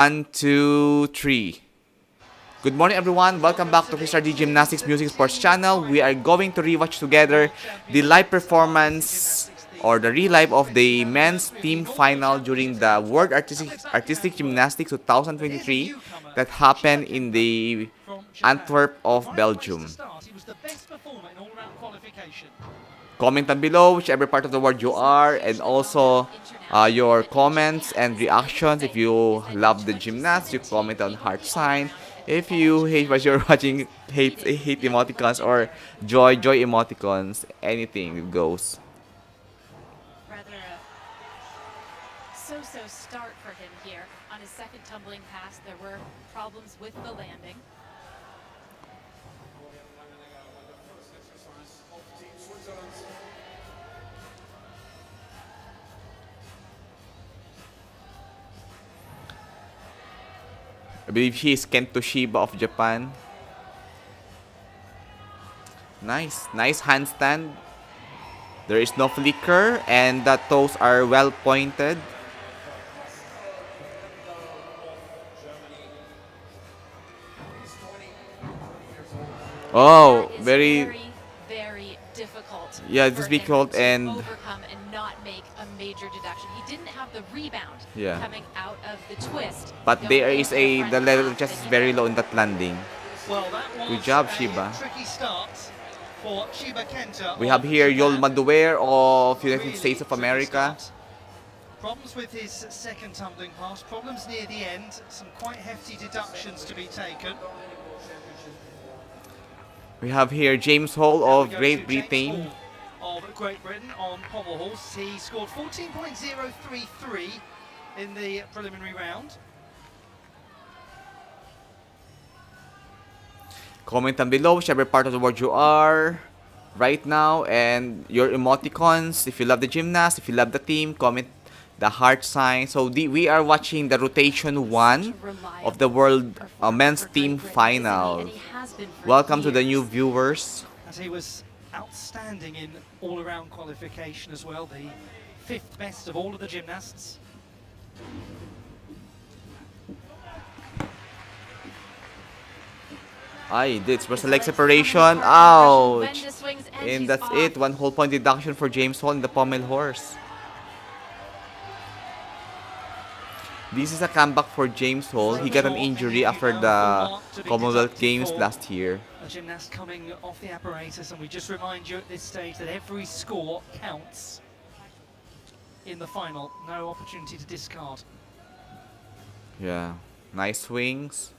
One, two, three. Good morning, everyone. Welcome back to HRD Gymnastics Music Sports Channel. We are going to rewatch together the live performance or the relive of the men's team final during the World Artistic Gymnastics 2023 that happened in the Antwerp of Belgium. Comment down below whichever part of the world you are, and also your comments and reactions. If you love the gymnasts, you comment on heart sign. If you hate what you're watching, hate emoticons or joy emoticons, anything goes. Rather so-so start for him here. On his second tumbling pass, there were problems with the landing. I believe he is Kento Shiba of Japan. Nice handstand. There is no flicker and the toes are well pointed. Oh, very difficult. Yeah, it's difficult and overcome and not make a major deduction. He didn't have the rebound coming out of the twist. But there is the level of chest is very low in that landing. Well, that was good job, Shiba. Tricky start for Shiba Kenta. We have here Yul Maduer of United States of America. Problems with his second tumbling pass, problems near the end, some quite hefty deductions to be taken. We have here James Hall of Great Britain. Of Great Britain on pommel horse. He scored 14.033 in the preliminary round. Comment down below whichever part of the world you are right now and your emoticons. If you love the gymnast, if you love the team, comment the heart sign. So we are watching the rotation 1 of the world men's team final. Welcome to the new viewers. As he was outstanding in all-around qualification as well, the 5th best of all of the gymnasts. This was a leg separation. Ouch! And that's it. 1 whole point deduction for James Hall in the pommel horse. This is a comeback for James Hall. He got an injury after the Commonwealth Games last year. A gymnast coming off the apparatus, and we just remind you at this stage that every score counts in the final. No opportunity to discard. Yeah, nice swings.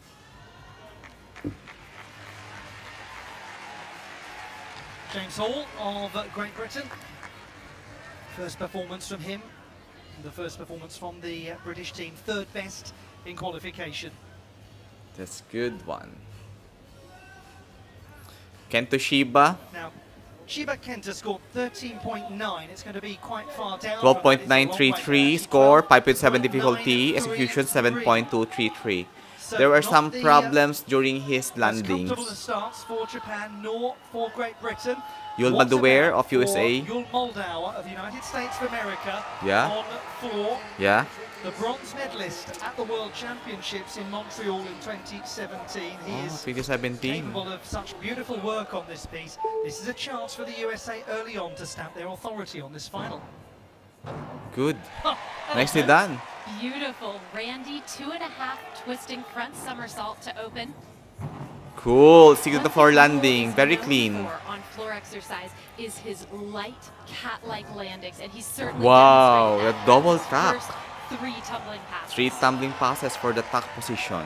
James Hall of Great Britain. First performance from him. The first performance from the British team. 3rd best in qualification. That's good one. Kento Shiba. Now, Shiba Kenta scored 13.9. It's going to be quite far down. 12.933 score, 5.7 difficulty, execution 7.233. So there were some problems during his landings. Comfortable starts for Japan nor for Great Britain. Yul Maduer of USA. Yul Moldauer of the United States of America. Yeah. On floor. Yeah. The bronze medalist at the World Championships in Montreal in 2017. He is 2017. capable of such beautiful work on this piece. This is a chance for the USA early on to stamp their authority on this final. Good. Nicely done. Beautiful. Randy, 2.5 twisting front somersault to open. Cool. See the floor landing. Very clean. On floor exercise is his light cat-like landings, and he's certainly wow, the that double tap. First 3 tumbling passes. 3 tumbling passes for the tuck position.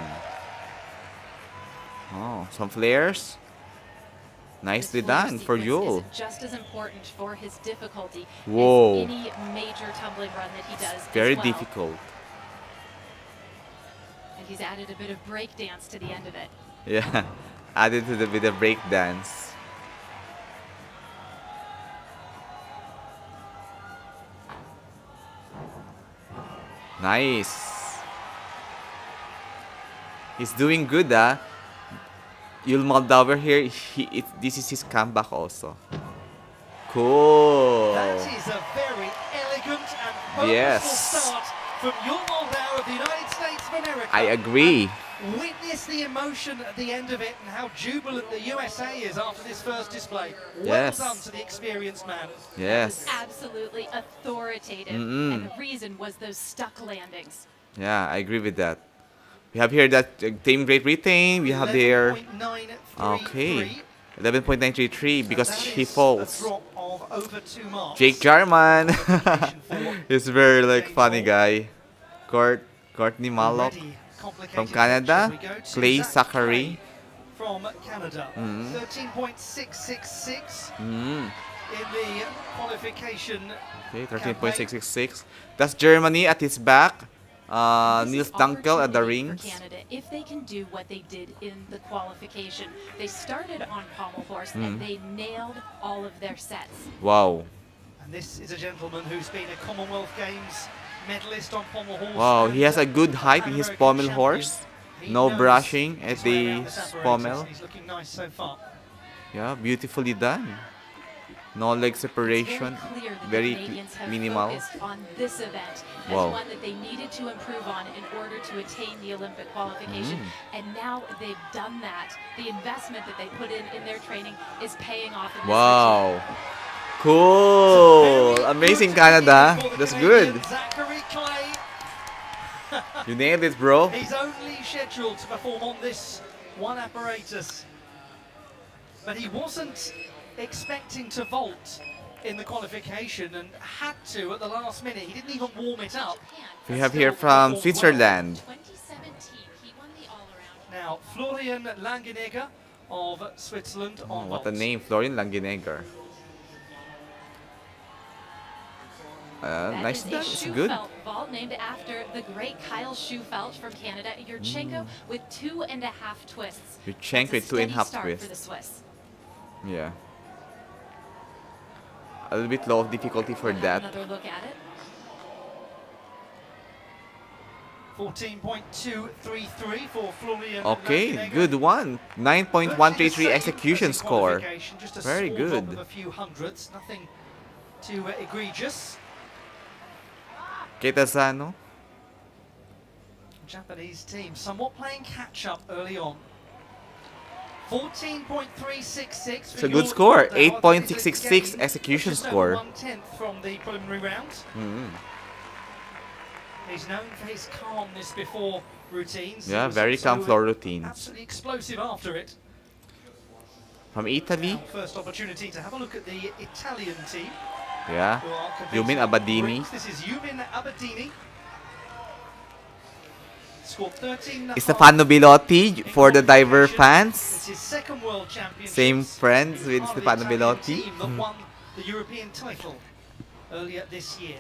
Oh, some flares. Nicely done for Yul. Just as important for his difficulty Whoa. as any major tumbling run that he does. Very well. difficult. And he's added a bit of break dance to the end of it. Yeah, added to the bit of break dance. Nice. He's doing good, Yul Moldauer here, this is his comeback also. Cool. That is a very elegant and purposeful start from Yul Moldauer of the United States of America. I agree. Witness the emotion at the end of it and how jubilant the USA is after this first display. Well Yes. done to the experienced man. That was Yes. absolutely authoritative. And the reason was those stuck landings. Yeah, I agree with that. We have here that team great retain. We have there. 11.933. Okay. 11.933 because That he is falls. a drop of over 2 marks. Jake Jarman. Qualification for He's very like James funny Hall. guy. Courtney Mallock Already complicated from pitch. Canada. We go to Clay Zach Zachary. Clay from Canada. 13.666 in the qualification. Okay, 13.666. That's Germany at his back. This Niels is Dunkel at the opportunity for rings. Canada, if they can do what they did in the qualification. They started on pommel horse and they nailed all of their sets. Wow. And this is a gentleman who's been a Commonwealth Games medalist on pommel horse. Wow, and he has a good Pan height in his American pommel champion. horse. He No knows brushing his at way the around this apparatus, pommel. and he's looking nice so far. Yeah, beautifully done. No leg separation. It's very clear that Very the Canadians have minimal. focused on this event as Wow. one that they needed to improve on in order to attain the Olympic qualification. And now they've done that. The investment that they put in their training is paying off in this Wow. routine. Cool. Very Amazing, good Canada. for the That's Canadian good. Zachary Clay. You nailed it, bro. He's only scheduled to perform on this one apparatus, but he wasn't expecting to vault in the qualification and had to at the last minute. He didn't even warm it up. We have here from Switzerland. 2017, he won the all-around. Now, Florian Langenegger of Switzerland Oh, on what a vault. name, Florian Langenegger. That Nice is a done. It's good. Schufelt vault named after the great Kyle Schufelt from Canada. Yurchenko with 2.5 twists. Yurchenko That's with a 2.5 steady start twists. for the Swiss. Yeah. A little bit low of difficulty for We'll have that. Another look at it. 14.233 for Florian Okay, Langenegger. good one. 9.133 execution score. Just a Very small drop good. of a few hundreds, nothing too egregious. Ketasano. Japanese team somewhat playing catch up early on. 14.366. It's a good score. 8.666 execution just score. Over 1/10 from the preliminary round. He's known for his calmness before routines. He Yeah, was very also calm floor routines. Absolutely explosive after it. From Italy. Now, first opportunity to have a look at the Italian team. Yeah. Who are competing Yumin on Abadini. bricks. This is Yumin Abadini. Scored 13. Stefano Bilotti for the diver fans. It's his second world championship. Same friends with Stefano Bilotti. Team that won the European title earlier this year.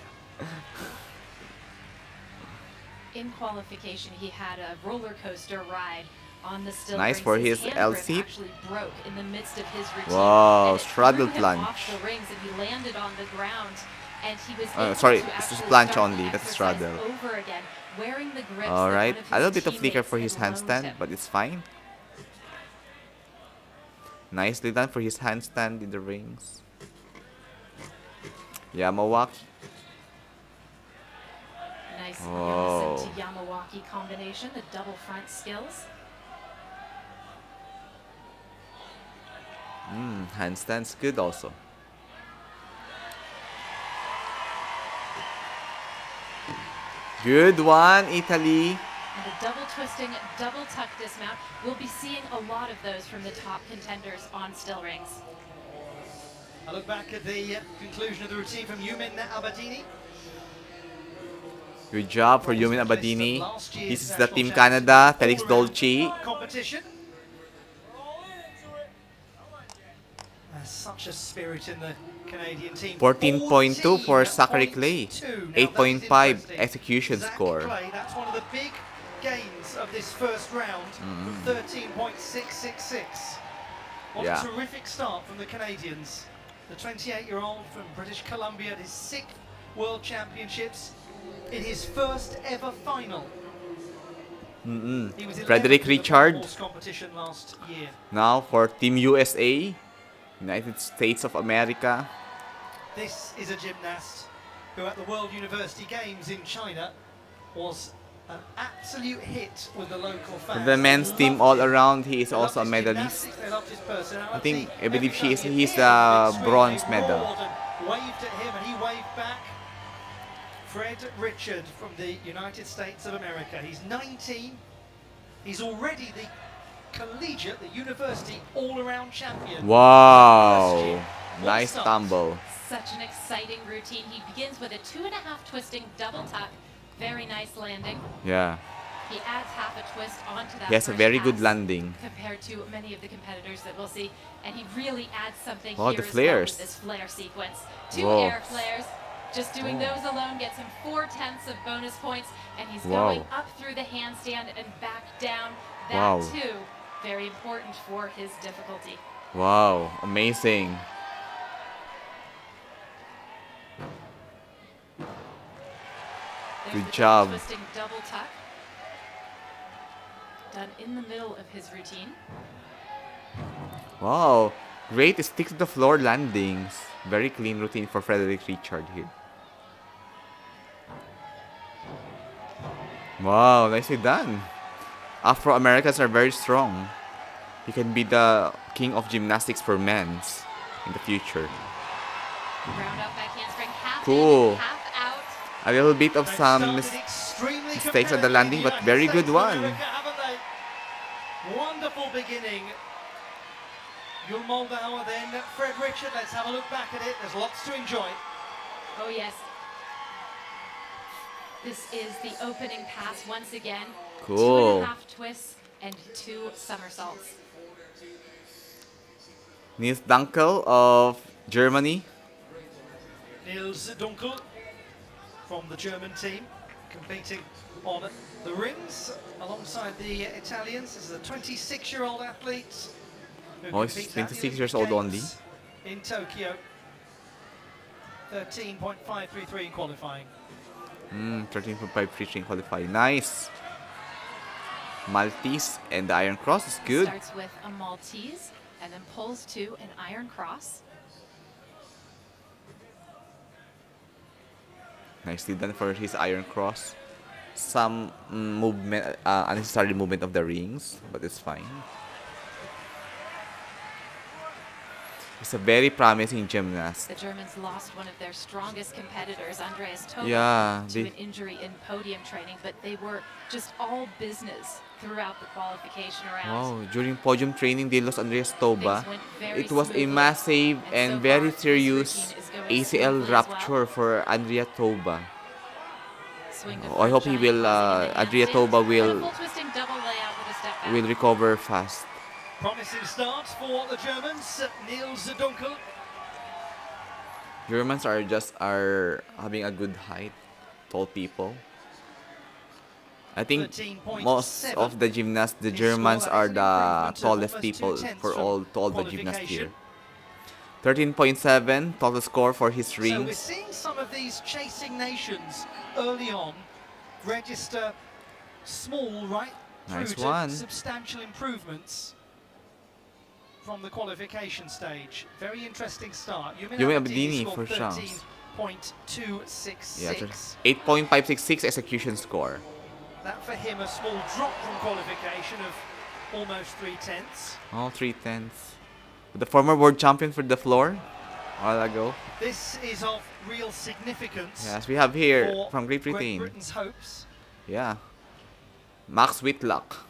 In qualification, he had a roller coaster ride on the still Nice rings. for his hand L grip seat. actually broke in the midst of his routine. Wow, and it straddle threw him plunge. off the rings and he landed on the ground and he was sorry, able to it's just actually plunge start the only, that's exercise straddle. over again, wearing the grips Alright, that a one little of his bit of flicker for his teammates had loaned handstand, him. but it's fine. Nicely done for his handstand in the rings. Yamawaki. Nice Oh. Yamazin to Yamawaki combination, the double front skills. Handstand's good also. Good one, Italy. And a double twisting, double tuck dismount. We'll be seeing a lot of those from the top contenders on still rings. I look back at the conclusion of the routine from Yumin Abadini. Good job for Yumin Abadini. This is the Team Canada, Felix Dolce. Competition. There's such a spirit in the Canadian team. 14.2 for Zachary Clay. 14.2. Now, that is 8.5 interesting. execution Zach score. Clay, that's one of the big gains of this first round. 13.666. What Yeah. a terrific start from the Canadians. The 28-year-old from British Columbia at his 6th World Championships in his first ever final. He was 11th Frederick in the Richard. horse competition last year. Now for Team USA, United States of America. This is a gymnast who at the World University Games in China was An absolute hit with the local fans. The men's They team loved all him. around, he is They also a loved his medalist. gymnastics, they loved his personality. I believe Every he's time he the appeared on the big bronze screen, medal. They roared and waved at him, and he waved back. Fred Richard from the United States of America. He's 19. He's already the collegiate, the university all-around champion. Wow, What nice start. tumble. Such an exciting routine. He begins with a 2.5 twisting double tuck. Very nice landing. Yeah, He adds half a twist onto that. he has a first very good pass landing. compared to many of the competitors that we'll see, and he really adds something Oh, here the as flares. well with this flare sequence. 2 Whoa. air flares. Just doing Oh. those alone gets him 4/10 of bonus points, and he's Wow. going up through the handstand and back down. That Wow. too, very important for his difficulty. Wow, amazing. There's Good the job. double twisting double tuck. Done in the middle of his routine. Wow, great stick to the floor landings. Very clean routine for Frederick Richard here. Wow, nicely done. Afro-Americans are very strong. He can be the king of gymnastics for men's in the future. Round up back handspring, half Cool. in, half out. A little bit of They've some started extremely mistakes at the competitive landing, in but United very States good of one. America, haven't they? Wonderful beginning. Jul Moldauer, then Fred Richard. Let's have a look back at it. There's lots to enjoy. Oh yes. This is the opening pass once again. Cool. 2.5 twists and 2 somersaults. Nils Dunkel of Germany. Niels Dunkel from the German team, competing on the rings alongside the Italians. This is a 26-year-old athlete who Oh, he's competes at the 26 years Olympic old only. Games in Tokyo. 13.533 in qualifying. 13.5 reaching qualifying. Nice. Maltese and the Iron Cross is good. Starts with a Maltese and then pulls to an iron cross. Nicely done for his Iron Cross. Some movement, unnecessary movement of the rings, but it's fine. He's a very promising gymnast. The Germans lost one of their strongest competitors, Andreas Toba, Yeah, to they- an injury in podium training, but they were just all business throughout the qualification rounds. Wow, during podium training, they lost Andreas Toba. Things went very It was a smoothly, massive and and so very far, this serious routine is going ACL smoothly as well. rupture for Andrea Toba. Swing to I front hope he giant will, closing in the Andrea handstand, Toba and a will- full twisting double layout with a step back. Will recover fast. Promising start for the Germans. Niels Dunkel. Germans are having a good height, tall people. I think 13.7 most of the gymnasts, the His Germans score, are that is an the improvement of tallest almost people 2/10 for from all the gymnasts here. qualification. 13.7 total score for his So we're rings. seeing some of these chasing nations early on register small, right through Nice to one. substantial improvements from the qualification stage. Very interesting start. Yumin Abedini scored for France. 13.266. Yeah, 8.566 execution score. That for him a small drop from qualification of almost 3/10. All 3/10. The former world champion for the floor a while ago. This is of real significance. Yes, we have here for from Great Britain. Britain's hopes. Yeah. Max Whitlock.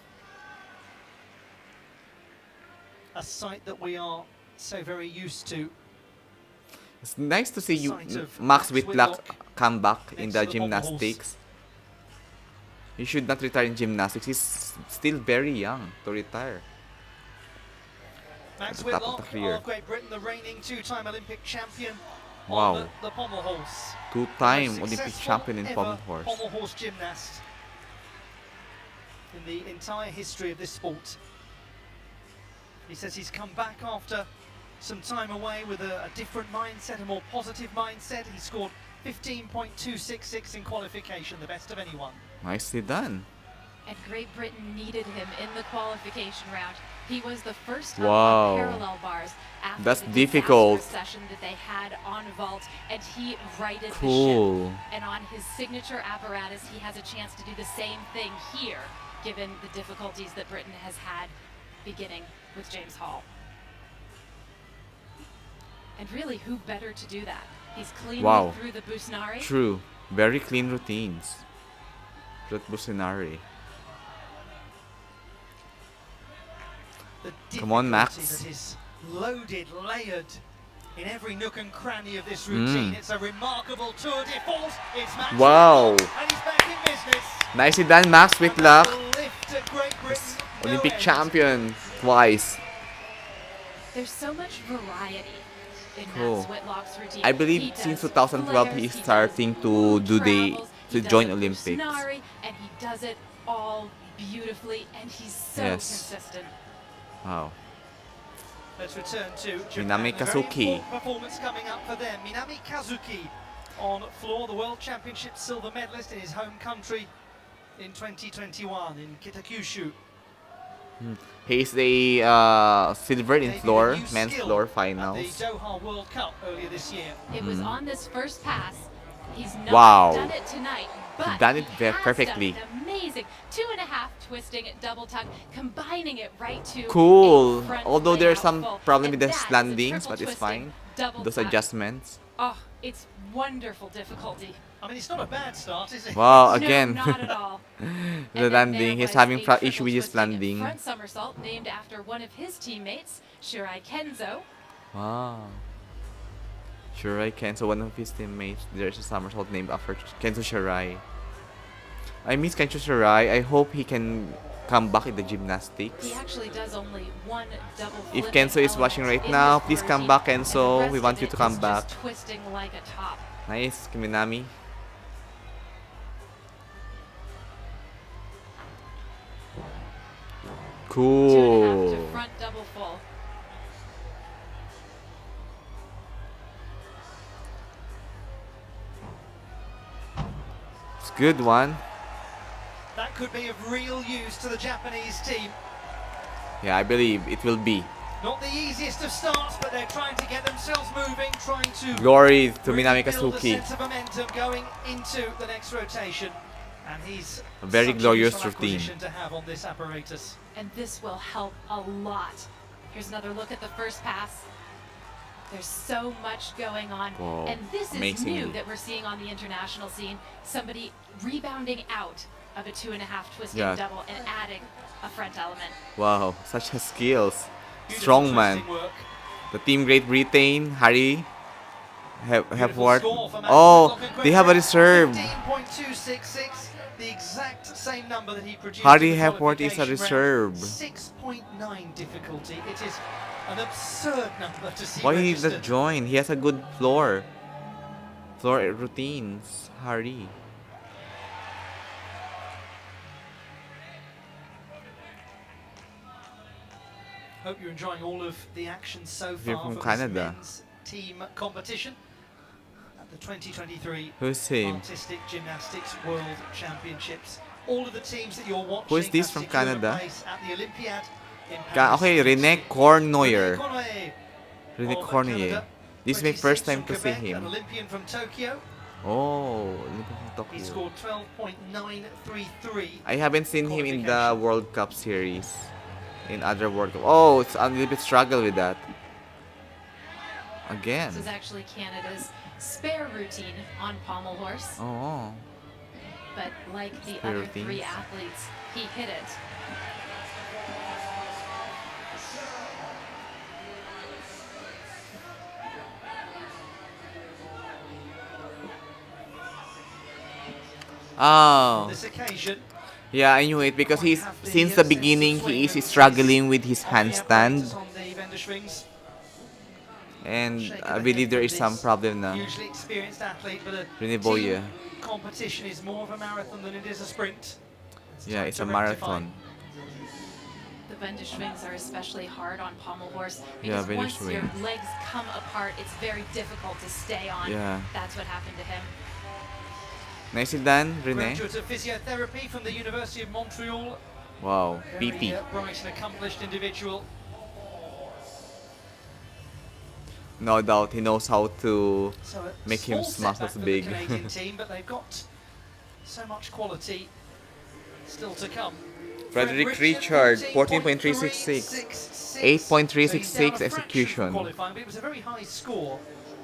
A sight that we are so very used to. It's nice to see you, Sight of Max Max Whitlock Whitlock come back in next the to the pommel horse. gymnastics. He should not retire in gymnastics. He's still very young to retire. Max At the top of Whitlock the career. of Great Britain, the reigning two-time Olympic champion Wow. on the pommel horse. Two-time The most Olympic successful champion in ever pommel horse. Pommel horse gymnast in the entire history of this sport. He says he's come back after some time away with a different mindset, a more positive mindset. He scored 15.266 in qualification, the best of anyone. Nicely done. And Great Britain needed him in the qualification round. He was the first up Wow. on parallel bars after That's the difficult. disastrous session that they had on vault, and he righted the Cool. ship. And on his signature apparatus, he has a chance to do the same thing here, given the difficulties that Britain has had beginning with James Hall. And really, who better to do that? He's cleanly Wow. through the Busnari. True. Very clean routines. Businari. The Come on, Max. difficulty that is loaded, layered in every nook and cranny of this routine. It's a remarkable tour de force. It's Max. Wow. And he's back in business. Nicely done, Max, with luck. The lift at Great Britain, no Olympic end. champion twice. There's so much variety in Cool. Max Whitlock's routine. I believe He since does 2012 flares, he's he does starting to moon do the travels, to he does join the Olympics. Busnari, and he does it all beautifully, and he's so Yes. consistent. Wow. Let's return to Minami Japan. A very Kazuki. important performance coming up for them. Minami Kazuki on floor, the World Championship silver medalist in his home country in 2021 in Kitakyushu. He's the silver in Maybe floor, a new men's skill floor at finals. the Doha World Cup earlier this year. It was on this first pass. He's not Wow. done it tonight, but done it he has perfectly. done an amazing 2.5 twisting double tuck, combining it right to Cool. a front Although there's layout some full. problem And with the that is a landings, triple but it's twisting fine. double Those tuck. adjustments. Oh, it's wonderful difficulty. I mean, it's not a bad start, is it? Wow, No, again. not at all. The And then landing. there He's was having a triple issue with his twisting landing. Front somersault named after one of his teammates, Shirai Kenzo. Wow. Shirai Kenzo, one of his teammates. There's a somersault named after Kenzo Shirai. I miss Kenzo Shirai. I hope he can come back in the gymnastics. He actually does only one double If flip Kenzo is watching element right in now, this please come routine, back, and the Kenzo. rest We of want you it to come is back. just twisting like a top. Nice, Kiminami. Cool. 2.5 to front double full. It's a good one. That could be of real use to the Japanese team. Yeah, I believe it will be. Not the easiest of starts, but they're trying to get themselves moving, trying to Glory to really Minami build a Kazuki. sense of momentum going into the next rotation. And he's A very such glorious useful routine. acquisition to have on this apparatus. And this will help a lot. Here's another look at the first pass. There's so much going on. Whoa, And this is amazingly. new that we're seeing on the international scene. Somebody rebounding out of a 2.5 twisting Yeah. double and adding a front element. Wow, such a skills. Beautiful Strongman. twisting work. The team Great Britain, Harry, Beautiful Hepworth. score for Max Oh, Whitlock and they have a Great reserve. Britain, 15.266, the exact same number that he produced. Harry in the Hepworth is a qualification round. reserve. 6.9 difficulty. It is an absurd number to see Why he did registered. that join? He has a good floor. Floor routines, Harry. Hope you're enjoying all of the action so You're far from for Canada. this men's team competition at the 2023 Who's him? Artistic Gymnastics World Championships. All of the teams that you're watching Who is this have from secured a Canada? place at the Olympiad in Paris Okay, next Rene year. Cornoyer. René Cornoyer Rene of Cornier. Canada, This is my 26 first time from to see Quebec, An him. Olympian from Tokyo. Oh, Olympic from He Tokyo. scored 12.933. I haven't seen him in the World Cup series. In other World Cup. Oh, it's a little bit struggle with that. Again. This is actually Canada's spare routine on pommel horse. Oh. But like the Spare other three routines. athletes, he hit it. Oh. This occasion, Yeah, I knew it because he's since the beginning he is struggling with his handstand, on the Wendeschwings. and I believe there is some problem now. Hugely experienced athlete, but a René team Boye. competition is more of a marathon than it is a sprint. Yeah, time it's to a rectify. marathon. The Wendeschwings are especially hard on pommel horse Yeah, because once your Wendeschwing. legs come apart, it's very difficult to stay on. Yeah. That's what happened to him. Nicely done, Rene. Graduate of physiotherapy from the University of Montreal. Wow, Very PT. bright and accomplished individual. No doubt he knows how to So a make his small muscles setback for big. the Canadian team, but they've got so much quality still to come. Frederick Richard, 14.366. 8.366 execution. Qualifying, but it was a very high score,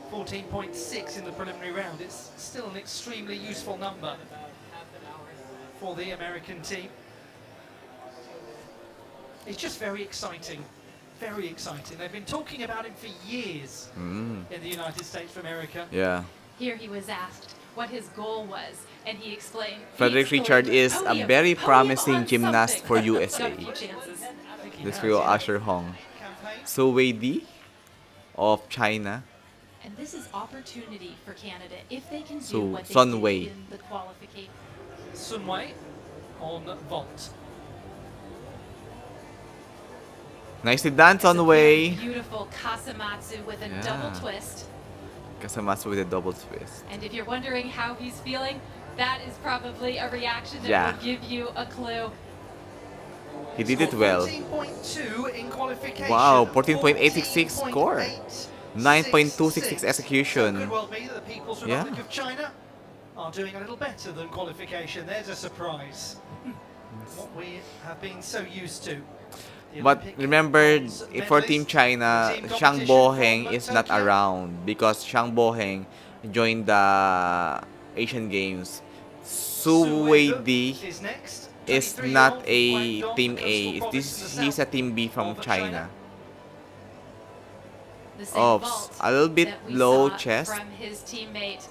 14.6 in the preliminary round. It's still an extremely useful number for the American team. It's just very exciting. Very exciting. They've been talking about him for years in the United States of America. Yeah. Here he was asked what his goal was, and he explained. Frederick Richard is a very promising gymnast for USA. This will Usher Hong. Campaign. Su Wei of China. And this is opportunity for Canada if they can do So, what they Sun did Wei. in the qualification. Sun Wei on vault. Nicely done, Sun Wei. Beautiful Kasamatsu with a Yeah. double twist. Kasamatsu with a double twist. And if you're wondering how he's feeling, that is probably a reaction that Yeah. will give you a clue. He did it well. 14.2 in qualification. Wow, 14.866 score. 9.266 So execution. it could well be that the People's Yeah. Republic of China are doing a little better than qualification. There's a surprise. What we have been so used to. The But Olympic remember, bronze for Team medalist, China, team Shang competition Boheng from is not Tokyo. around because Shang Boheng joined the Asian Games. Su Wei Di is next. is 23-year-old not from a Guangdong, Team the A. coastal province in the He's a south Team B from of China. The same Oops, vault a little bit that we low saw chest. from his teammate.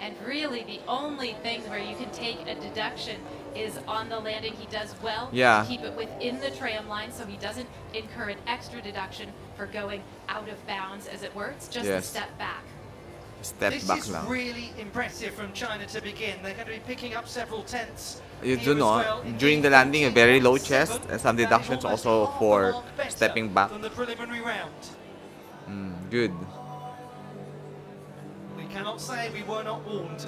And really the only thing where you can take a deduction is on the landing. He does well Yeah. to keep it within the tram line so he doesn't incur an extra deduction for going out of bounds, as it were. It's just a Yes. step back. Step This back is lang. really impressive from China to begin. They're going to be picking up several tenths. You here do as know, well. during the Indeed, landing, a very low 14.7. chest and some That is deductions almost also half a for mark better stepping back. than the preliminary round. Good. We cannot say we were not warned.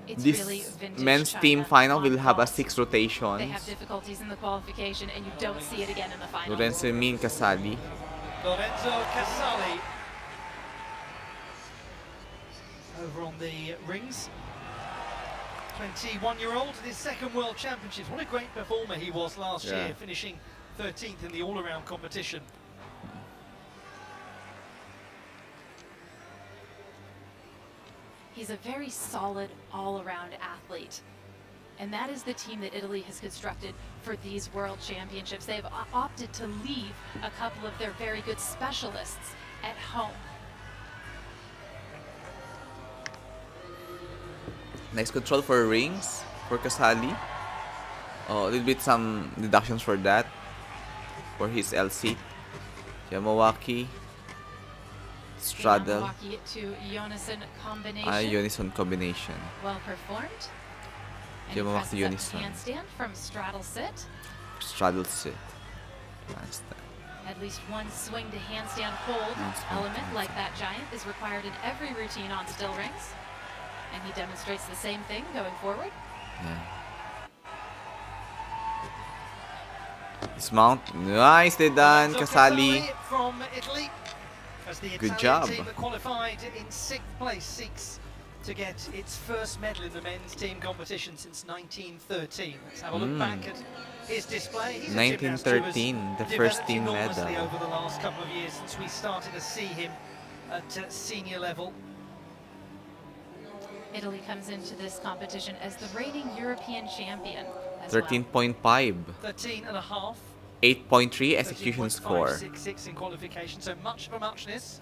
It's This really vintage men's China team final on will have a vault. 6 They rotations. have difficulties in the qualification, and you don't see it again in the final. Lorenzo Min kasali. Lorenzo Casali over on the rings. 21-year-old at his second World Championships. What a great performer he was last Yeah. year, finishing 13th in the all-around competition. He's a very solid all-around athlete. And that is the team that Italy has constructed for these World Championships. They've opted to leave a couple of their very good specialists at home. Nice control for rings for Kasali. Oh, a little bit some deductions for that. For his LC. Yamawaki. Straddle. Yamawaki to Yonason combination. Unison combination. Well performed. And Yamawaki he presses up unison. the handstand from straddle sit. Straddle sit. Handstand. At least one swing to handstand hold Handstand, element like that giant is required in every routine on still rings. And he demonstrates the same thing going forward. Yeah. Dismount. Nicely done, Lorenzo Kasali. from Italy. As the Good Italian job. team that qualified in 6th place seeks to get its first medal in the men's team competition since 1913. Let's have a look back at his display. He's a gymnast who has 1913, the first developed team enormously medal. over the last couple of years since we started to see him at senior level. Italy comes into this competition as the reigning European champion as 13.5. 13 and a half. 8.3 execution score. 13.566 in qualification, so much for muchness.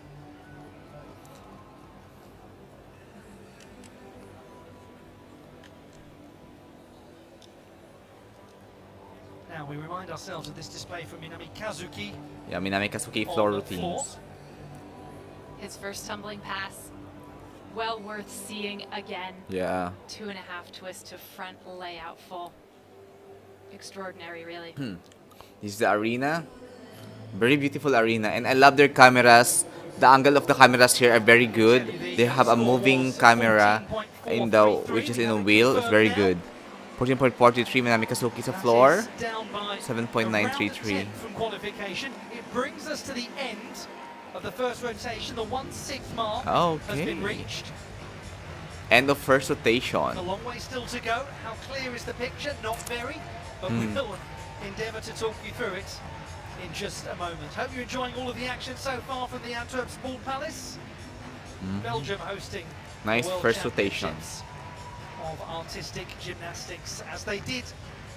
Now we remind ourselves of this display from Minami Kazuki. Yeah, Minami Kazuki on floor the floor. routines. well. His first tumbling pass, well worth seeing again. Yeah. 2.5 twist to front layout full. Extraordinary, really. This is the arena. Very beautiful arena. And I love their cameras The angle of the cameras here are very good. They have a moving camera in the which is in a wheel. It's very good. 14.43 Minami Kazuki to floor. 7.933. From qualification, it brings us to the end of the first rotation. The 1/6 mark has been reached. End of first rotation. A long way still to go. How clear is the picture? Not very, but we will endeavour to talk you through it in just a moment. Hope you're enjoying all of the action so far from the Antwerp Sport Palace. Belgium hosting Nice the World first rotation. Championships of artistic gymnastics, as they did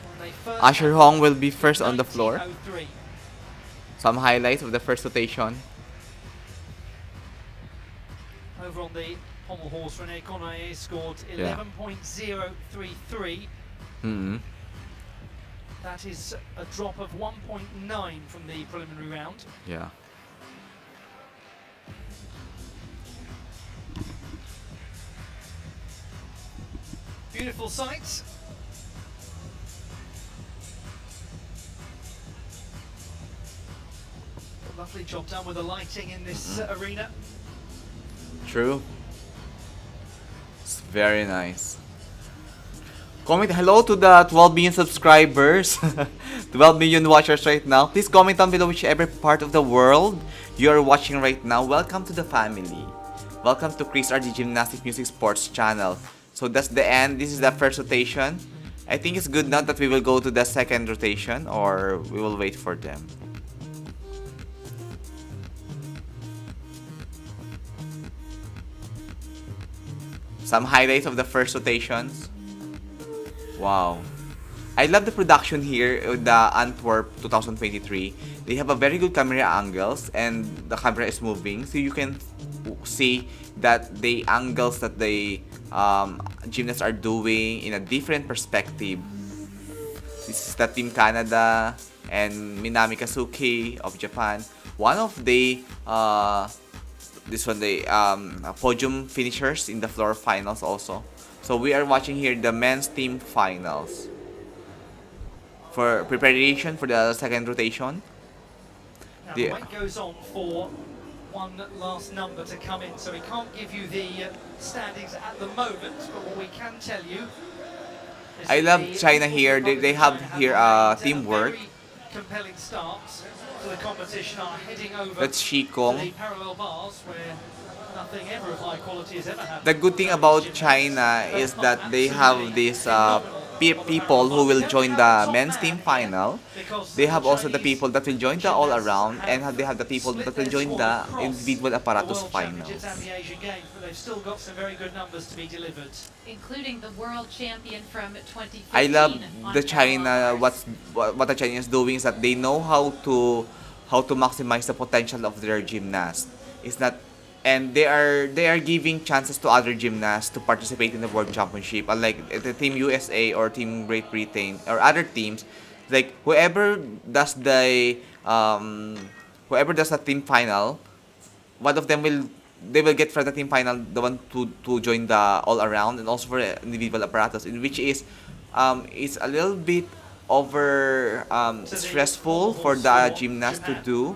when they first Asher Hong will be first on the floor. 1903. Some highlights of the first rotation. Over on the pommel horse, René Conaille scored 11.033. That is a drop of 1.9 from the preliminary round. Yeah. Beautiful sights. Lovely job done with the lighting in this arena. True. It's very nice. Comment hello to the 12 million subscribers, 12 million watchers right now. Please comment down below whichever part of the world you are watching right now. Welcome to the family. Welcome to Chris RD Gymnastics Music Sports channel. So that's the end. This is the first rotation. I think it's good now that we will go to the second rotation, or we will wait for them. Some highlights of the first rotations. Wow. I love the production here with the Antwerp 2023. They have a very good camera angles and the camera is moving, so you can see that the angles that the gymnasts are doing in a different perspective. This is the Team Canada and Minami Kazuki of Japan. One of the podium finishers in the floor finals also. So we are watching here the men's team finals for preparation for the second rotation. Now the wait goes on for one last number to come in, so we can't give you the standings at the moment, but what we can tell you is I love China here. They have here teamwork. Very compelling starts to the competition are heading over That's to Shikong. the parallel bars where nothing ever of high quality has ever happened. The good thing about China is that they have these people who will join the men's team final. They have also the people that will join the all-around, and they have the people that will join the individual apparatus finals. And the Asian Games, but they've still got some very good numbers to be delivered. Including the world champion from 2015. I love on the parallel China. bars. What the Chinese doing is that they know how to maximize the potential of their gymnasts. It's not. And they are giving chances to other gymnasts to participate in the World Championship. Unlike the Team USA or Team Great Britain or other teams, like whoever does the team final, one of them they will get for the team final the one to join the all around, and also for the individual apparatus, in which is it's a little bit over stressful for the gymnast to do.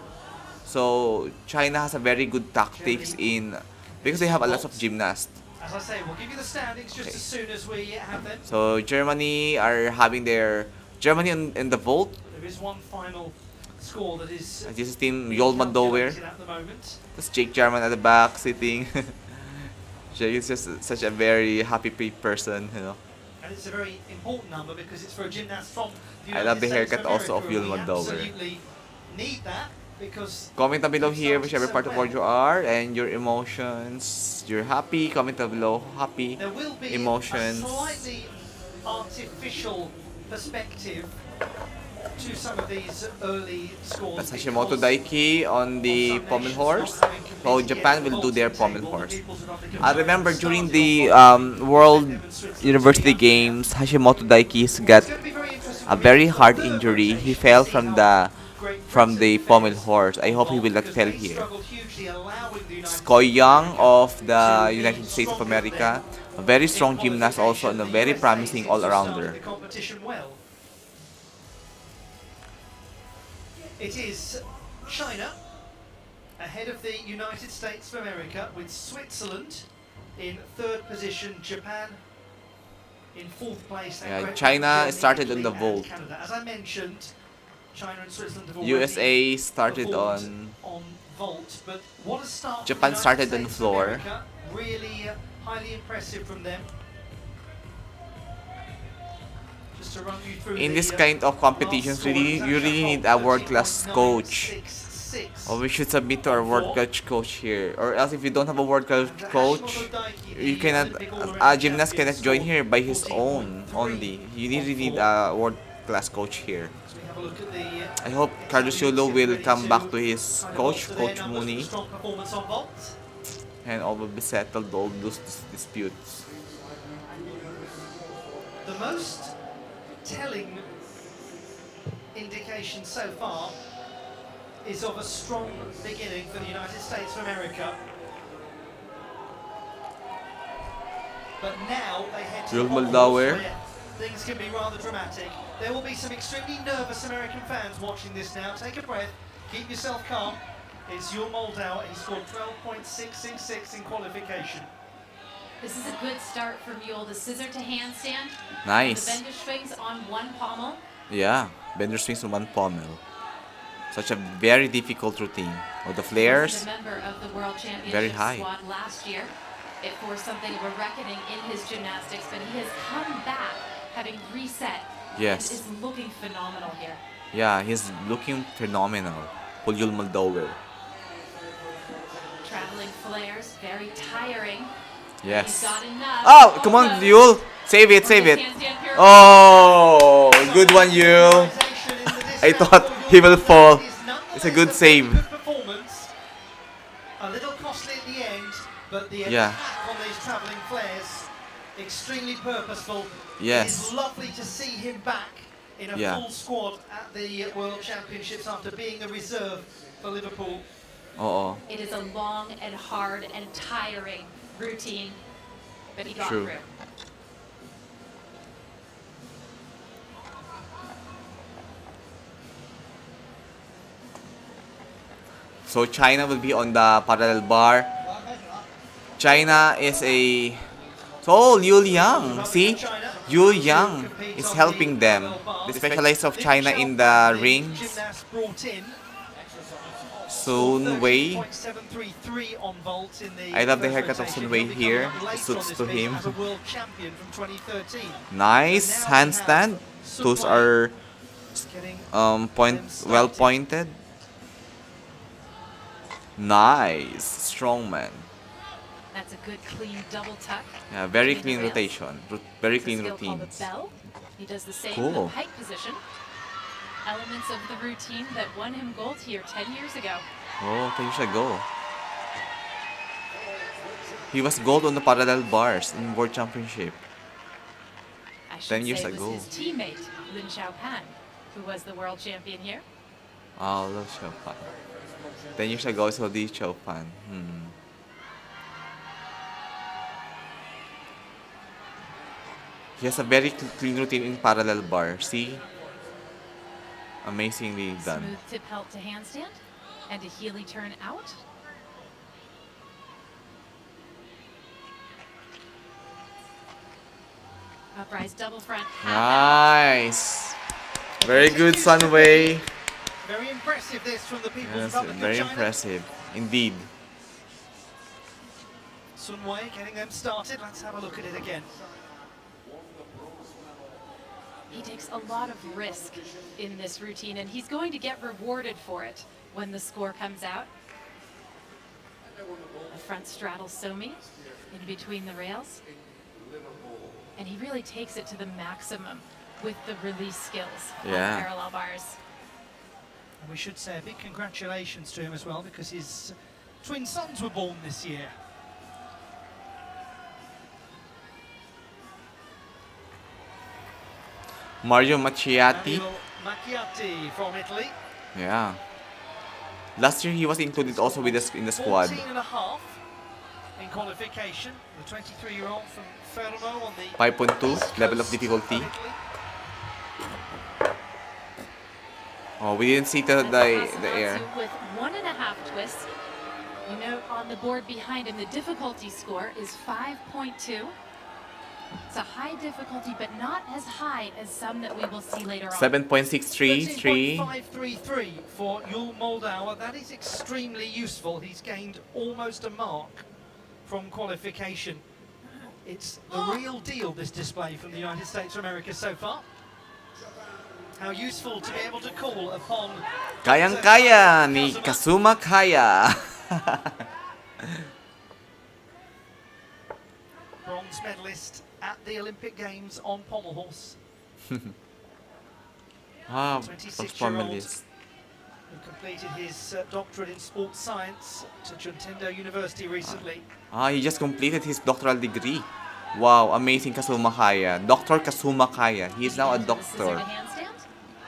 So China has a very good tactics because they have a lot of gymnasts. As I say, we'll give you the standings just as soon as we have them. So Germany are having their in the vault. There is one final score that is This is Team Yolman Dower. at the moment. That's Jake Jarman at the back sitting. Jake is just such a very happy person, you know. And it's a very important number because it's for a gymnast from the I love the United States haircut of also of America, and we Yolman Dower. absolutely need that. Because Comment down below here whichever part of the world you are and your emotions. You're happy, comment down below happy there will be emotions. a slightly artificial perspective to some of these early scores. That's Hashimoto Daiki on the pommel horse. So Japan will do their pommel horse. I remember during the World University Games, Hashimoto Daiki's got a very hard injury. He fell from the pommel horse. I hope he will not fail here. Skoy Young of the United States of America, a very strong gymnast also and a very promising all-arounder. It is China ahead of the United States of America, with Switzerland in third position, Japan in fourth place, and Yeah, Great China Britain, started on Italy, the and vault. Canada. As I mentioned, China and Switzerland have already USA started performed on vault, but what a start! for Japan the United started on the States of floor. America. Really highly impressive from them. Just to run you through in the, this kind of competitions. last Really, score, you really need a world-class coach. 13.966. Or we should submit to our world-class coach here. Or else, if you don't have a world-class coach, you cannot. A gymnast cannot join here by his own only. You really need a world-class coach here. So we have a look at the, I hope Carlos Yulo will come back to his coach, Coach Mooney, strong performance on vault. and all will be settled, all those disputes. The most telling indication so far is of a strong beginning for the United States of America. But now they head to the Will bottom, Muldawer. where things can be rather dramatic. There will be some extremely nervous American fans watching this now. Take a breath, keep yourself calm. It's Yul Moldau. He scored 12.666 in qualification. This is a good start from Yul. The scissor to handstand. Nice. The bender swings on one pommel. Yeah, bender swings on one pommel. Such a very difficult routine. Oh, the flares. He was a member of the World Championship Very high. squad last year. It forced something of a reckoning in his gymnastics, but he has come back having reset. Yes. And is looking phenomenal here. Yeah, he's looking phenomenal. Yul Moldau. Traveling flares, very tiring. Yes. He's got enough. Oh, come on, Yul. Save it, save it. Oh, good one, Yul. I thought he will fall. It's a good save. Good performance. A little costly in the end, but the Yeah. attack on these travelling flares, extremely purposeful. Yes. It's lovely to see him back in a Yeah. full squad at the World Championships after being a reserve for Liverpool. Oh, It is a long and hard and tiring routine, but he got True. through. so China will be on the parallel bar. China is a... So, Liu Liang. See? Yu Yang is helping them. The specialist of China in the rings. Gymnast brought in Sun Wei. 13.733 on vault in the I love the first haircut of rotation. Sun Wei He'll be here. coming up It later suits on this to list him. as a world champion from 2013. Nice handstand. Those are Getting well pointed. Nice. Strongman. That's a good clean double tuck. Yeah, very between clean the rails. rotation. Very It's a clean skill called routines. the bell. He does the same Cool. in pike position. Elements of the routine that won him gold here 10 years ago. Oh, 10 years ago. He was gold on the parallel bars in World Championship. I should 10 years say it ago. was his teammate, Lin Xiaopan, who was the world champion here. Oh, love Chopin. 10 years ago, so the Chopin. He has a very clean routine in parallel bar. See? Amazingly done. Smooth tip help to handstand and a Healy turn out. Uprise double front. Nice. Very good, Sunway. very impressive this from the People's Yes, Republic very of China. impressive. Indeed. Sun Wei getting them started. Let's have a look at it again. He takes a lot of risk in this routine, and he's going to get rewarded for it when the score comes out. A front straddle Somi in between the rails. And he really takes it to the maximum with the release skills Yeah. on parallel bars. And we should say a big congratulations to him as well, because his twin sons were born this year. Mario Macchiati. Manuel Macchiati from Italy. Yeah. Last year he was included also with us in the squad. 14 and a half in qualification. The 23-year-old from Fermo on the 5.2 level of difficulty. Italy. Oh, we didn't see the That's air. With 1.5 twists You note on the board behind him, the difficulty score is 5.2. It's a high difficulty, but not as high as some that we will see later on. 7.633. 13.533 for Yul Moldauer. That is extremely useful. He's gained almost a mark from qualification. It's the real deal, this display from the United States of America so far. How useful to be able to call upon Kayang-kaya ni Kazuma Kaya. bronze medalist at the Olympic Games on pommel horse. Ah, 26-year-old who completed his doctorate in sports science at Juntendo University recently. he just completed his doctoral degree. Wow, amazing Kazuma Kaya. Dr. Kazuma Kaya. He is now a doctor.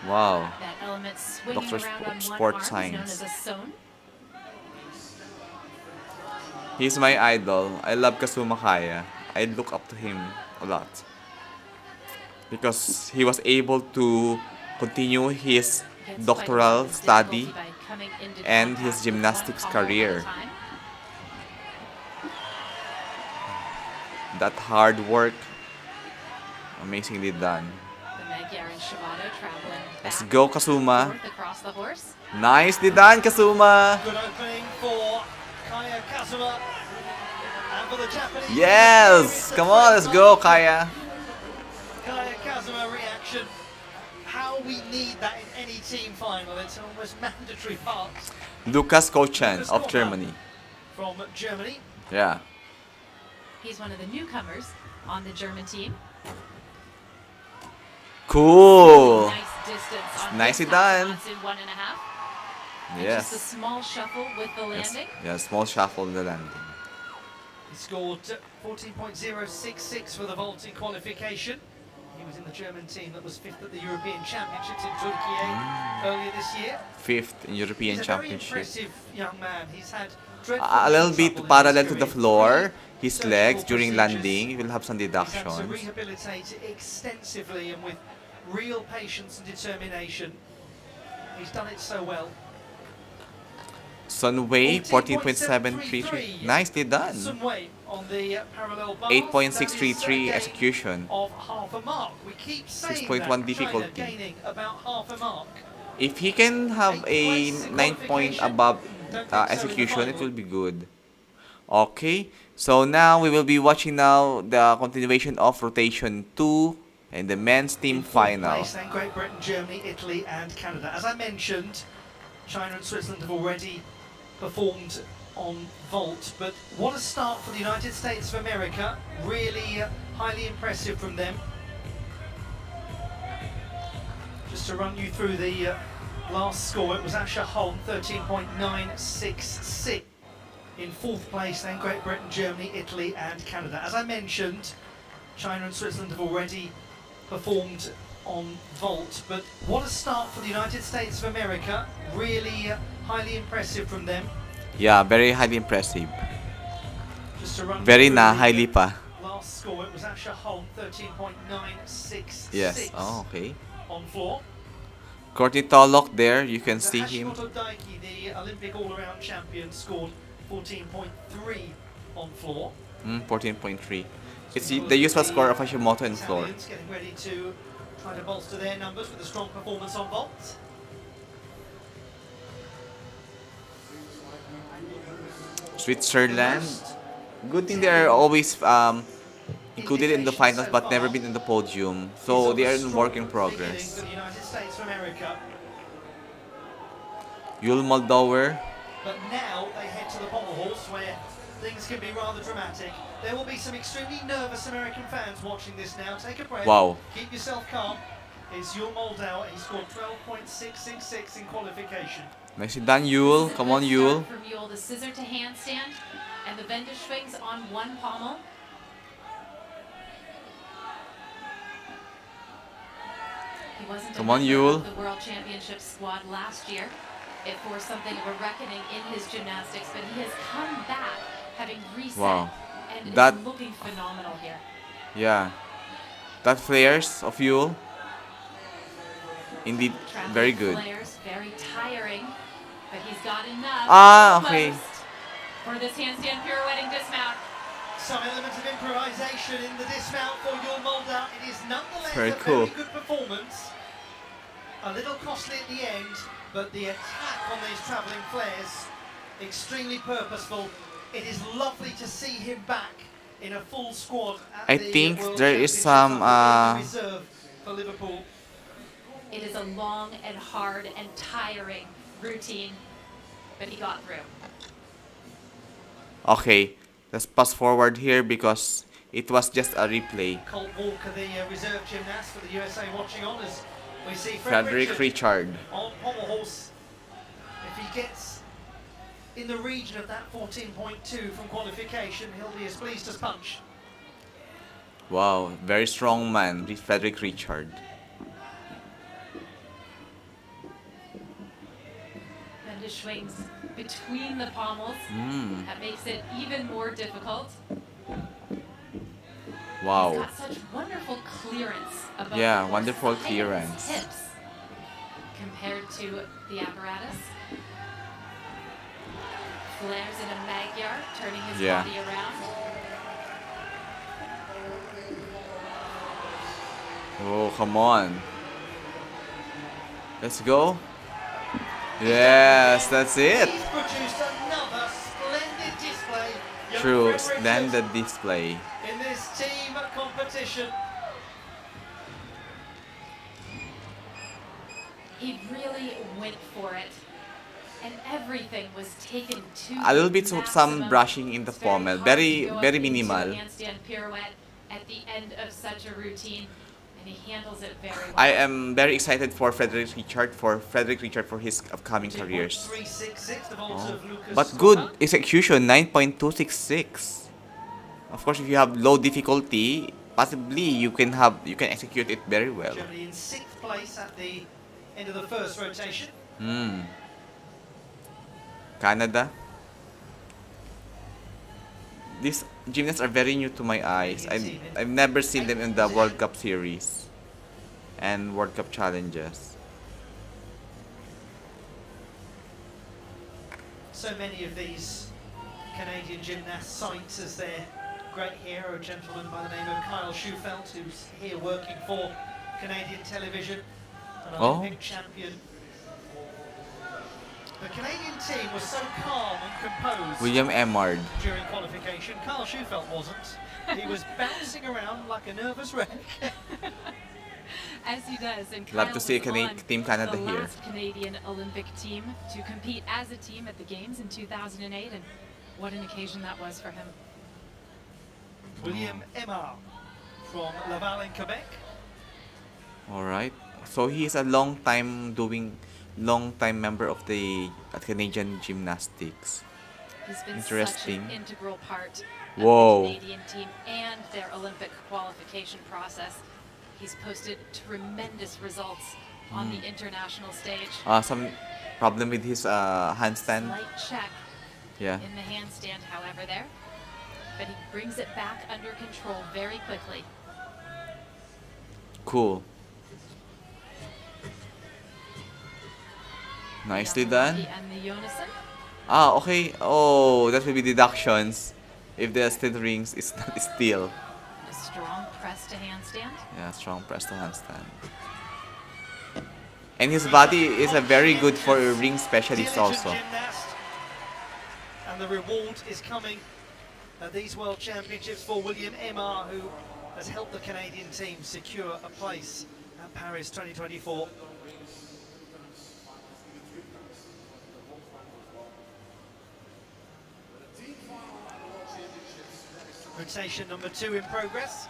Wow. That element swinging Doctor around on one Sports arm is known Science. as a sewn. He's my idol. I love Kazuma Kaya. I look up to him a lot. Because he was able to continue his Gets doctoral quite a study difficulty by coming into and contact his with gymnastics one pommel at a career. time. That hard work, amazingly done. The Magyar and Shibata traveling Let's back go, and Kazuma. forth across the horse. Nicely done, Kazuma. Good opening for Kaya Kazuma. And for the Japanese. Yes, come on, let's go, Kaya. Kaya Kazuma reaction. How we need that in any team final. It's an almost mandatory part. Lukas Kochan of Germany. From Germany. Yeah. He's one of the newcomers on the German team. Cool. Nice distance on Nicely his pass done. once in 1.5. And just a Yes. small shuffle with the Yes. landing. Yeah, small shuffle in the landing. He scored 14.066 for the vaulting qualification. He was in the German team that was 5th at the European Championships in Turkey earlier this year. 5th in European He's a very Championship. impressive young man. He's had dreadful A little knee bit trouble in parallel his to the career. floor. His Surgical legs during procedures. landing will have some He's had to deductions. rehabilitate extensively and with real patience and determination. He's done it so well. Sunway 14.733. Nicely done. Sun Wei on the parallel bars. 8.633 That is a execution. gain of half a mark. We keep saying 6.1 that. difficulty. China gaining about half a mark. If he can have a 9 point above execution, it will be good. Okay, so now we will be watching now the continuation of rotation 2 and the men's team In fourth final. place, then Great Britain, Germany, Italy and Canada. As I mentioned, China and Switzerland have already performed on vault, but what a start for the United States of America. Really highly impressive from them. Just to run you through the last score, it was Asher Holm, 13.966. In fourth place, then Great Britain, Germany, Italy and Canada. As I mentioned, China and Switzerland have already performed on vault, but what a start for the United States of America. Really highly impressive from them. Yeah, very highly impressive. Just to run Very through na, the highly pa. last score, it was Asher Holm, 13.966. Yes, oh, okay. On floor. Courtney Tollock there, you can The see him. Hashimoto Daiki, the Olympic all-around champion, scored 14.3 on floor. 14.3. It's the usual score of Hashimoto in floor. Italians getting ready to try to bolster their numbers with a strong performance on vault. Switzerland. Good thing they are always included in the finals but never been in the podium. So they are in work in progress. For the United States of America. Yul Moldauer. But now they head to the pommel horse where things can be rather dramatic. There will be some extremely nervous American fans watching this now. Take a breath. Wow. Keep yourself calm. It's Yul Moldauer. He scored 12.666 in qualification. Nicely done, Yul. Come on, Yul. From Yul, the scissor to handstand and the Wende swings on one pommel. He wasn't Come on, a member Yul. of the World Championship squad last year. It forced something of a reckoning in his gymnastics, but he has come back having reset Wow. and That- is looking phenomenal here. Yeah. That flares of Yul. Indeed, Traveling very good. flares, very tiring, but he's got enough. Ah, okay. Almost. for this handstand pirouetting dismount. Some element of improvisation in the dismount for your Mulder. It is nonetheless Very a cool. very good performance. A little costly at the end, but the attack on these travelling flares, extremely purposeful. It is lovely to see him back in a full squad at I the think World there is Championships some under the reserve for Liverpool. It is a long and hard and tiring routine, but he got through. Okay, let's pass forward here because it was just a replay. Colt Walker, the reserve gymnast for the USA, watching on as we see Frederick Richard. on pommel horse. If he gets in the region of that 14.2 from qualification, he'll be as pleased as punch. Wow, very strong man, Frederick Richard. Then the swings between the pommels. That makes it even more difficult. Wow. He's got such wonderful clearance above Yeah, the wonderful height of his clearance. hips compared to the apparatus. Flares in a Magyar, turning his Yeah. body around. Oh, come on. Let's go. Yes, that's it. He's produced another splendid display. Young True, Fred Richards standard display. in this team competition. He really went for it. And everything was taken to A little bit the of some maximum. brushing in the It's very pommel, hard very to go very up into a minimal. handstand pirouette at the end of such a routine, and he handles it very well. I am very excited for Frederick Richard for his upcoming careers. 366, the vault Oh. of Lucas But good Scott. execution, 9.266. Of course, if you have low difficulty, possibly you can execute it very well. Germany in 6th place at the end of the first rotation. Canada. These gymnasts are very new to my eyes. I've never seen them in the World Cup series and World Cup challenges. So many of these Canadian gymnasts cite as their great hero, a gentleman by the name of Kyle Schufelt, who's here working for Canadian television, an Olympic champion. The Canadian team was so calm and composed William Emard. during qualification. Kyle Schufelt wasn't. He was bouncing around like a nervous wreck. As he does, and Love to Kyle see was Cana- on Team Canada the here. last Canadian Olympic team to compete as a team at the Games in 2008, and what an occasion that was for him. William Emard from Laval in Quebec. All right. So he is a long time member of the Canadian Gymnastics. He's been Interesting. such an integral part of Whoa. the Canadian team and their Olympic qualification process. He's posted tremendous results on the international stage. Some problem with his handstand. Slight check Yeah. in the handstand, however, there. But he brings it back under control very quickly. Cool. Nicely done. And the Jonassen. Okay. Oh, that will be deductions if the steel rings is not steel. A strong press to handstand. Yeah, strong press to handstand. And his body is a very good for a ring specialist Diligent also. gymnast. And the reward is coming at these World Championships for William Emard, who has helped the Canadian team secure a place at Paris 2024. Rotation number 2 in progress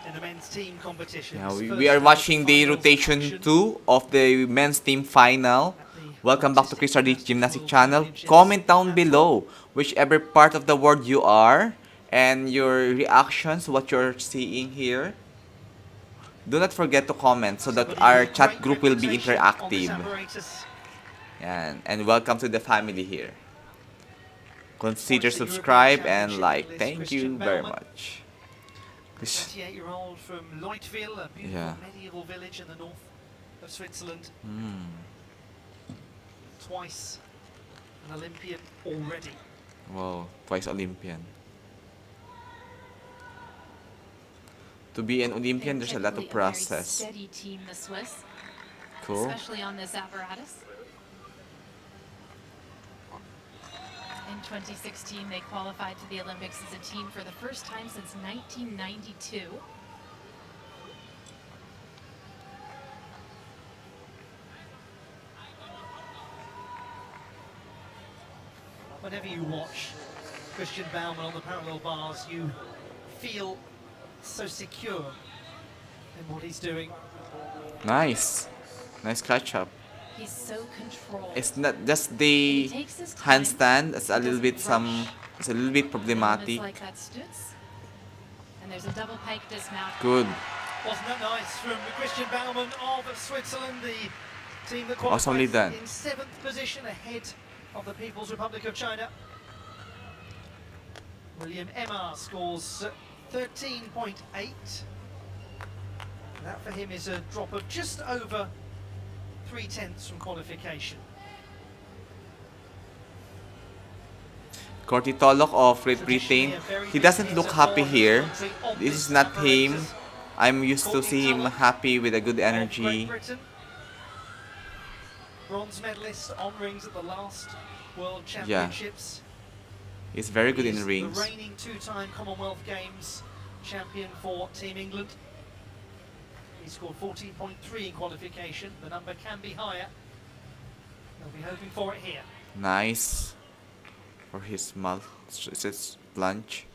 in the men's team competition. Yeah, we are watching the rotation 2 of the men's team final. Welcome back to Chris Ardich Gymnastics channel. Comment down below whichever part of the world you are and your reactions, what you're seeing here. Do not forget to comment so that our chat group will be interactive. And welcome to the family here. Consider subscribe and like. Thank you very much. 28-year-old from Leutville, a beautiful Yeah. medieval village in the north of Switzerland. Twice an Olympian already. Wow, twice Olympian. To be an Olympian, And there's a lot typically of a very process. steady team, the Swiss, Cool. especially on this apparatus. In 2016, they qualified to the Olympics as a team for the first time since 1992. Whenever you watch Christian Baumann on the parallel bars, you feel so secure in what he's doing. Nice. Nice catch up. He's so controlled. It's not just And the he takes his time. handstand. It's a He little doesn't bit rush. it's a little bit Elements problematic. like that stutz. And there's a double pike dismount. Good. Wasn't that nice from Christian Baumann of Switzerland, the team that Awesomely qualified done. in 7th position ahead of the People's Republic of China. William Emma scores 13.8. That for him is a drop of just over 3/10 from qualification. Corti Tolok of Great Britain. He doesn't look happy here. This is not him. I'm used to see him happy with a good energy. Bronze medalist on rings at the last World Yeah. Championships. He's very good He in is rings. the reigning two-time Commonwealth Games champion for Team England. He scored 14.3 in qualification. The number can be higher. They'll be hoping for it here. Nice. For his lunge.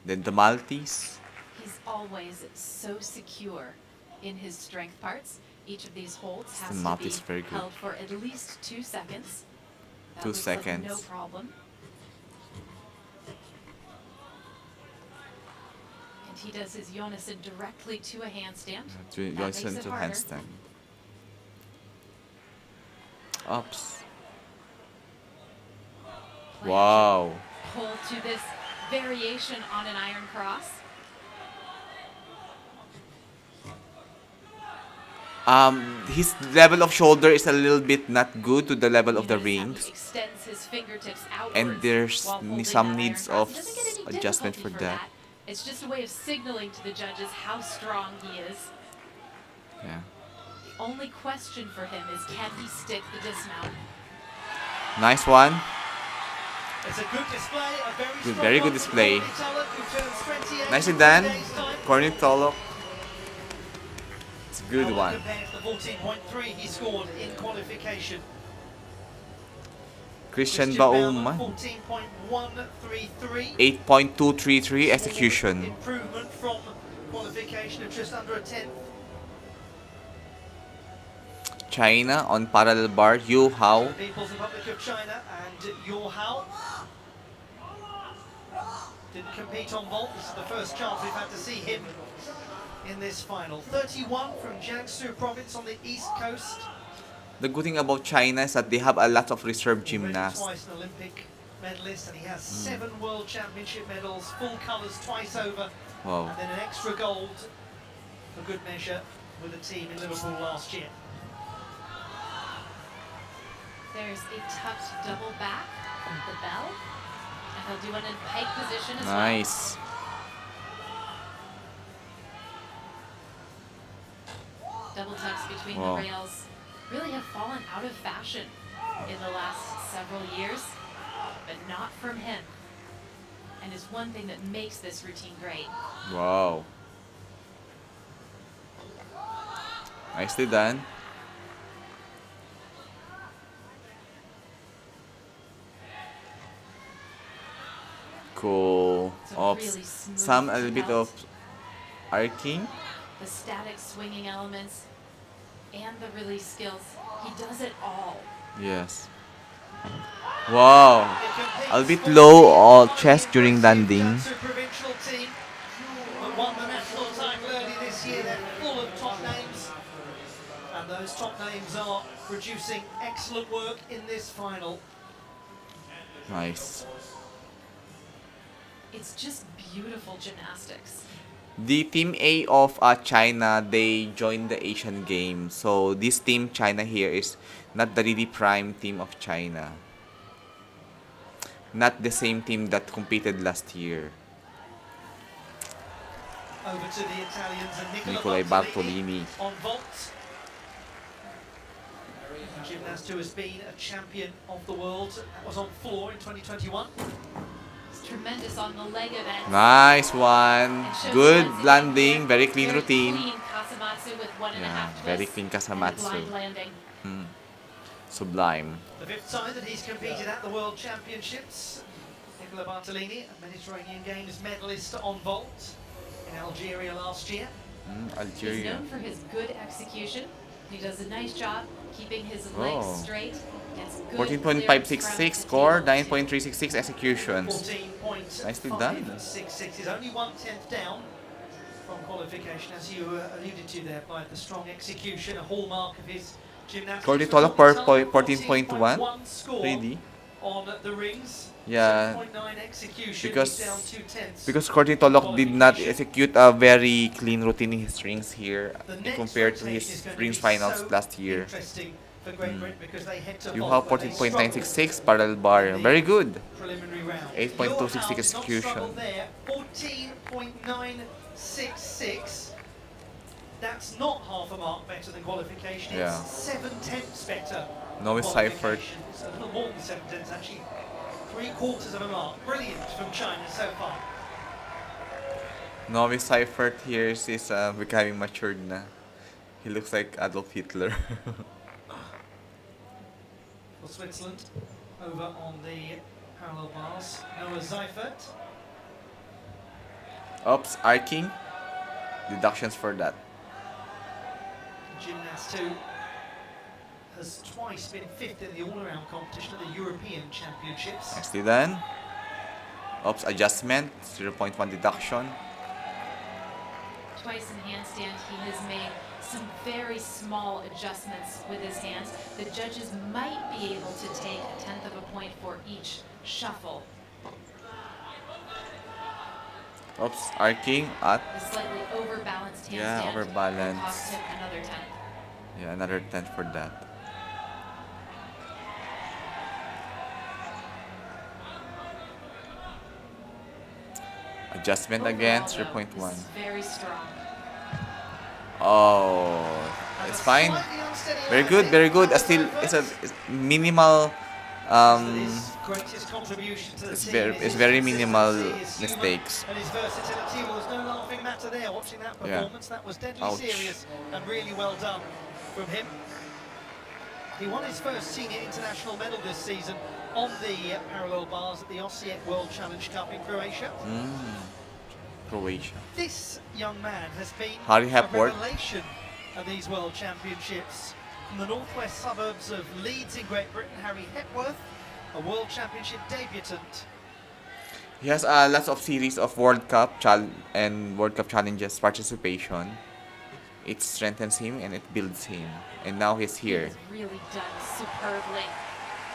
Then the Maltese. He's always so secure in his strength parts. Each of these holds The has mouth to is be very good. held for at least 2 seconds. That 2 looks like seconds. no problem. And he does his Jonassen directly to a handstand. That makes Johnson it to harder. handstand. Oops. Play Wow. action. Pull to this variation on an iron cross. His level of shoulder is a little bit not good to the level of the You notice how he rings. extends his fingertips And outwards there's while holding some that needs iron of cross. He doesn't get any adjustment difficulty for that. It's just a way of signaling to the judges how strong he is. Yeah. The only question for him is, can he stick the dismount? Nice one. It's a good display, a very strong Very good one from display. Courtney Tulloch, who turns 28 Nicely in done. 4 days' time. Corny Tolok. It's a good Now one. compared to the 14.3 he scored in qualification. Christian Baumann, Baum. 14.133. 8.233 execution. Improvement from qualification of just under a tenth. China on parallel bar. Yu Hao. The People's Republic of China and Yor Hao. Didn't compete on vault. This is the first chance we've had to see him in this final. 31 from Jiangsu province on the east coast. The good thing about China is that they have a lot of reserve Already gymnasts. twice an Olympic medalist, and he has 7 World Championship medals, full colours twice over, Wow. and then an extra gold for good measure with the team in Liverpool last year. There's a tucked double back, the bell, and he'll do one in pike position as well. Nice. Double tucks between Wow. the rails really have fallen out of fashion in the last several years, but not from him. And is one thing that makes this routine great. Wow. Nicely done. Cool. It's a Oops. really smooth Some a little bit belt. of arcing. The static swinging elements and the release skills. He does it all. Yes. Wow. A bit low or chest during landing. Jiangsu provincial team that won the national title early this year. They're full of top names, and those top names are producing excellent work in this final. Nice. It's just beautiful gymnastics. The team A of China, they joined the Asian Games. So this team China here is not the really prime team of China. not the same team that competed last year. Over to the Italians and Nicolai Bartolini. on vault. Gymnast who has been a champion of the world. That was on floor in 2021. It's tremendous on the leg event. Nice one. And shows Good once again landing. here, Very clean routine. Clean Kasamatsu with 1.5 Yeah, twists very clean and Kasamatsu. blind landing. Sublime. The fifth time that he's competed at the World Championships. Nicola Bartolini, a Mediterranean Games medalist on vault in Algeria last year. He's Algeria. known for his good execution. He does a nice job keeping his legs Oh. straight. Gets good 14.566 clearance score, from the 9.366 executions. 14.566 Nicely done. is only 1/10 down from qualification, as you alluded to there, by the strong execution, a hallmark of his gymnastics. According to per 14.1, 14.1 score really? on the rings. Yeah. 7.9 execution, Because- he's down 2/10. Because Cortitolok did not execute a very clean routine in his rings here The next compared to rotation his is going to rings be finals so last year. interesting for Great Britain because they head to You vault, have but they 14.966 struggled parallel bar. in the Very good. preliminary round. 8.266 Your house execution. not struggled there, 14.966. That's not half a mark better than qualification. Yeah. It's 7/10 better. Novice Seifert. qualification. It's a little more than 7/10 actually. 3/4 of a mark. Brilliant from China so far. Novice Seifert here is becoming matured na. He looks like Adolf Hitler. For Switzerland, over on the parallel bars, Noah Seifert. Oops, arcing. Deductions for that. Gymnast who has twice been fifth in the all-around competition at the European Championships. Nicely done. Oops, adjustment. 0.1 deduction. Twice in handstand, he has made some very small adjustments with his hands. The judges might be able to take 1/10 of a point for each shuffle. Oops, arcing at. The slightly overbalanced handstand. Yeah, overbalanced. will cost him another 10. Yeah, another 10 for that. Adjustment again, Overall, though, 3.1. this is very strong. Oh, it's fine. Slightly unsteady Very landing. good, very good. Noah Still, Seifert. it's minimal. His greatest contribution to the it's team very- is it's his very minimal consistency, his humour, mistakes. and his versatility. Well, there's no laughing matter there. Watching that Yeah. performance, that was deadly Ouch. serious and really well done from him. He won his first senior international medal this season on the parallel bars at the Osijek World Challenge Cup in Croatia. Croatia. This young man has been Harry a Hepworth. revelation at these World Championships. From the northwest suburbs of Leeds in Great Britain, Harry Hepworth, a World Championship debutant. He has lots of series of World Cup and World Cup challenges participation. It strengthens him and it builds him. And now he's He here. has really done superbly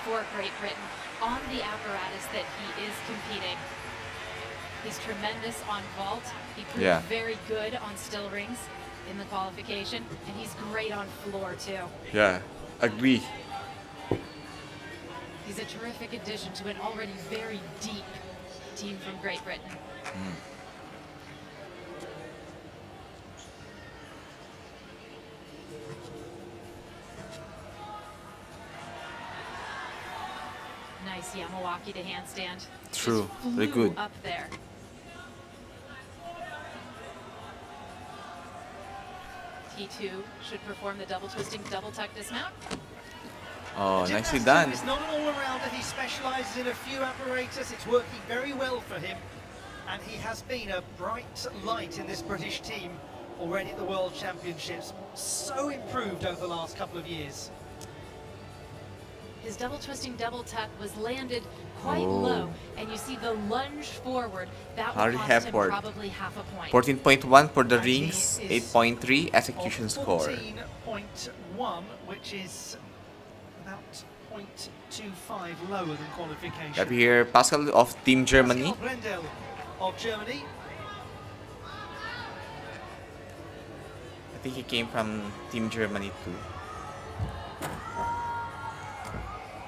for Great Britain on the apparatus that he is competing. He's tremendous on vault. He proved Yeah. very good on still rings in the qualification, and he's great on floor too. Yeah, agree. He's a terrific addition to an already very deep team from Great Britain. Nice Yamawaki to handstand. True, Just very flew good. Up there. T2 should perform the double twisting, double tuck dismount. Oh, The nicely gymnast done. He's not an all-arounder. He specialises in a few apparatus. It's working very well for him. And he has been a bright light in this British team already at the World Championships. So improved over the last couple of years. His double twisting double tuck was landed quite Oh. low, and you see the lunge forward. That Harry will cost him Hepworth. probably half a point. 14.1 for the And he rings, is 8.3 execution Of score. 14.1, which is about 0.25 lower than qualification. Got here Pascal of Team Germany. Pascal Brendel of Germany. I think he came from Team Germany too.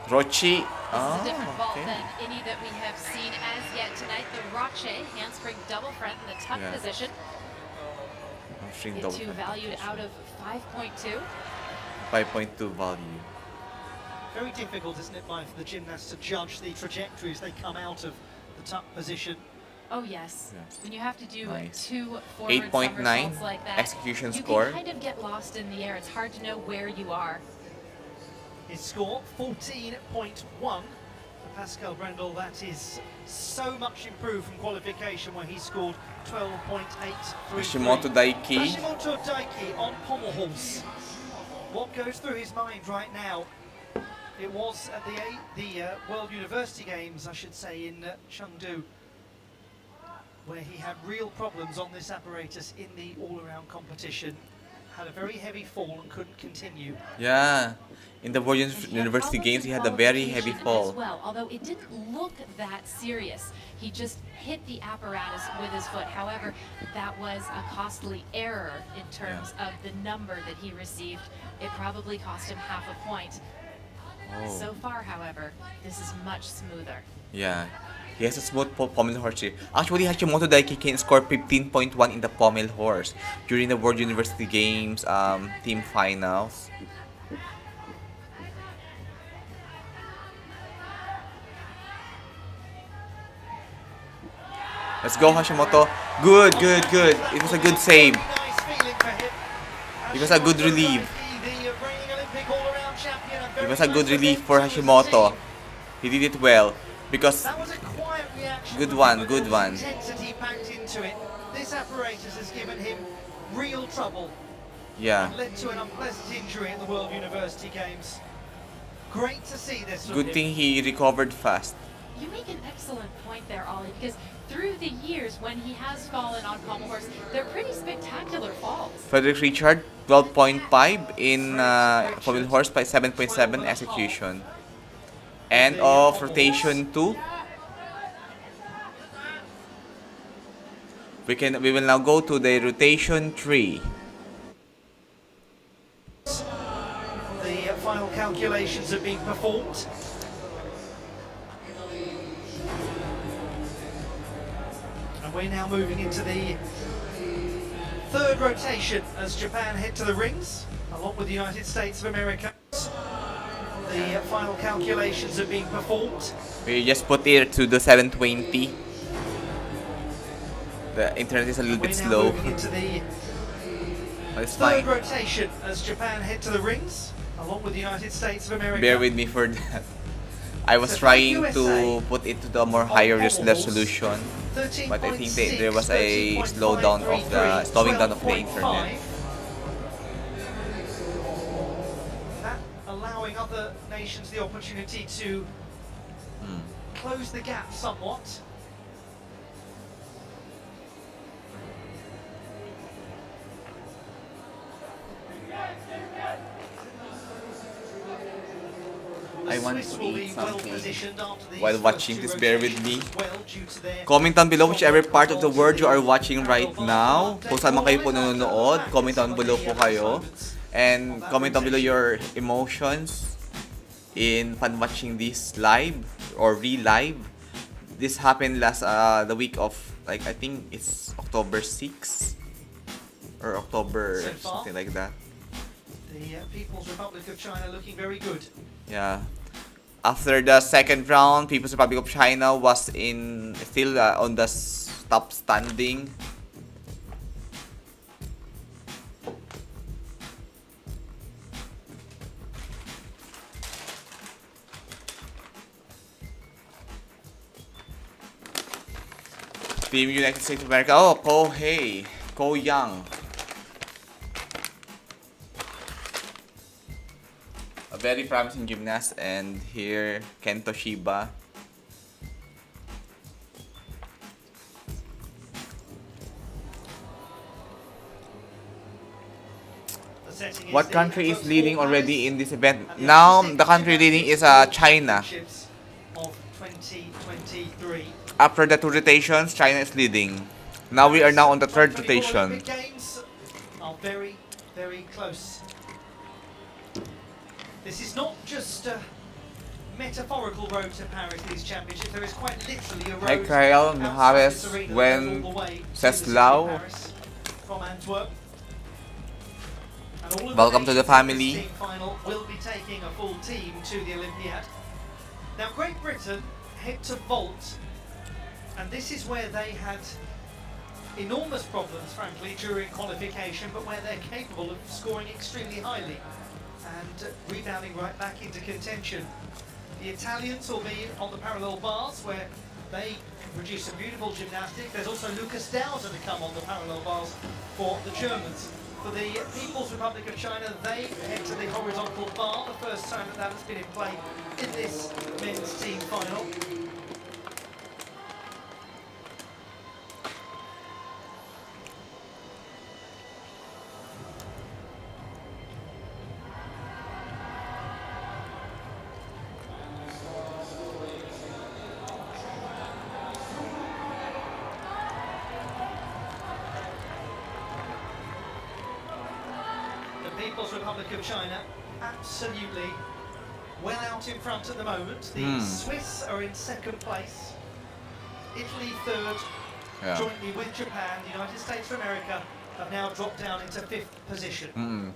Rochi This is a different vault okay. than any that we have seen as yet tonight. The Roche handspring double front in the tuck Yeah. position. Hamstring It double too front valued position. out of 5.2. 5.2 value. Very difficult, isn't it, Mike, for the gymnasts to judge the trajectory as they come out of the tuck position. Oh yes. Yeah. When you have to do Nice. 2 forward 8.9 somersaults like that, execution you score. can kind of get lost in the air. It's hard to know where you are. His score, 14.1. Pascal Brendel, that is so much improved from qualification where he scored 12.833. Hashimoto Daiki. Hashimoto Daiki on pommel horse. What goes through his mind right now? It was at the World University Games, I should say, in Chengdu, where he had real problems on this apparatus in the all-around competition. Had a very heavy fall and couldn't continue. Yeah. In the World University Games, he had a very heavy As fall. well, although it didn't look that serious. He just hit the apparatus with his foot. However, that was a costly error in terms of the number that he received. It probably cost him half a point. Oh. So far, however, this is much smoother. Yeah. He has a smooth pommel horse here. Actually, Hashimoto Daiki can score 15.1 in the pommel horse during the World University Games team finals. Let's go, Hashimoto. Good, good, good. It was a good save. Nice feeling for him. It was a good relief. The reigning Olympic all-around champion, and It was very a good close relief to for the Hashimoto. team. He did it well because That was a quiet reaction. Good from one, him, but good there was one. Intensity packed into it. This apparatus has given him real trouble. yeah, Led to an unpleasant injury at the World University Games. Great to see this from good him. thing he recovered fast. You make an excellent point there, Ollie, because through the years when he has fallen on pommel horse, they're pretty spectacular falls. Frederick Richard 12.5 in pommel horse by 7.7 execution. End of rotation 2. We will now go to the rotation 3. The final calculations have been performed. And we're now moving into the third rotation as Japan head to the rings, along with the United States of America. The final calculations have been performed. We just put it to the 720. The internet is a little We're bit now slow, moving into the but it's third fine. rotation as Japan head to the rings, along with the United States of America. Bear with me for that. I was So for trying USA, to put it to the more higher resolution, but I think there was a slowing down of the internet. That allowing other nations the opportunity to close the gap somewhat. I want Swiss to will eat be well something positioned after these while first watching two this. Bear with rotations me. as well, due to their Comment down below whichever part of the world you are watching right now. Kung saan man kayo po nanonood, comment down below po kayo. And comment down below your emotions in fun watching this live or re-live. This happened last the week of, like, I think it's October 6 or October So far. something like that. The People's Republic of China looking very good. Yeah. After the second round, People's Republic of China was still on the top standing. Team United States of America. Oh, Ko Young. A very promising gymnast, and here Kento Shiba. The setting is What the country is first leading four already players in this event? at the Now Gymnastics the country leading is China. Championships of 2023. After the two rotations, China is leading. Now we are now on the third 2024 rotation. Olympic Games are very, very close. This is not just metaphorical road to Paris, these championships. There is quite literally a road Hi Kyle, outside Mihares, this arena that when goes all the way to the says city of Lau. Paris from Antwerp. And all of Welcome to the nations in family. this team final will be taking a full team to the Olympiad. Now Great Britain head to vault, and this is where they had enormous problems, frankly, during qualification, but where they're capable of scoring extremely highly and rebounding right back into contention. The Italians will be on the parallel bars, where they produce some beautiful gymnastics. There's also Lucas Dowser to come on the parallel bars for the Germans. For the People's Republic of China, they head to the horizontal bar, the first time that has been in play in this men's team final. People's Republic of China absolutely well out in front at the moment. The Swiss are in second place, Italy third, jointly with Japan. The United States of America have now dropped down into fifth position.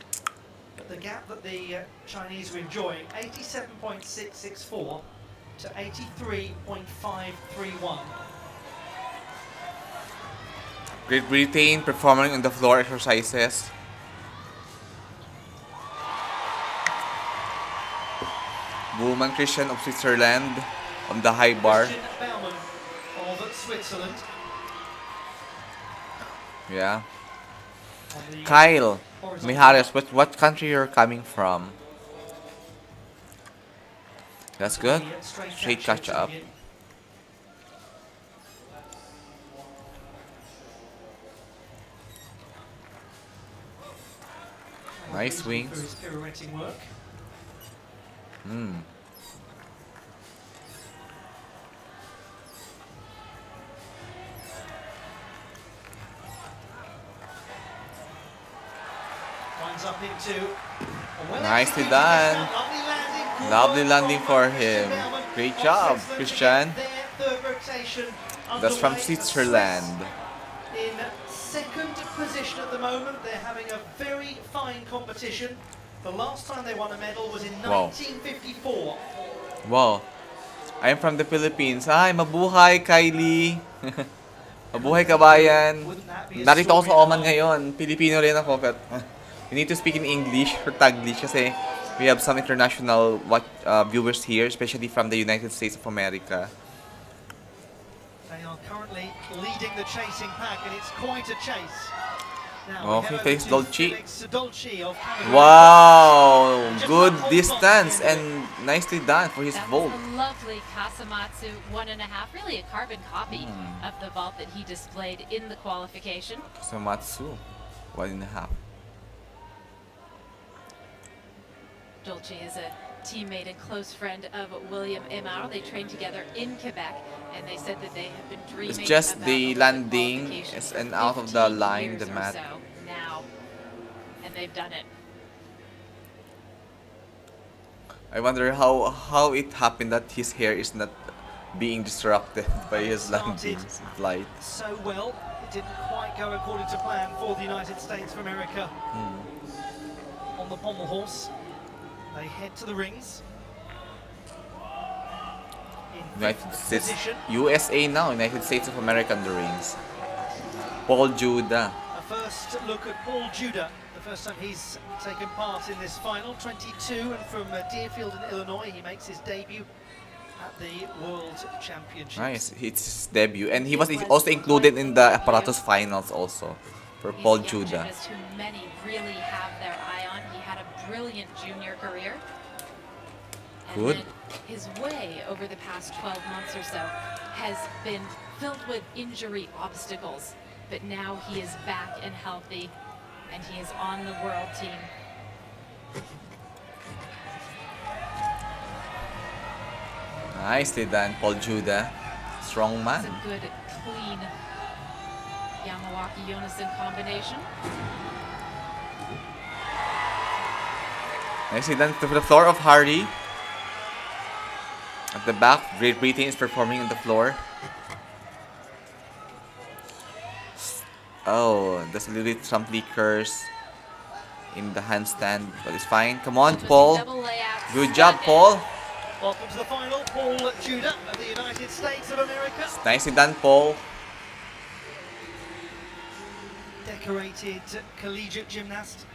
But the gap that the Chinese are enjoying, 87.664 to 83.531. Great Britain performing on the floor exercises. Woman Christian of Switzerland on the high bar. Christian Baumann of Switzerland. Yeah. On the Kyle, horizontal Mihares, what country you're coming from? That's good. the Straight catch up. champion. Nice For wings. his pirouetting work. Winds up into a Nicely well-executed done. shot. Lovely landing for Christian him. Baumann Great of job, Switzerland to Christian. get their third rotation That's from underway. Switzerland. Swiss in second position at the moment. They're having a very fine competition. The last time they won a medal was in Wow. 1954. Wow. I'm from the Philippines. Hi, mabuhay, Kylie. Mabuhay, kabayan. Wouldn't that be a Narito ako story sa Oman enough? ngayon. Pilipino rin ako, but we need to speak in English or Taglish kasi we have some international viewers here, especially from the United States of America. They are currently leading the chasing pack, and it's quite a chase. Now, Okay, we head face over to Dolce. Felix Dolce of Cameroon. Wow! Good distance and nicely done for his That vault. was a lovely Kasamatsu 1.5, really a carbon copy of the vault that he displayed in the qualification. Samatsu, 1.5. Dolce is a teammate and close friend of William Aymar. They trained together in Quebec, and they said that they have been dreaming It's just about the Olympic landing qualification is for and out of the 15 line, years the or mat. so now, and they've done it. I wonder how it happened that his hair is not being disrupted by his landing flight. So well, it didn't quite go according to plan for the United States of America. On the pommel horse, they head to the rings. In United fifth States, position. USA now, United States of America on the rings. Paul Judah. A first look at Paul Judah, the first time he's taken part in this final, 22, and from Deerfield in Illinois, he makes his debut at the World Championships. Nice, it's his debut, and he was also included in the apparatus finals also for He's Paul a young Judah. gymnast who many really have their eye on. He had a brilliant junior career. And Good. then his way over the past 12 months or so has been filled with injury obstacles. But now he is back and healthy, and he is on the world team. Nicely done, Paul Judah. Strong It's man. a good, clean Yamawaki-Yonason combination. Nicely done to the floor of Hardy. At the back, Great Britain is performing on the floor. Oh, there's a little bit some curse in the handstand, but it's fine. Come on, Paul. Good job, Paul. Welcome to the final, Paul Judah of the United States of America. Nicely done, Paul. Decorated collegiate gymnast.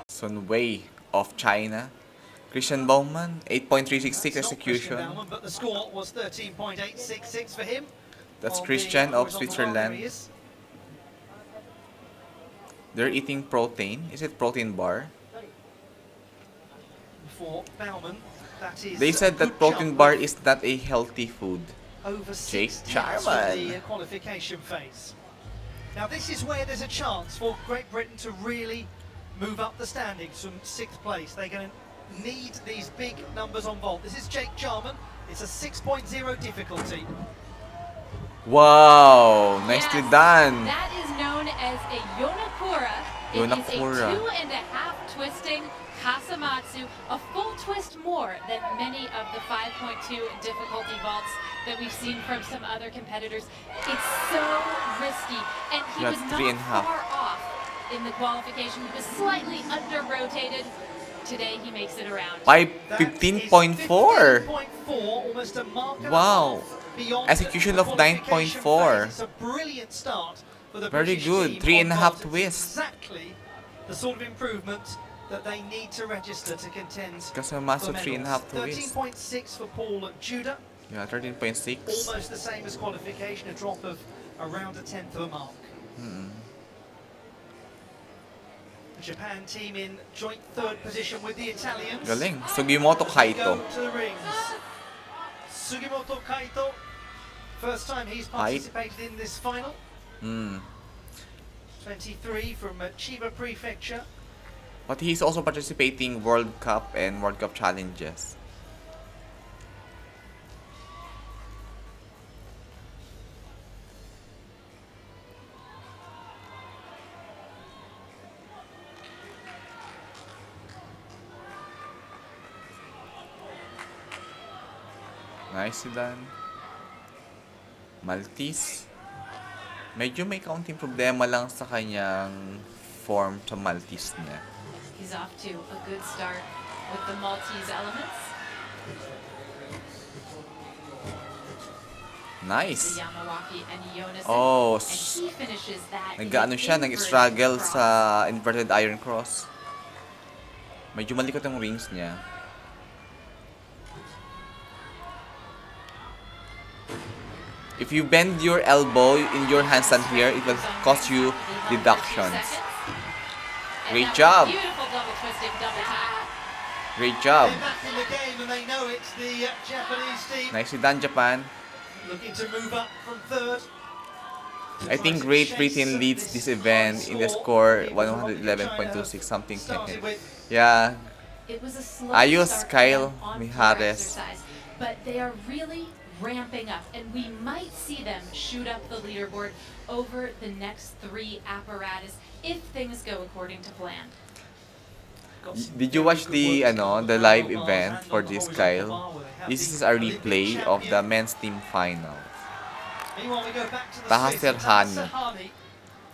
Sun Wei of China. Christian Baumann, 8.366 Not Christian execution. Baumann, but the score was 13.866 for him. That's On the Christian of horizontal bar, there he Switzerland. is. They're eating protein. Is it protein bar? For Baumann, that is They said a that good protein jump bar of is not a healthy food. over Jake 6 tenths Charman. from the qualification phase. Now this is where there's a chance for Great Britain to really move up the standings from 6th place. They're going to need these big numbers on vault. This is Jake Jarman. It's a 6.0 difficulty. Wow, nicely Yes, done. That is known as a Yonakura. Yonakura. It is a 2.5 twisting Kasamatsu, a full twist more than many of the 5.2 difficulty vaults that we've seen from some other competitors. It's so risky, and he That's was 3.5. not far off in the qualification. He was slightly under-rotated. Today he makes it around. By That is 15.4. 15.4, almost a mark and a Wow. half beyond Execution the of qualification 9.4. phase. It's a brilliant start for the Very British good. team 3.5 on vault. It's twists. Exactly the sort of improvement that they need to register to contend Kasamatsu for 3.5 medals. twists. 13.6 for Paul Judah, Yeah, 13.6. almost the same as qualification, a drop of around a tenth of a mark. The Japan team in joint third position with the Italians. Galing. Sugimoto They go Kaito. to the rings. Sugimoto Kaito, first time he's Height. participated in this final. 23 from Chiba Prefecture. But he's also participating World Cup and World Cup challenges. Nicely done. Maltese. Medyo may kaunting problema lang sa kanyang form sa Maltese niya. He's off to a good start with the Maltese elements. Nice. The Yamawaki and Yonason. Oh, and he finishes that in nag-ano an siya, inverted nag-struggle cross. sa inverted iron cross. Medyo malikot yung rings niya. If you bend your elbow in your handstand here, it will cost you deductions. And Great that was job. Beautiful double twisting, double tap. Great job. They're back in the game and they know it's the Japanese team Nicely done, Japan. looking to move up from third. I think Great Britain leads this event in the score 111.26 something. Started with Yeah, It was a slow Ayos, start for Kyle them on floor Mijares. exercise, but they are really ramping up, and we might see them shoot up the leaderboard over the next 3 apparatus if things go according to plan. Did you watch the live event for this, Kyle? This is a replay of the men's team final. Meanwhile, we go back to the Taha Swiss. Serhani. Serhani.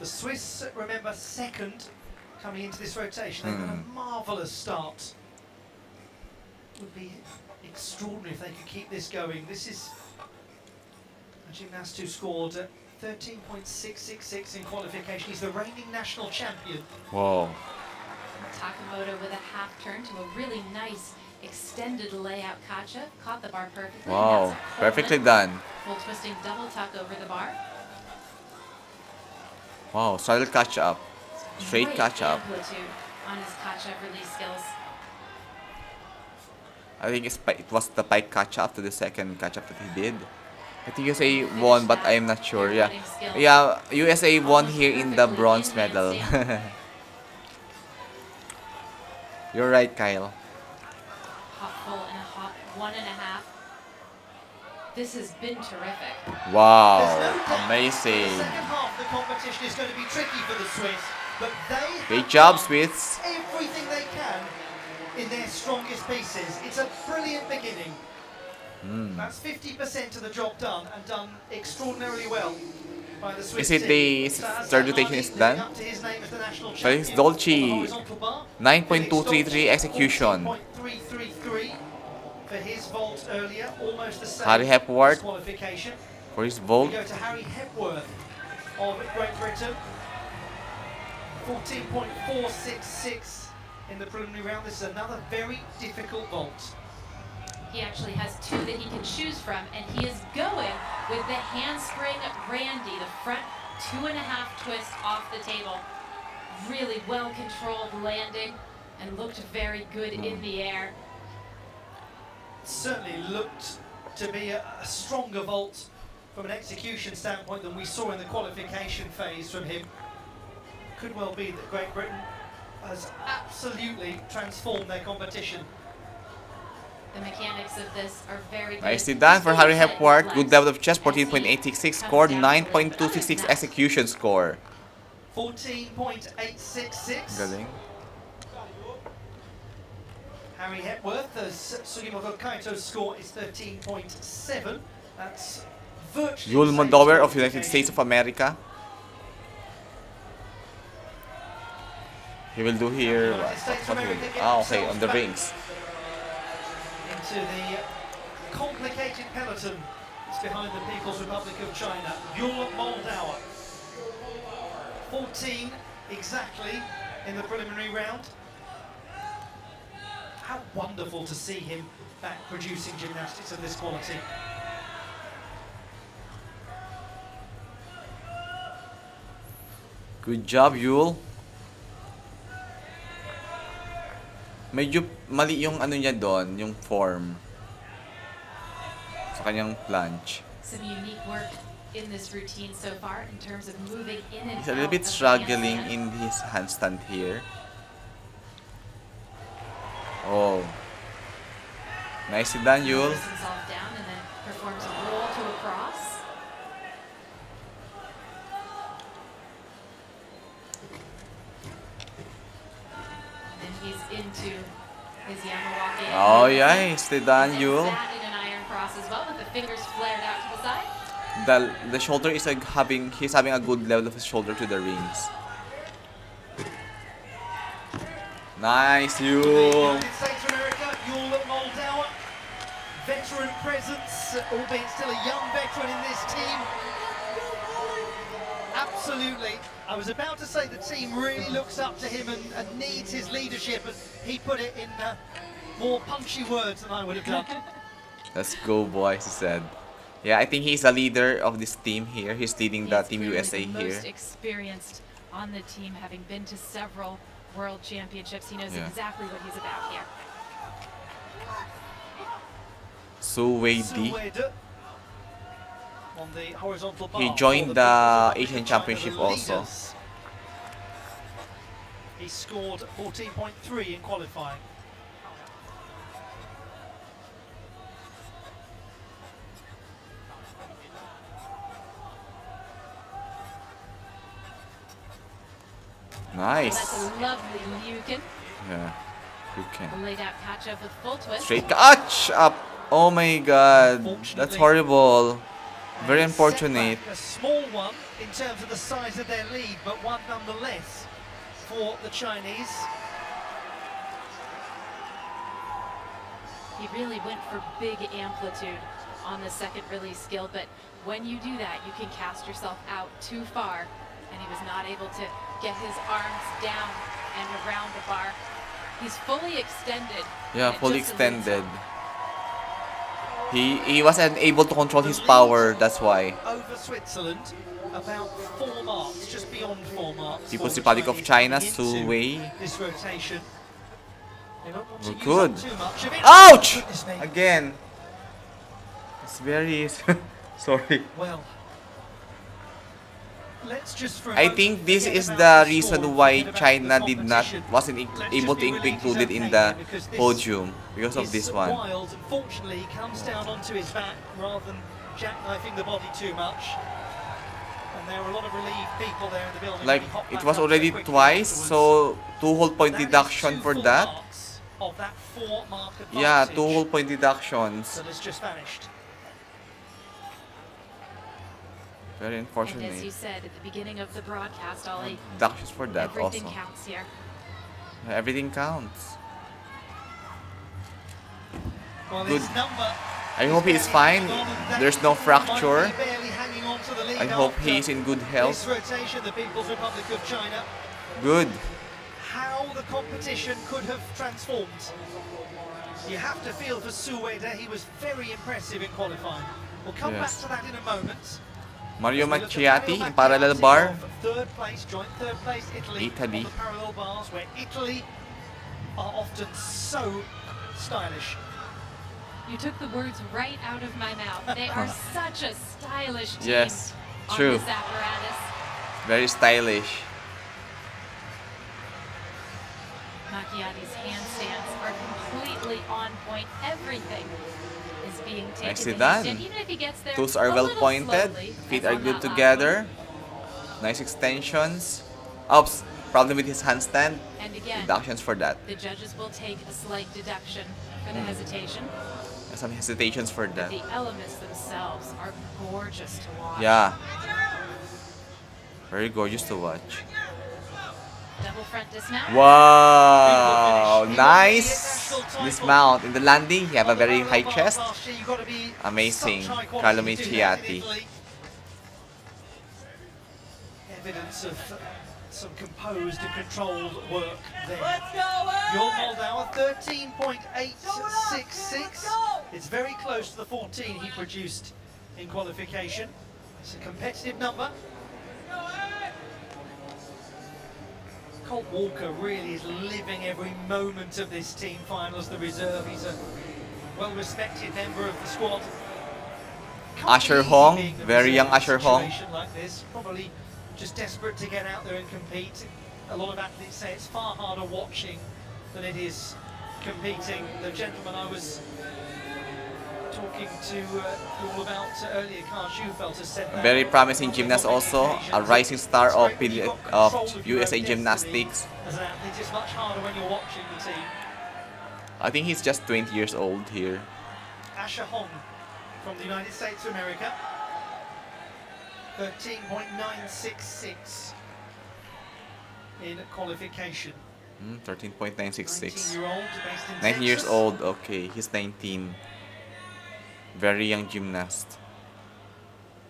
The Swiss, remember, second coming into this rotation. They've got a marvellous start. Would be extraordinary if they could keep this going. This is a gymnast who scored 13.666 in qualification. He's the reigning national champion. Wow. Takamoto with a half turn to a really nice extended layout kacha, caught the bar perfectly. and Wow, that's a perfectly Coleman done. Full twisting double tuck over the bar. Wow, subtle catch up. Straight Great catch up. amplitude on his kacha release skills. I think it was the pike catch up to the second catch up that he did. I think USA won, but I'm not sure. Yeah, yeah, USA won here in the bronze medal. You're right, Kyle. Hop full and a hop 1.5. This has been terrific. There's Wow, no doubt The amazing. second half of the competition is going to be tricky for the Swiss, but they Great have job, done Swiss. everything they can in their strongest pieces. It's a brilliant beginning. That's 50% of the job done, and done extraordinarily well by the Swiss Is it team. the third rotation is done? Up to his name as the national Felix champion on the Dolce, horizontal bar. 9.233 execution. 14.333 for his vault earlier, almost the same Harry Hepworth disqualification. for his We vault. go to Harry Hepworth of Great Britain. 14.466 in the preliminary round. This is another very difficult vault. He actually has two that he can choose from, and he is going with the handspring Randy, the front 2.5 twist off the table. Really well-controlled landing and looked very good in the air. Certainly looked to be a stronger vault from an execution standpoint than we saw in the qualification phase from him. Could well be that Great Britain has absolutely transformed their competition. The mechanics of this are very good. Nicely done for Harry Hepworth. Good level of chess, As he 14.866 comes score, down to it. 9.266 execution score. 14.866. Galing. Harry Hepworth, as Sugimoto Kaito's score is 13.7. That's virtually Yul the same Mondower of United qualification. States of America. He will do here. What will he do? Ah, okay, on the rings. Into the complicated peloton that's behind the People's Republic of China. Yul Moldauer. 14 exactly in the preliminary round. How wonderful to see him back producing gymnastics of this quality. Good job, Yul. Medyo mali yung ano niya doon, yung form. Sa kanyang planche. Some unique work in this routine so far in terms of moving in and He's a little out bit of the struggling handstand. in his handstand here. Oh. Nicely done, Yul. Lowers himself down and then performs a roll to a cross. And he's into his Yamawake. Oh, yeah, nicely done, And Yul. that in an iron cross as well, with the fingers flared out to the side. The shoulder is like he's having a good level of his shoulder to the rings. Nice, Yul. United States of America, Yul Moldauer. Veteran presence, albeit still a young veteran in this team. Absolutely. I was about to say the team really looks up to him and needs his leadership, and he put it in more punchy words than I would have done. Let's go, boys, he said. Yeah, I think he's a leader of this team here. He's leading the He's Team clearly USA the here. most experienced on the team, having been to several world championships. He knows Yeah. exactly what he's about here. Su Wei Di. Suede on the horizontal bar He for joined the the People's Asian Republic of China, Championship the also. leaders. He scored 14.3 in qualifying. Nice. That's a lovely Lucan. Yeah, you can. Laid out catch up with full twist. Straight catch up. Oh my god, that's horrible. Very And unfortunate. setback, a small one in terms of the size of their lead, but one nonetheless for the Chinese. He really went for big amplitude on the second release skill, but when you do that, you can cast yourself out too far, and he was not able to get his arms down and around the bar. He's fully extended. Yeah, and it fully just eludes him. extended. He wasn't able to control his power, that's why. Over Switzerland, about 4 marks, just beyond 4 marks. People's for the Republic of Chinese China, coming Su into Wei. this rotation. They don't want to We're use good. up too much of it. Ouch! Goodness me. Again. It's very... Sorry. Well, let's just for a I moment think this forget is about the the reason score, why forget about China the did not competition. wasn't Let's able just to be be relieved he's included in okay the here, because this podium because of is this one. wild. Unfortunately, he comes down onto his back rather than jackknifing the body too much. And there were a lot of relieved people there in the building. Like when he hopped it back was up so already quickly twice, afterwards. so 2 whole point That is deduction 2 for full that. marks of that 4-mark advantage Yeah, 2 whole point deductions. that has just vanished. Very And as unfortunate. you said at the beginning of the broadcast, Ollie, Deductions for that everything also. counts here. Everything counts. Well, Good. his number I hope he is fine. There's no fracture. I hope he is in good health. This rotation, the People's Republic of China. Good. How the competition could have transformed. You have to feel for Su Weida. He was very impressive in qualifying. We'll come back Yes. to that in a moment. Mario As we look at Macchiati Mario in parallel Macchiati bar. of third place, joint third place, Italy. Italy. On the parallel bars, where Italy are often so stylish. You took the words right out of my mouth. They are such a stylish team Yes, on true. this apparatus. Very stylish. Macchiati's handstands are completely on point. Everything is being taken Nicely to done. handstand, even if he gets there Toes are a well little pointed. slowly, Feet as are on good that last together. Nice extensions. Oops. Problem with his handstand. one. And again, Deductions for that. the judges will take a slight deduction for the hesitation. Some hesitations for But that. the elements themselves are gorgeous to watch. Yeah. Very gorgeous to watch. Double front dismount. Wow. Nice dismount. In the landing, he have a very high chest. Amazing. Carlo Macchiati. Evidence of some composed and controlled work there. Your Moldauer, 13.866. It's very close to the 14 he produced in qualification. It's a competitive number. Colt Walker really is living every moment of this team final as the reserve. He's a well-respected member of the squad. Can't Asher be easy Hong, being the very young reserve in a Asher Hong. situation like this. Probably just desperate to get out there and compete. A lot of athletes say it's far harder watching than it is competing. The gentleman I was talking to you all about earlier, Carl Schufelt, has said that. Very promising gymnast also. A rising star of USA Gymnastics. As an athlete, it's much harder when you're watching the team. I think he's just 20 years old here. Asher Hong from the United States of America. 13.966 in qualification. 13.966. 19-year-old based in 19 years Texas. old. Okay, he's 19. Very young gymnast.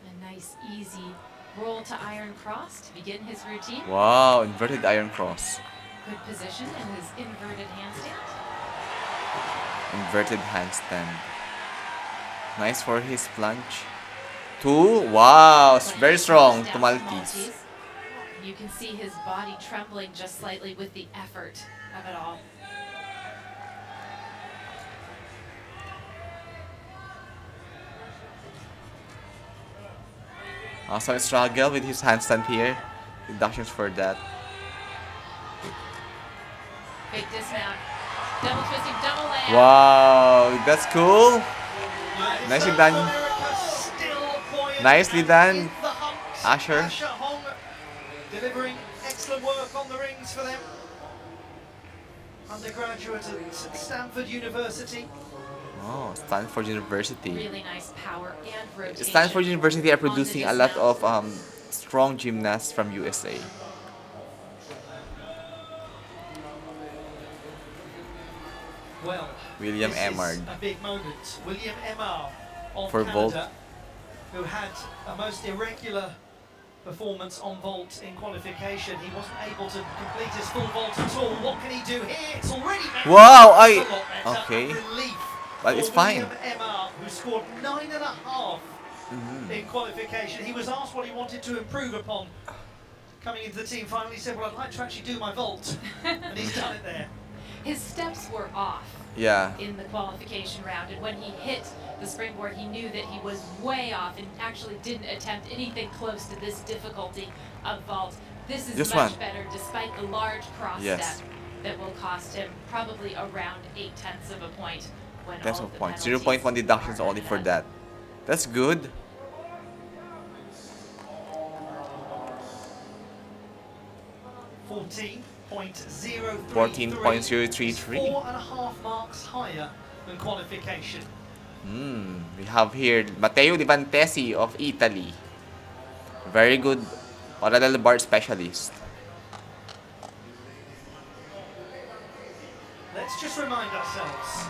A nice, easy roll to iron cross to begin his routine. Wow, inverted iron cross. Good position in his inverted handstand. Inverted handstand. Nice for his plunge. 2. Wow, it's When very he strong comes to down Maltese. You can see his body trembling just slightly with the effort of it all. Also struggle with his handstand here. Deductions for that. Big dismount. Double twisting, double layup. Wow, that's cool. Nicely done. Nicely done, Asher. Asher Hong delivering excellent work on the rings for them. Undergraduate at Stanford University. Oh, Stanford University. Really nice power and rotation. Stanford University are on the producing a lot dismount. of strong gymnasts from USA. Well, William this Emard. is a big moment. William Emard of For Canada, vault. who had a most irregular performance on vault in qualification. He wasn't able to complete his full vault at all. What can he do here? It's already better. Wow, It's a lot better. okay. Relief But for it's fine. William Emard, who scored 9.5 in qualification. He was asked what he wanted to improve upon coming into the team final. He said, well, I'd like to actually do my vault. And he's done it there. His steps were off Yeah. in the qualification round, and when he hit the springboard, he knew that he was way off and actually didn't attempt anything close to this difficulty of vault. This is This much one. better despite the large cross Yes. step that will cost him probably around 0.8 of a point when That's all one of the point. penalties 0.1 deductions are only for added. that. That's good. 14.033. 4.5 marks higher than qualification. We have here Matteo Di Vantesi of Italy. Very good parallel bar specialist. Let's just remind ourselves,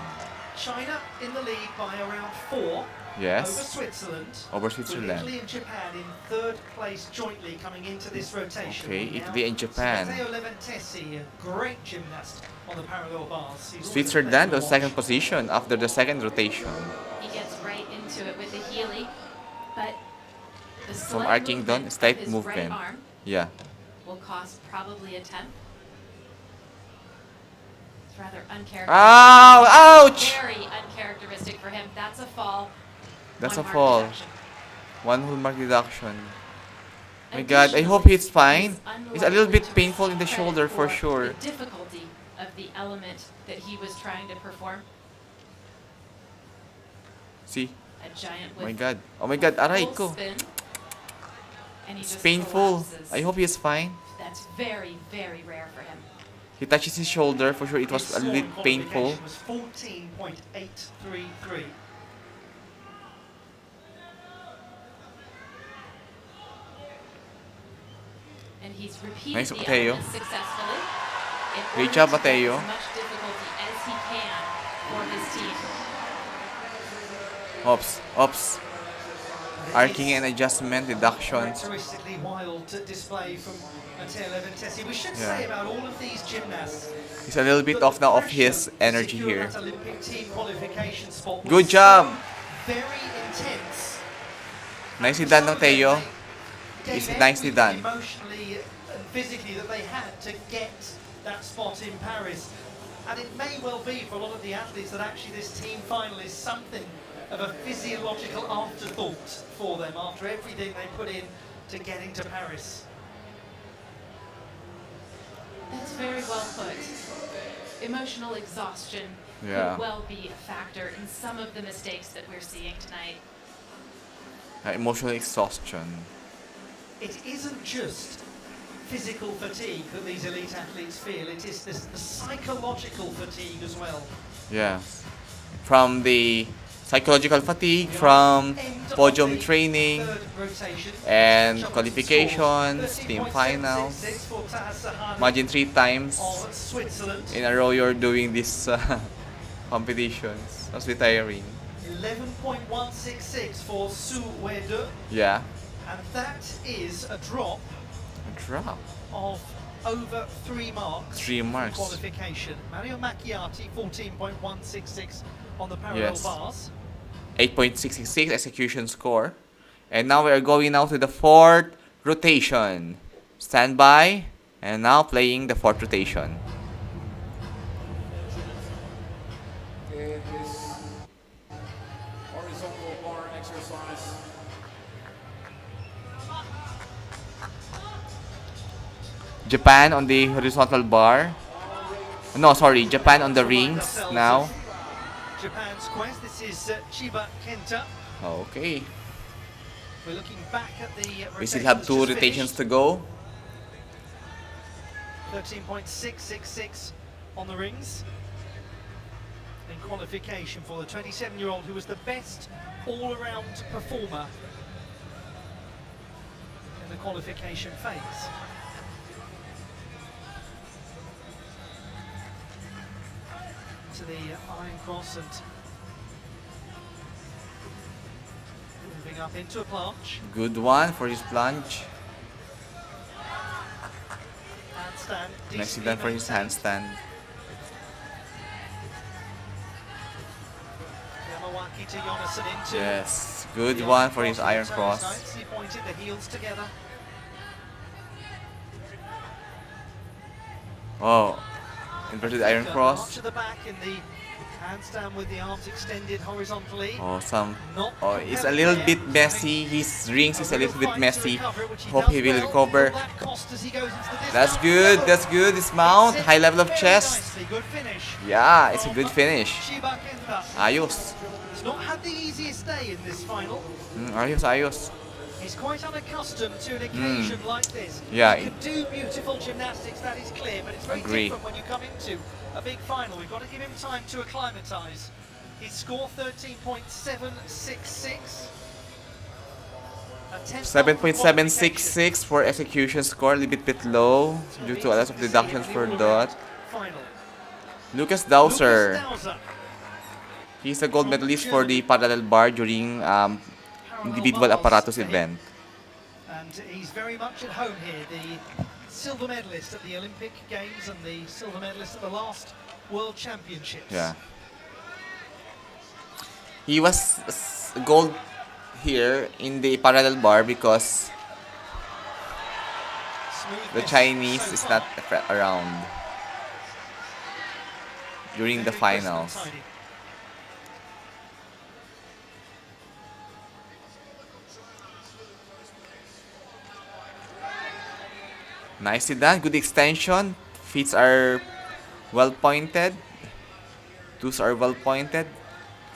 China in the lead by around 4 Yes. over Switzerland. Over Switzerland. With Italy and Japan in third place jointly coming into this rotation. Okay, Now, Italy and Japan. Matteo Leventesi, a great gymnast on the parallel bars. He's always a Switzerland pleasure on to second watch. position after the second rotation. He gets right into it with the Healy, but the From slight arcing movement down, of slight his movement. right arm Yeah. will cost probably a tenth. It's rather uncharacteristic. Ow! Ouch! Very uncharacteristic for him. That's a fall. That's One a mark fall. deduction. One whole mark reduction. My God, I hope he's fine. It's a little bit painful in the shoulder for sure. The difficulty of the element that he was trying to perform. See? A giant Oh my with God. Oh my God, aray full ko. spin, and he It's just painful. collapses. I hope he's fine. That's very, very rare for him. He touches his shoulder for sure. It was His a score little in painful. qualification was 14.833. And he's repeated Nice, the Mateo. element successfully. in Great order job, to get Mateo. As much difficulty as he can for his team. Oops. Oops. Arcing and adjustment deductions. Characteristically wild display from Matteo Leventesi. We should Yeah. say about all of these gymnasts. He's a little bit that off the now of pressure his to energy secure here. that Olympic team qualification spot was Good job. so very intense. Nicely done, Some of Mateo. them, they It's gave nicely everything done. emotionally and physically that they had to get that spot in Paris. And it may well be for a lot of the athletes that actually this team final is something of a physiological afterthought for them after everything they put in to getting to Paris. That's very well put. Emotional exhaustion Yeah. could well be a factor in some of the mistakes that we're seeing tonight. Emotional exhaustion. It isn't just physical fatigue that these elite athletes feel, it is this, the psychological fatigue as well. Yeah. From the psychological fatigue, from End of podium the training, third rotation. and Show us the qualifications, scores. team 13.766 finals. for Taha Sahani Imagine 3 times of Switzerland. in a row you're doing these competitions. That's bit tiring. 11.166 for Su Weide, Yeah. and that is a drop A drop. of over 3 marks. 3 for marks. Qualification. Mario Macchiati 14.166 on the parallel Yes. bars. 8.666 execution score. And now we are going now to the 4th rotation. Stand by. And now playing the 4th rotation. In this horizontal bar exercise, Japan on the horizontal bar. No, sorry, Japan on the rings now. Japan's quest. This is Chiba Kenta. Okay. We're looking back at the We still have 2 rotations to go. 13.666 on the rings. In qualification for the 27-year-old who was the best all-around performer in the qualification phase. To the iron cross and moving up into a planche. Good one for his plunge. Handstand. Nicely decently done for his maintained. handstand. Yamawaki to Jonassen into. Yes, good the one for his and iron the cross. toes. Nicely pointed the heels together. Oh, inverted iron Arch cross. to the back in the handstand with the arms extended horizontally. Oh, Not oh, it's a compelling little there. bit messy. His rings is a little bit fight to messy. recover it, which he Hope does he will well. recover. Will that cost as he goes into the dismount? That's good. No. That's good. Dismount. Sits High level of very chest. nicely. Good finish. Yeah, it's a from good finish. Chiba Kenta. Ayos. He's not had the easiest day in this final. Ayos, ayos. He's quite unaccustomed to an occasion like this. Yeah, He can do beautiful gymnastics, that is clear, but it's very Agree. different when you come into a big final. We've got to give him time to acclimatise. His score 13.766. 7.766 for execution score, a little bit low due to a lot of deductions for that. Lucas Dowser, he's a gold medalist for the parallel bar during individual apparatus event. And he's very much at home here, the silver medalist at the Olympic Games and the silver medalist at the last World Championships. Yeah. He was gold here in the parallel bar because the Chinese is not around during the finals. Nicely done. Good extension. Feet are well pointed. Toes are well pointed.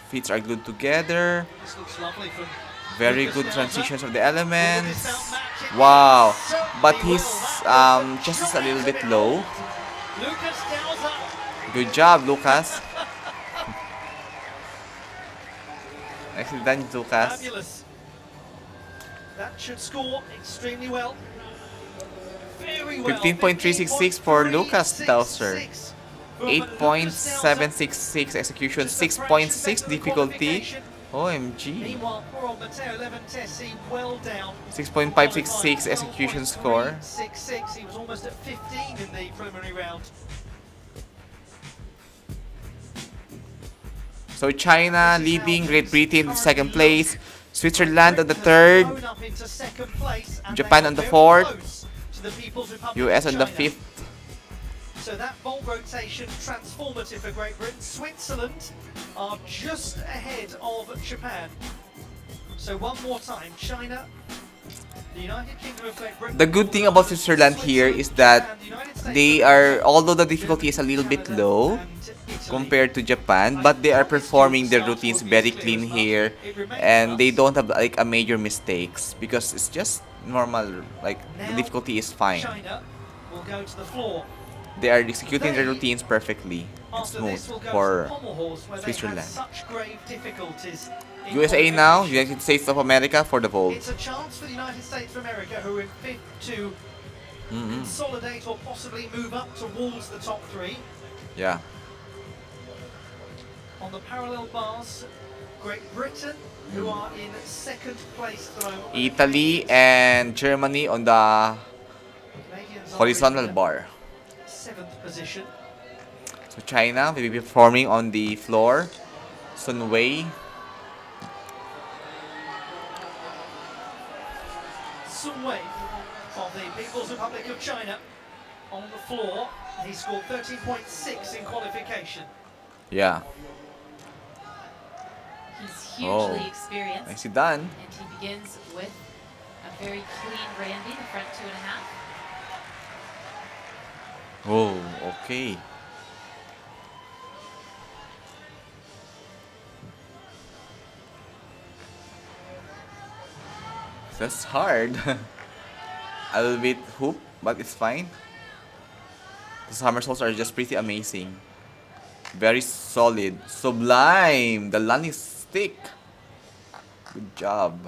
Feet are glued together. This looks lovely from Very good transitions of the elements. Wow. But his chest is a little bit low. Lucas Dowser. Good job, Lucas. Nicely done, Lucas. Fabulous. That should score extremely well. Very well. 15.366 for Lucas Dowser. 8.766 execution, 6.6 difficulty. OMG. Meanwhile, poor old Matteo Leventesi well down. 6.566 execution score. 6.6. He was almost at 15 in the preliminary round. So China leading, Great Britain in second place, Switzerland on the third, Blown up into second place, and Japan they on got the very fourth, close to the People's Republic US of on the China. fifth. So that vault rotation transformative for Great Britain. Switzerland are just ahead of Japan. So one more time, China, the United Kingdom of Great Britain. The good thing about Switzerland here is that they are, although the difficulty is a little bit low compared to Japan, but they are performing their routines very clean here, and they don't have like a major mistakes because it's just normal, like the difficulty is fine. China will go to the floor. They are executing their routines perfectly and After smooth this, we'll go for to Pommel Horse, where they had Switzerland. such grave difficulties in USA now, qualification. United States of America for the vault. It's a chance for the United States of America, who are in fifth, to consolidate or possibly move up towards the top three. Yeah. On the parallel bars, Great Britain, who are in second place at the moment. Italy and Germany on the Canadians are horizontal in bar. seventh position. So China will be performing on the floor. Sun Wei. Sun Wei of the People's Republic of China on the floor. He scored 13.6 in qualification. Yeah. He's hugely Oh. experienced, Nicely done. and he begins with a very clean Randy, the front 2.5. Oh, okay. That's hard. A little bit hoop, but it's fine. The somersaults are just pretty amazing. Very solid. Sublime. The landing stick. Good job.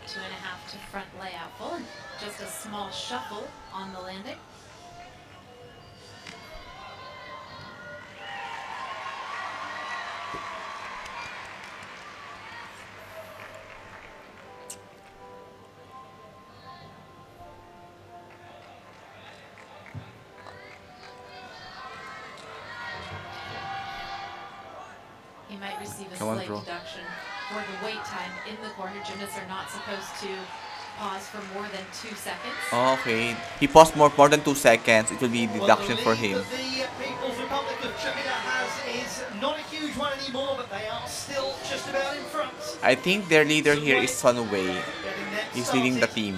Two and a half to front layout full, and just a small shuffle on the landing. He might receive a Come on, slight bro. deduction for the wait time in the corner. Gymnasts are not supposed to pause for more than 2 seconds. Okay. He paused more than 2 seconds. It will be Well, deduction the for lead him. that the People's Republic of China has is not a huge one anymore, but they are still just about in front. I think their leader here is Sun Wei. Getting that He's leading the started, team.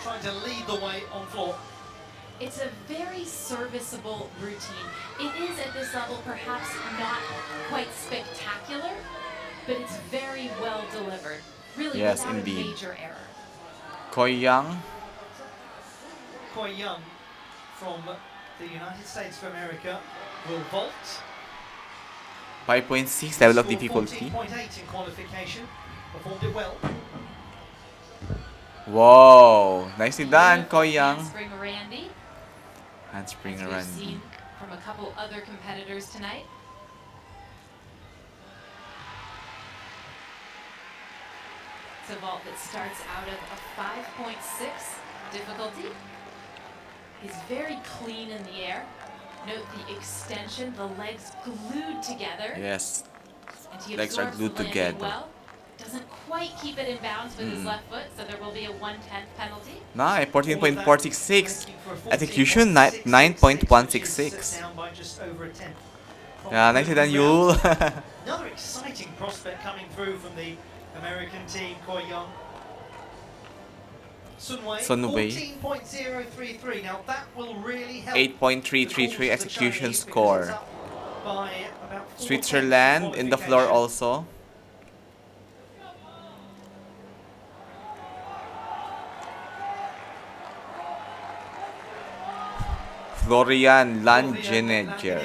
trying to lead the way on floor. It's a very serviceable routine. It is at this level perhaps not quite spectacular, but it's very well delivered. Really Yes, without indeed. a major error. Koi Young. Koi Young from the United States of America will vault. 5.6 level of Scored difficulty. 14.8 in qualification. Performed it well. Whoa, nicely done, Beautiful Koi Young. handspring Randy, Handspring as we've Randy. seen from a couple other competitors tonight. It's a vault that starts out of a 5.6 difficulty. He's very clean in the air. Note the extension, the legs glued together. Yes, And he legs are absorbs glued the landing together. well. Doesn't quite keep it in bounds with his left foot, so there will be a 1/10 penalty. nice, All of that 14.466. making for a Execution 14.666, 9.166. which is down by just over a tenth. Yeah, nicely done, Yul. Another exciting prospect coming through from the American team, Koi Young. Sunway, Sunway. 14.033. Now that will really help. 8.333 execution Chinese, because score. it's up by about 4 Switzerland tenths in the floor qualification. also. Florian Langenegger.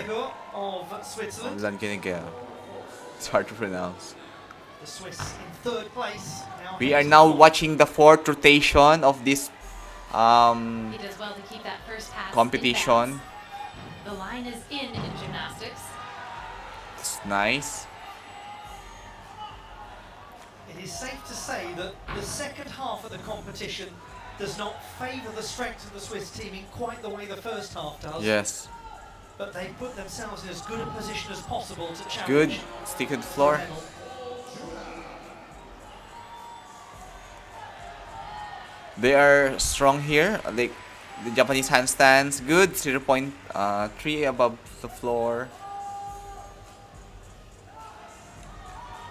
Of Switzerland. Langenegger. It's hard to pronounce. The Swiss in third place. We are now watching the fourth rotation of this He does well to keep that first pass in competition. bounds. The line is in gymnastics. It's nice. It is safe to say that the second half of the competition does not favour the strength of the Swiss team in quite the way the first half does. Yes. But they put themselves in as good a position as possible to challenge. Good. Stick to the floor. the medal. They are strong here. Like the Japanese handstands, good. 0.3 above the floor.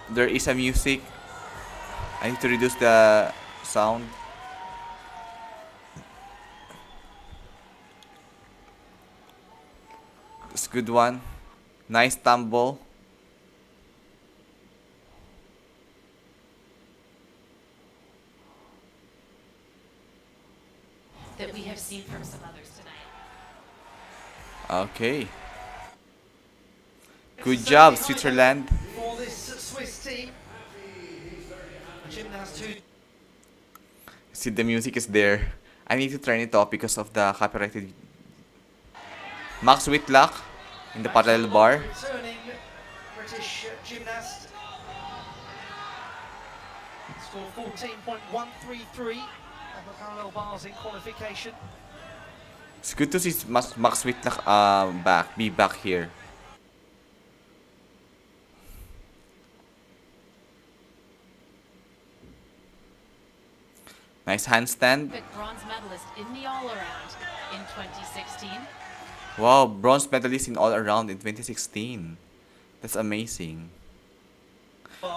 There is a music. I need to reduce the sound. It's a good one. Nice tumble. That we have seen from some others tonight. Okay. Good job, Switzerland. For this Swiss team. Gymnast who See, the music is there. I need to turn it off because of the copyrighted. Max Whitlock in the parallel bar. returning British gymnast. Scored 14.133 on the parallel bars in qualification. It's good to see Max Whitlock be back here. Nice handstand. Olympic bronze medalist in the all-around in 2016. Wow, bronze medalist in all around in 2016. That's amazing.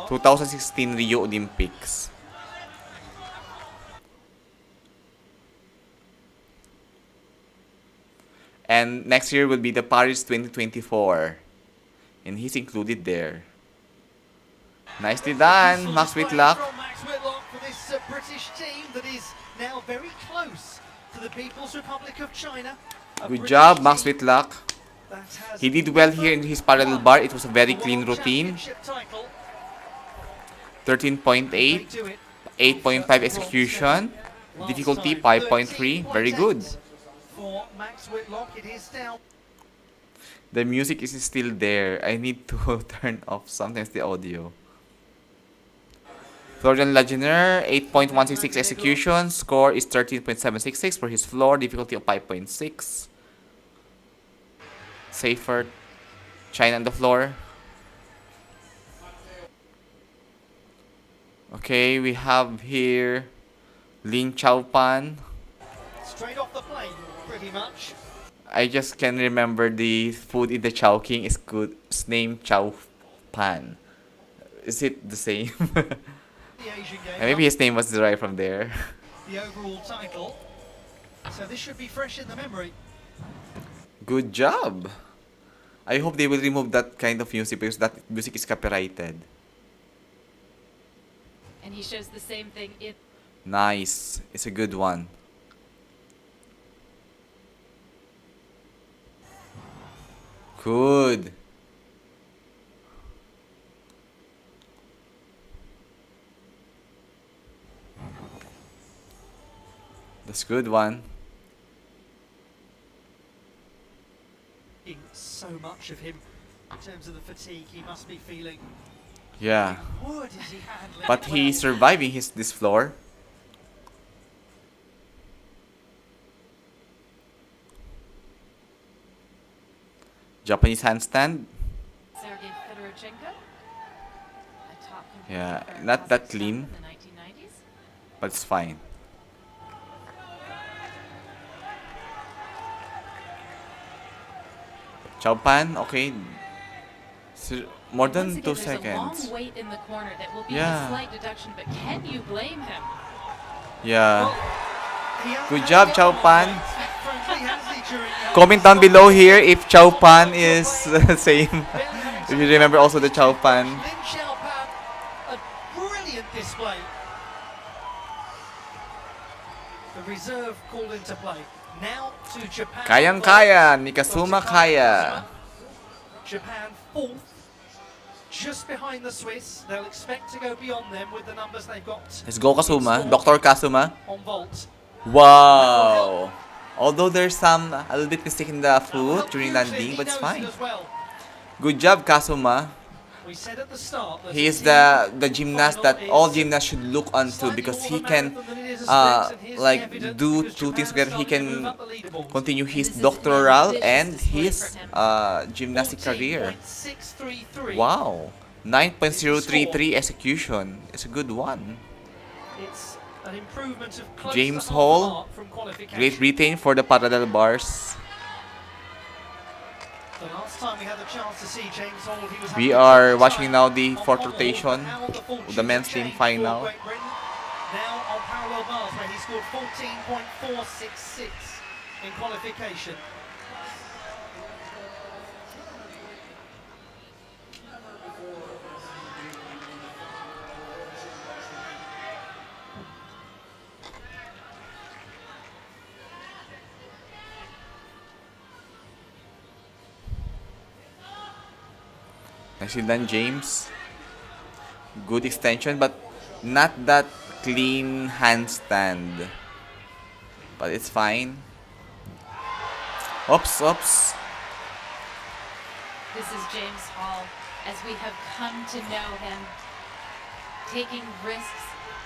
2016 Rio Olympics. And next year will be the Paris 2024. And he's included there. Nicely done, Max Whitlock. From Max Whitlock for this British team that is now very close to the People's Republic of China. A Good British job, Max team Whitlock. that has He did well here in his parallel bar. It was a very the clean World routine. Championship title. 13.8, They do it 8.5 execution. last Difficulty time. 5.3. Very good. 13.8 For Max Whitlock, it is now. The music is still there. I need to turn off sometimes the audio. Florian Lagener, 8.166 execution. Score is 13.766 for his floor. Difficulty of 5.6. Safer. China on the floor. Okay, we have here Lin Chaopan. Straight off the plane, pretty much. I just can remember the food in the Chowking is good. It's named Chow Pan. Is it the same? The Asian game, Maybe his name was derived from there. the overall title. So this should be fresh in the memory. Good job. I hope they will remove that kind of music because that music is copyrighted. And he shows the same thing in Nice. It's a good one. Good. That's good one. So much of him in terms of the fatigue he must be feeling. Yeah. Wood is he handling But it he's well. surviving this floor. Japanese handstand. Sergei Fedorchenko, a top Yeah, competitor not in that Kazakhstan clean. in the 1990s. But it's fine. Chowpan, okay. More Once than again, 2 there's a seconds. long wait in the corner that will be Yeah. a slight deduction, but can you blame him? Yeah. He has Good had job, a Chow lot of Pan. weight, frankly, hasn't he, during that Comment down stop below there. here if Chow Pan is same. If you remember also the Chow Pan. Lin Chow Pan, a brilliant display. The reserve called into play. Now to Japan. Kayang-kaya, ni Kazuma kaya. Japan fourth, just behind the Swiss. They'll expect to go beyond them with the numbers they've got. Let's go Kazuma, Dr. Kazuma. On vault. Wow. Although there's some a little bit mistake in the foot during landing, but it's fine. Good job, Kazuma. We said at the start that He is the the gymnast that all gymnasts should look onto because he can do two things together. He can continue his doctoral and his gymnastic career. Wow. 9.033 execution. It's a good one. It's an improvement of close James to half a Hall, mark from qualification. Great Britain for the parallel bars. The last time we had the chance to see James Hall, he was We having a are tough watching time now the on fourth pommel, rotation but how the fortunes of the men's have team changed for final. Great Britain. Now on parallel bars where he scored 14.466 in qualification. Nicely done, James. Good extension, but not that clean handstand. But it's fine. Oops, oops. This is James Hall, as we have come to know him, taking risks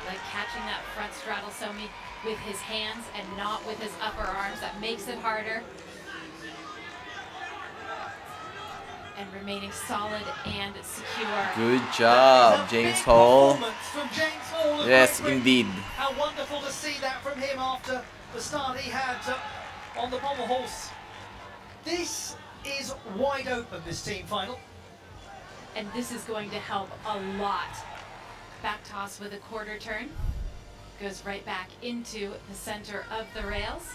like catching that front straddle somi with his hands and not with his upper arms. That makes it harder. And remaining solid and secure. Good job, James Hall. From James Hall of Yes, Great Britain. indeed. How wonderful to see that from him after the start he had on the pommel horse. This is wide open, this team final. And this is going to help a lot. Back toss with a quarter turn. Goes right back into the center of the rails.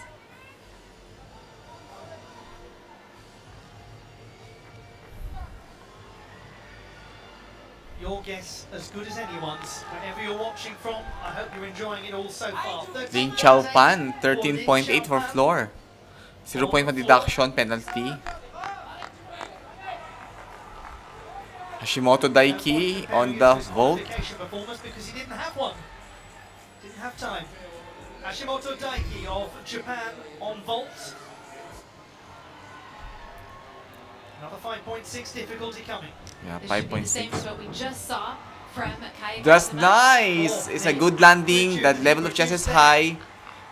Your guess as good as anyone's. Wherever you're watching from, I hope you're enjoying it all so far. Lin Chow Pan, 13.8 for floor. 0.1 deduction penalty. Hashimoto Daiki on the vault. Performance because he didn't have one. Didn't have time. Hashimoto Daiki of Japan on vault. Another 5.6 difficulty coming. Yeah, This should be the 5.6. same as what we just saw from Kaya That's Kazuma. nice. It's a good landing. That level of chest is high,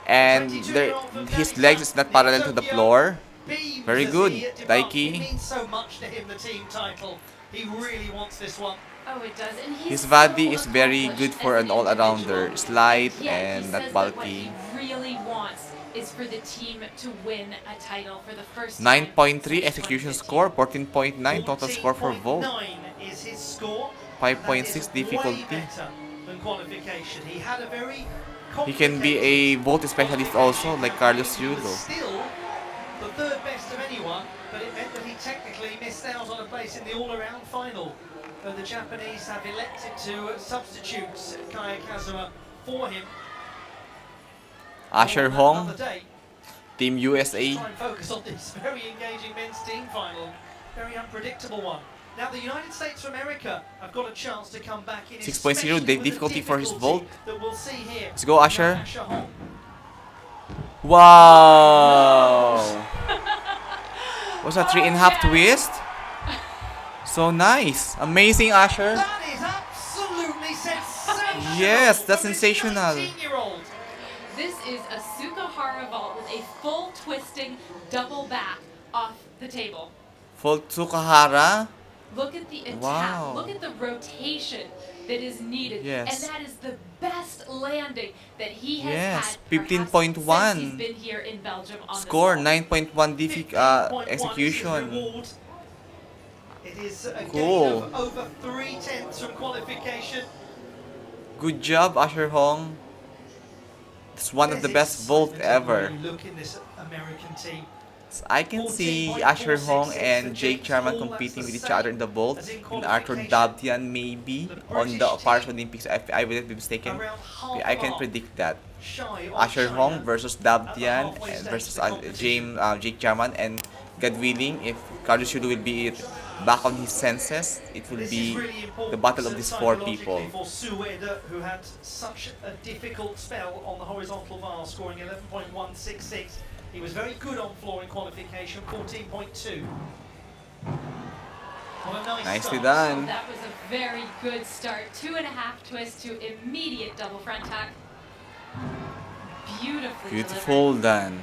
and his legs is not parallel to the floor. Very good, Daiki. It means so much to him, the team title. He really wants this one. Oh, it does. And he's His body so is very good accomplished for as an all-arounder. individual. It's light Yet he and says not that bulky. what he really wants is for the team to win a title for the first time 9.3 since execution 2015. score, 14.9 total score for Volt. 14.9 is his score. 5.6 That is difficulty. way better than qualification. He had a very He can be a vault specialist also, like Carlos He was Yulo. still the third best of anyone, but it meant that he technically missed out on a place in the all-around final. But the Japanese have elected to substitute Kaya Kazuma for him. Asher on Hong, another day. Team Let's USA. try and focus on this very engaging men's team final, very unpredictable one. Now the United States of America have got a chance to come back in 6.0, especially the with the difficulty for his difficulty vault. that we'll see here. Let's go, Asher. Asher Hong. Wow! Was a 3.5 twist? So nice. Amazing, Asher. That is absolutely sensational. Yes, that's from this sensational. 19-year-old. This is a Sukahara vault with a full twisting double back off the table. Full Tsukahara. Look at the attack. Wow. Look at the rotation that is needed. Yes. And that is the best landing that he has Yes, had 15.1. perhaps since he's been here in Belgium on Score this vault. 9.1 15.1 is his execution. reward. It is a Cool. gain of over 3/10 from qualification. Good job, Asher Hong. It's one of the best vault ever. Look in this American team. So I can see Asher Hong and Jake Charman competing with each other in the vault. And Arthur Dabdian maybe on the Paris Olympics. I wouldn't be mistaken. Around half I can an hour predict that. shy of Asher China. Hong versus Dabdian halfway and stage versus of the competition. Jake Charman, and God willing, if Carlos Yulo will be back on his senses, it will This be is really important the battle of these four people. psychologically for Sue Eder, who had such a difficult spell on the horizontal bar, scoring 11.166. He was very good on floor in qualification, 14.2. What a nice Nicely start. done. That was a very good start. 2.5 twist to immediate double front tuck. Beautifully Beautiful delivered. done.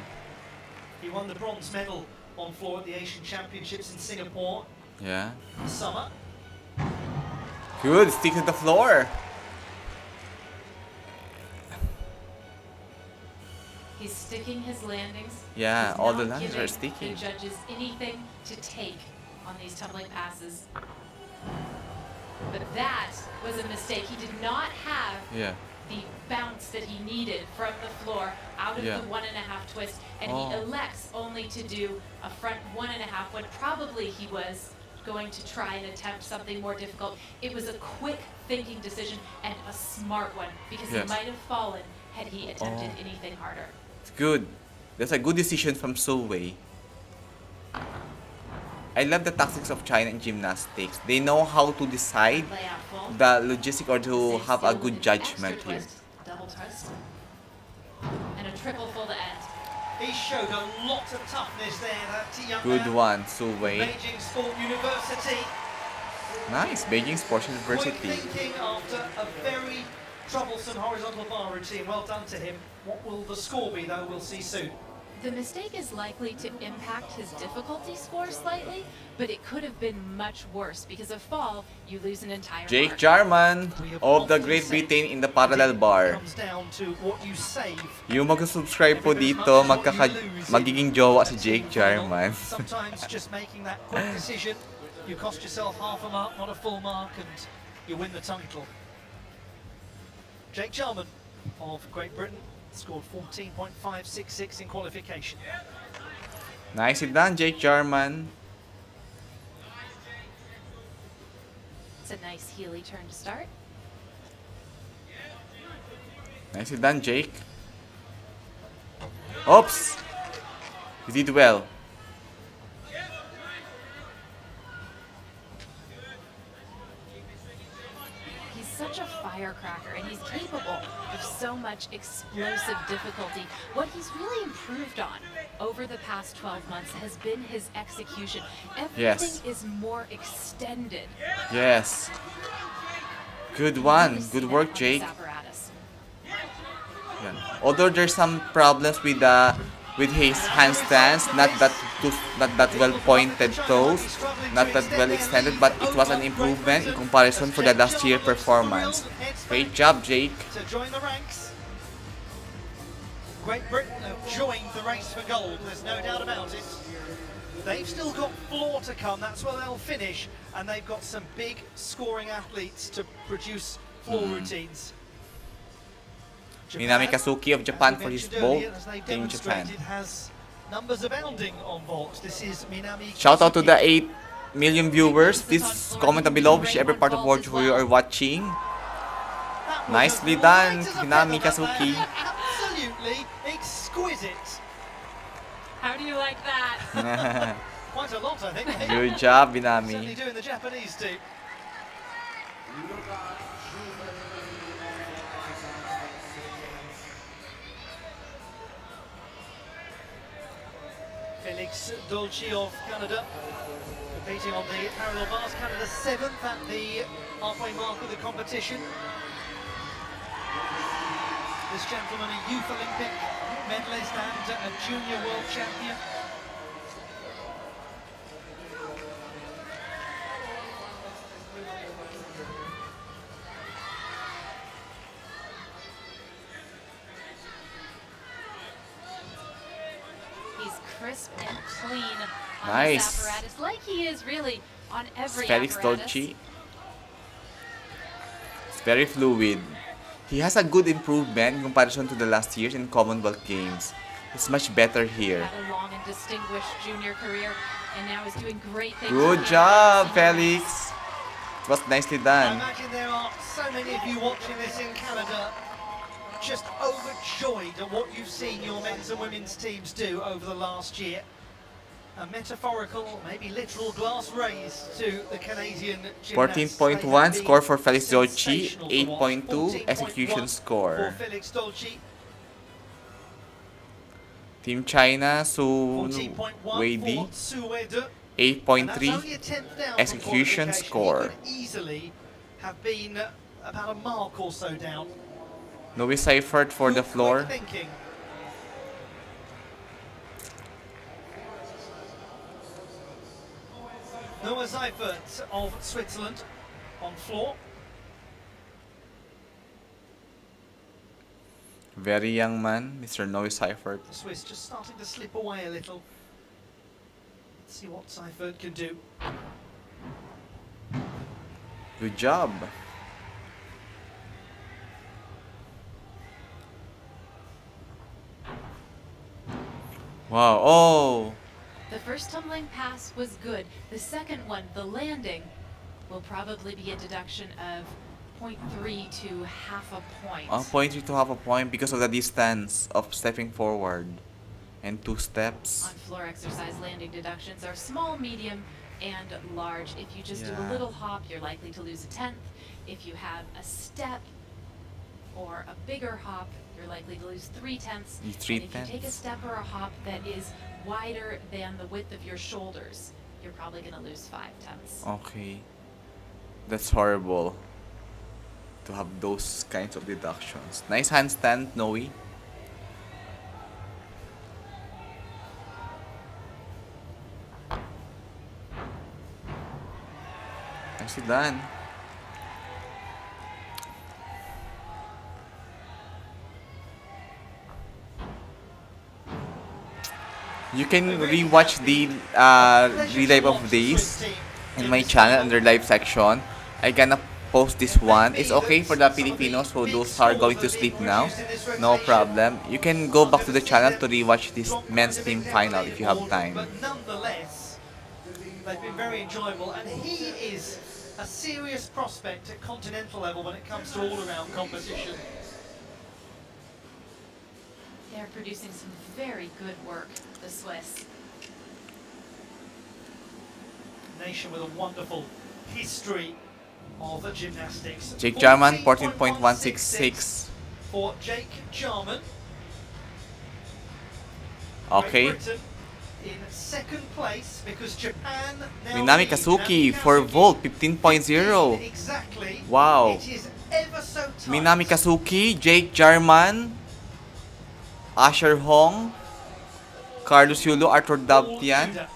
He won the bronze medal on floor at the Asian Championships in Singapore Yeah. this summer. Good. Stick to the floor. He's sticking his landings. Yeah, He's all the not landings giving are sticking. the judges anything to take on these tumbling passes. But that was a mistake. He did not have Yeah. the bounce that he needed from the floor out of Yeah. the 1.5 twist, and Oh. he elects only to do a front 1.5 when probably he was going to try and attempt something more difficult. It was a quick thinking decision and a smart one, because Yes. he might have fallen had he attempted Oh. anything harder. It's good. That's a good decision from Wei. I love the tactics of China in gymnastics. They know how to decide Layout full. the logistic or to Stay have a still good with an extra judgment here. twist, double twist, and a triple full to end. He showed a lot of toughness there, that young Good man. one, Wei. Beijing Sport University. Nice, Beijing Sports Quick University. thinking after a very troublesome horizontal bar routine. Well done to him. What will the score be, though? We'll see soon. The mistake is likely to impact his difficulty score slightly, but it could have been much worse because of fall, you lose an entire Jake mark. Jarman We have of the often Great said Britain in the parallel it bar. comes down to what you save. Yung mag-subscribe po dito, magiging jowa si Jake Jarman. Sometimes just making that quick decision, you cost yourself half a mark, not a full mark, and you win the title. Jake Jarman of Great Britain scored 14.566 in qualification. Nicely done, Jake Jarman. It's a nice Healy turn to start. Nicely done, Jake. Oops! You did well. He's such a firecracker, and he's capable of so much explosive difficulty. What he's really improved on over the past 12 months has been his execution. Everything Yes. is more extended. Yes. Good You one. really see Good that work, on this Jake. apparatus. Yan. Although there's some problems with his handstands, not that well pointed toes, not that well extended, but it was an improvement in comparison for the last year performance. Great job, Jake. To join the ranks. Great Britain have joined the race for gold, there's no doubt about it. They've still got floor to come, that's where they'll finish, and they've got some big scoring athletes to produce floor routines. Minami Kazuki of Japan as we for his mentioned vault. earlier, as they Team Japan. demonstrated, has numbers abounding on vault. This is Minami Shout out to the Kazuki. 8 million viewers. Please comment down below which every part of the world who you are watching. That was Nicely as done, light as a Minami feather, that Kazuki. man. Absolutely exquisite. How do you like that? Quite a lot, I think. Good job, Certainly Minami. doing the Japanese team. Felix Dolce of Canada, competing on the parallel bars. Canada 7th at the halfway mark of the competition. This gentleman, a youth Olympic medalist and a junior world champion. He's crisp and clean on Nice. this apparatus, like he is really on every Felix apparatus. Dolce. It's very fluid. He has a good improvement in comparison to the last years in Commonwealth Games. It's much better here. Had a long and distinguished junior career, and now is doing great things. Good for job, Canada. Felix. It was nicely I done. imagine there are so many of you watching this in Canada just overjoyed at what you've seen your men's and women's teams do over the last year. A metaphorical, maybe literal glass raise to the Canadian gymnasts. 14.1 score for Felix Dolce, Sensational to watch. 8.2 execution 14.1 score. For Felix Dolce, Team China, Su 14.1 Weidi, for Su Weide. 8.3 execution score. He could easily have been about a mark or so down. Noe Seifert for the Quick floor. thinking. Noah Seifert of Switzerland on floor. Very young man, Mr. Noe Seifert. The Swiss just starting to slip away a little. Let's see what Seifert can do. Good job. Wow, oh! The first tumbling pass was good. The second one, the landing, will probably be a deduction of 0.3 to half a point. 0.3 to half a point because of the distance of stepping forward. And 2 steps. On floor exercise, landing deductions are small, medium, and large. If you just do a Yeah. little hop, you're likely to lose a tenth. If you have a step or a bigger hop, you're likely to lose 3/10. You 3 And if you take a tenths. step or a hop that is wider than the width of your shoulders, you're probably going to lose 5/10. Okay. That's horrible. To have those kinds of deductions. Nice handstand, Noe. Nicely done. You can rewatch the relive of these in my channel under live section. I gonna post this one. It's okay for the Filipinos who those are going to sleep now. No problem. You can go back to the channel to rewatch this men's team final if you have time. But nonetheless, they've been very enjoyable, and he is a serious prospect at continental level when it comes to all-around competition. They're producing some very good work, the Swiss. Nation with a wonderful history of gymnastics. Jake Jarman, 14.166 for Jake Jarman. Okay. Great Britain in second place because Japan now Minami lead. Kazuki for vault 15.0. Exactly. Wow. It is ever so tight. Minami Kazuki, Jake Jarman, Asher Hong, Carlos Yulo, Arthur Dabtian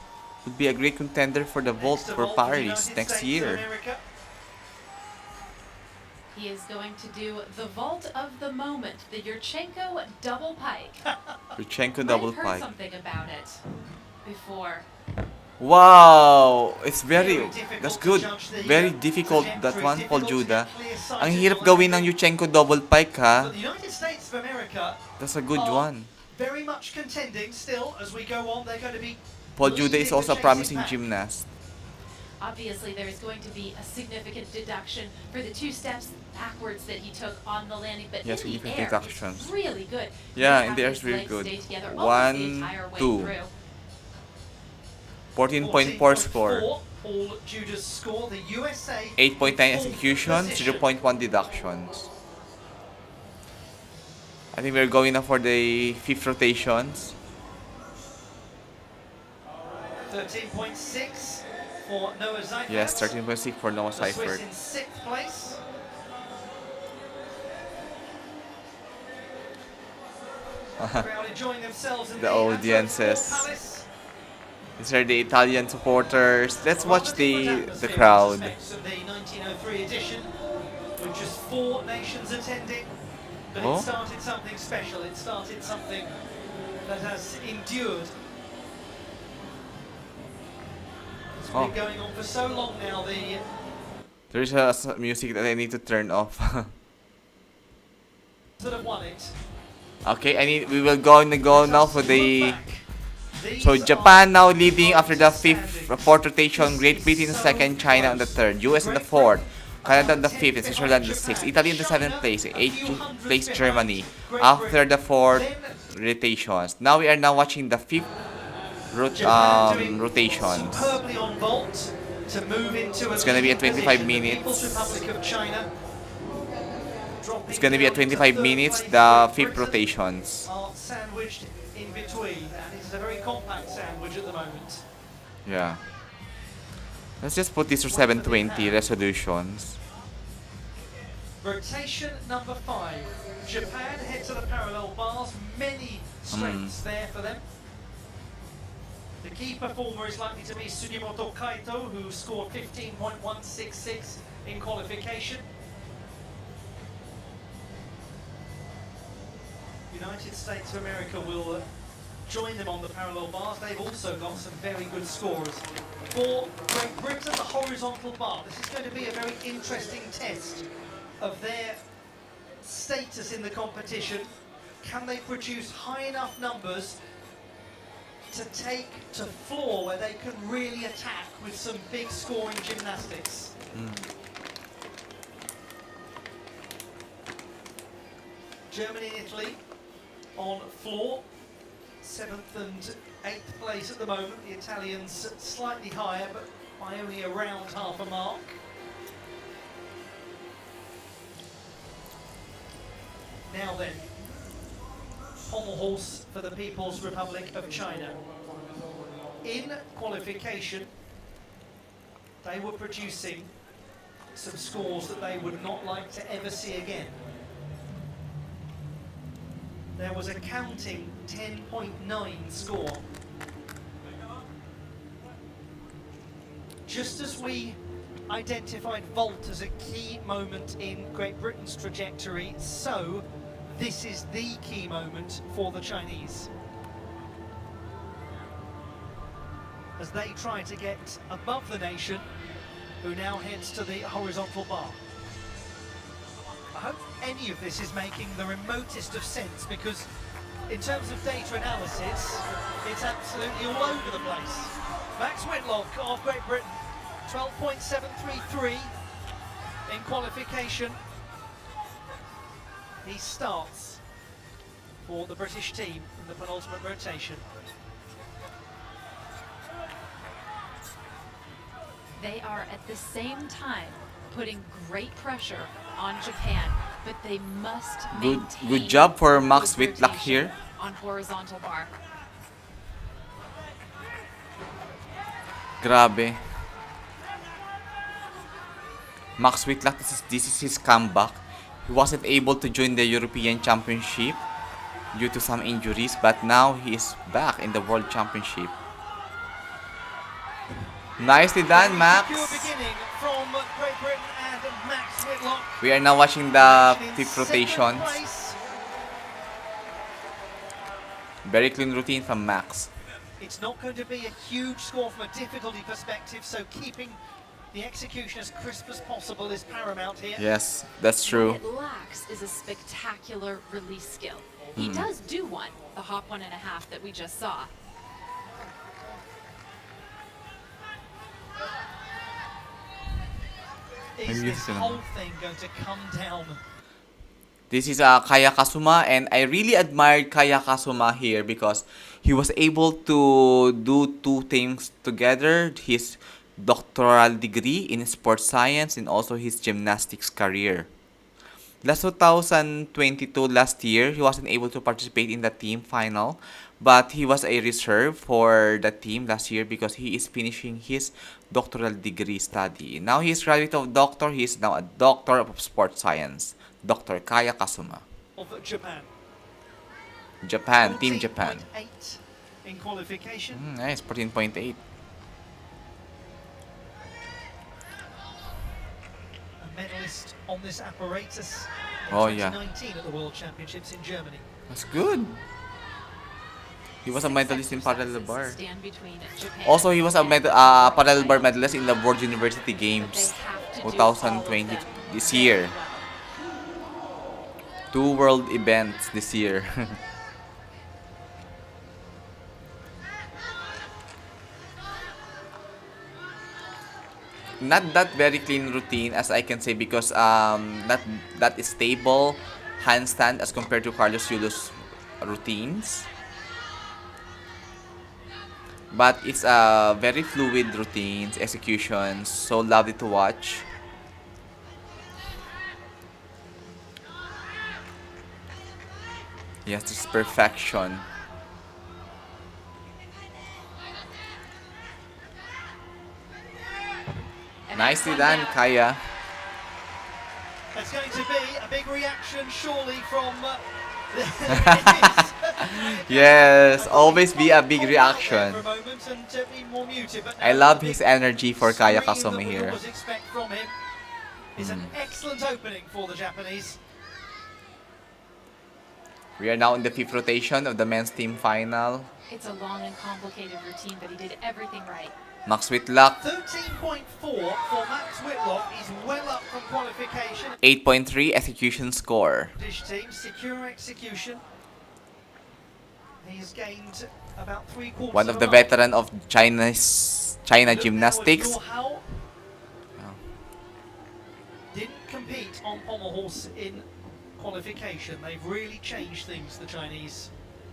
would be a great contender for the vault Next of for all, the Paris United next States of year. America. He is going to do the vault of the moment, the Yurchenko double pike. Rychenko double I've heard pike. something about it before. Wow! It's very, difficult that's to good. judge the, Very difficult that trajectory, one, Paul difficult to Judah. get clear sight Ang of hirap what gawin ng happened. Rychenko double pike ha. But the United States of America America That's a good are one. very much contending still as we go on. They're going to be Paul Jude is leading the also a chasing promising pack. gymnast. Obviously, there is going to be a significant deduction for the 2 steps backwards that he took on the landing, but Yes, in the significant air, deductions. it's really good. Yeah, They in have the air his it's really legs good. stay together almost the 1, entire way 2. through. 14.4 score. Paul Jude's score. The USA 8.9 in fourth execution, position. 0.1 deductions. I think we're going now for the 5th rotations. 13.6 for Noah Seifert. Yes, 13.6 for Noah The Swiss Seifert. in 6th place. Crowd enjoying themselves in The Antwerp audiences. Sport Palace. These are the Italian supporters. Let's watch Rather the different atmosphere, I crowd. suspect, of the 1903 edition, with just 4 nations attending. But Oh. it started something special. It started something that has endured. It's Oh. been going on for so long now. The There is a music that I need to turn off. sort of won it. Okay, we will go now for the. So These Japan are now leading after the standings. 4th rotation. Great Britain in the So 2nd, China on the close. 3rd, US in the Great 4th, Britain Canada on the about 5th, and 10th Switzerland in the behind 6th, Japan. Italy in the 7th China place, a 8th few hundredths place behind Germany Great after Britain. the 4th Then rotations. Now we are now watching the 5th Japan doing rotations. superbly on vault to move into It's gonna be a leading 25 position. The minutes. People's Republic of China dropping It's gonna be a down to 25 third minutes, place. the Great 5th Britain rotations. are sandwiched in between, and it's a very compact sandwich at the moment. Yeah. Let's just put this for 720 resolutions. Rotation number 5. Japan head to the parallel bars. Many strengths there for them. The key performer is likely to be Sugimoto Kaito, who scored 15.166 in qualification. United States of America will join them on the parallel bars. They've also got some very good scorers. For Great Britain, the horizontal bar. This is going to be a very interesting test of their status in the competition. Can they produce high enough numbers to take to floor where they can really attack with some big scoring gymnastics? Germany and Italy on floor, 7th and 8th place at the moment. The Italians slightly higher, but by only around half a mark. Now then, pommel horse for the People's Republic of China. In qualification, they were producing some scores that they would not like to ever see again. There was a counting 10.9 score. Just as we identified vault as a key moment in Great Britain's trajectory, so this is the key moment for the Chinese, as they try to get above the nation, who now heads to the horizontal bar. I hope any of this is making the remotest of sense, because in terms of data analysis, it's absolutely all over the place. Max Whitlock of Great Britain, 12.733 in qualification. He starts for the British team in the penultimate rotation. They are at the same time putting great pressure on Japan, but they must maintain Good job for good Max Whitlock rotation here. on horizontal bar. Grabe. Max Whitlock, this is his comeback. He wasn't able to join the European Championship due to some injuries, but now he is back in the World Championship. Nicely done, Very Max. secure beginning from Great Britain and Max Whitlock. We are now watching the In 5th second rotations. place. Very clean routine from Max. It's not going to be a huge score from a difficulty perspective, so keeping the execution as crisp as possible is paramount here. Yes, that's true. What it lacks is a spectacular release skill. He does do one, the hop 1.5 that we just saw. Is this whole thing going to come down? This is Kaya Kasuma, and I really admired Kaya Kasuma here because he was able to do two things together: his doctoral degree in sports science and also his gymnastics career. Last 2022, last year, he wasn't able to participate in the team final, but he was a reserve for the team last year because he is finishing his doctoral degree study. Now he is graduate of doctor. He is now a doctor of sports science, Dr. Kaya Kasuma. Of Japan. Japan, Team Japan. 14.8 in qualification. Nice, 14.8. Medalist on this apparatus in Oh, yeah. 2019 at the World Championships in Germany. That's good. He was a 6 medalist in parallel exercises bar. stand between Japan Also, he was a and parallel bar medalist in the World University but Games they have to do all of 2020 them this very year. well. 2 world events this year. Not that very clean routine as I can say because not that stable handstand as compared to Carlos Yulo's routines. But it's very fluid routines, executions, so lovely to watch. Yes, this perfection. And Nicely that's one done, down. Kaya. There's going to be a big reaction surely from Yes, always be a big reaction. For a moment and be more muted, but I now love the his big energy for Kaya scream Kasumi that we here. always expect from him. It's an excellent opening for the Japanese. We are now in the fifth rotation of the men's team final. It's a long and complicated routine, but he did everything right. Max Whitlock, 13.4 for Max Whitlock is well up from qualification. 8.3 execution score. British team, secure execution. He has gained about 3/4 One of the a mark. veteran of China Look now at Gymnastics. Yu Hao. Didn't compete on pommel horse in qualification. They've really changed things, the Chinese.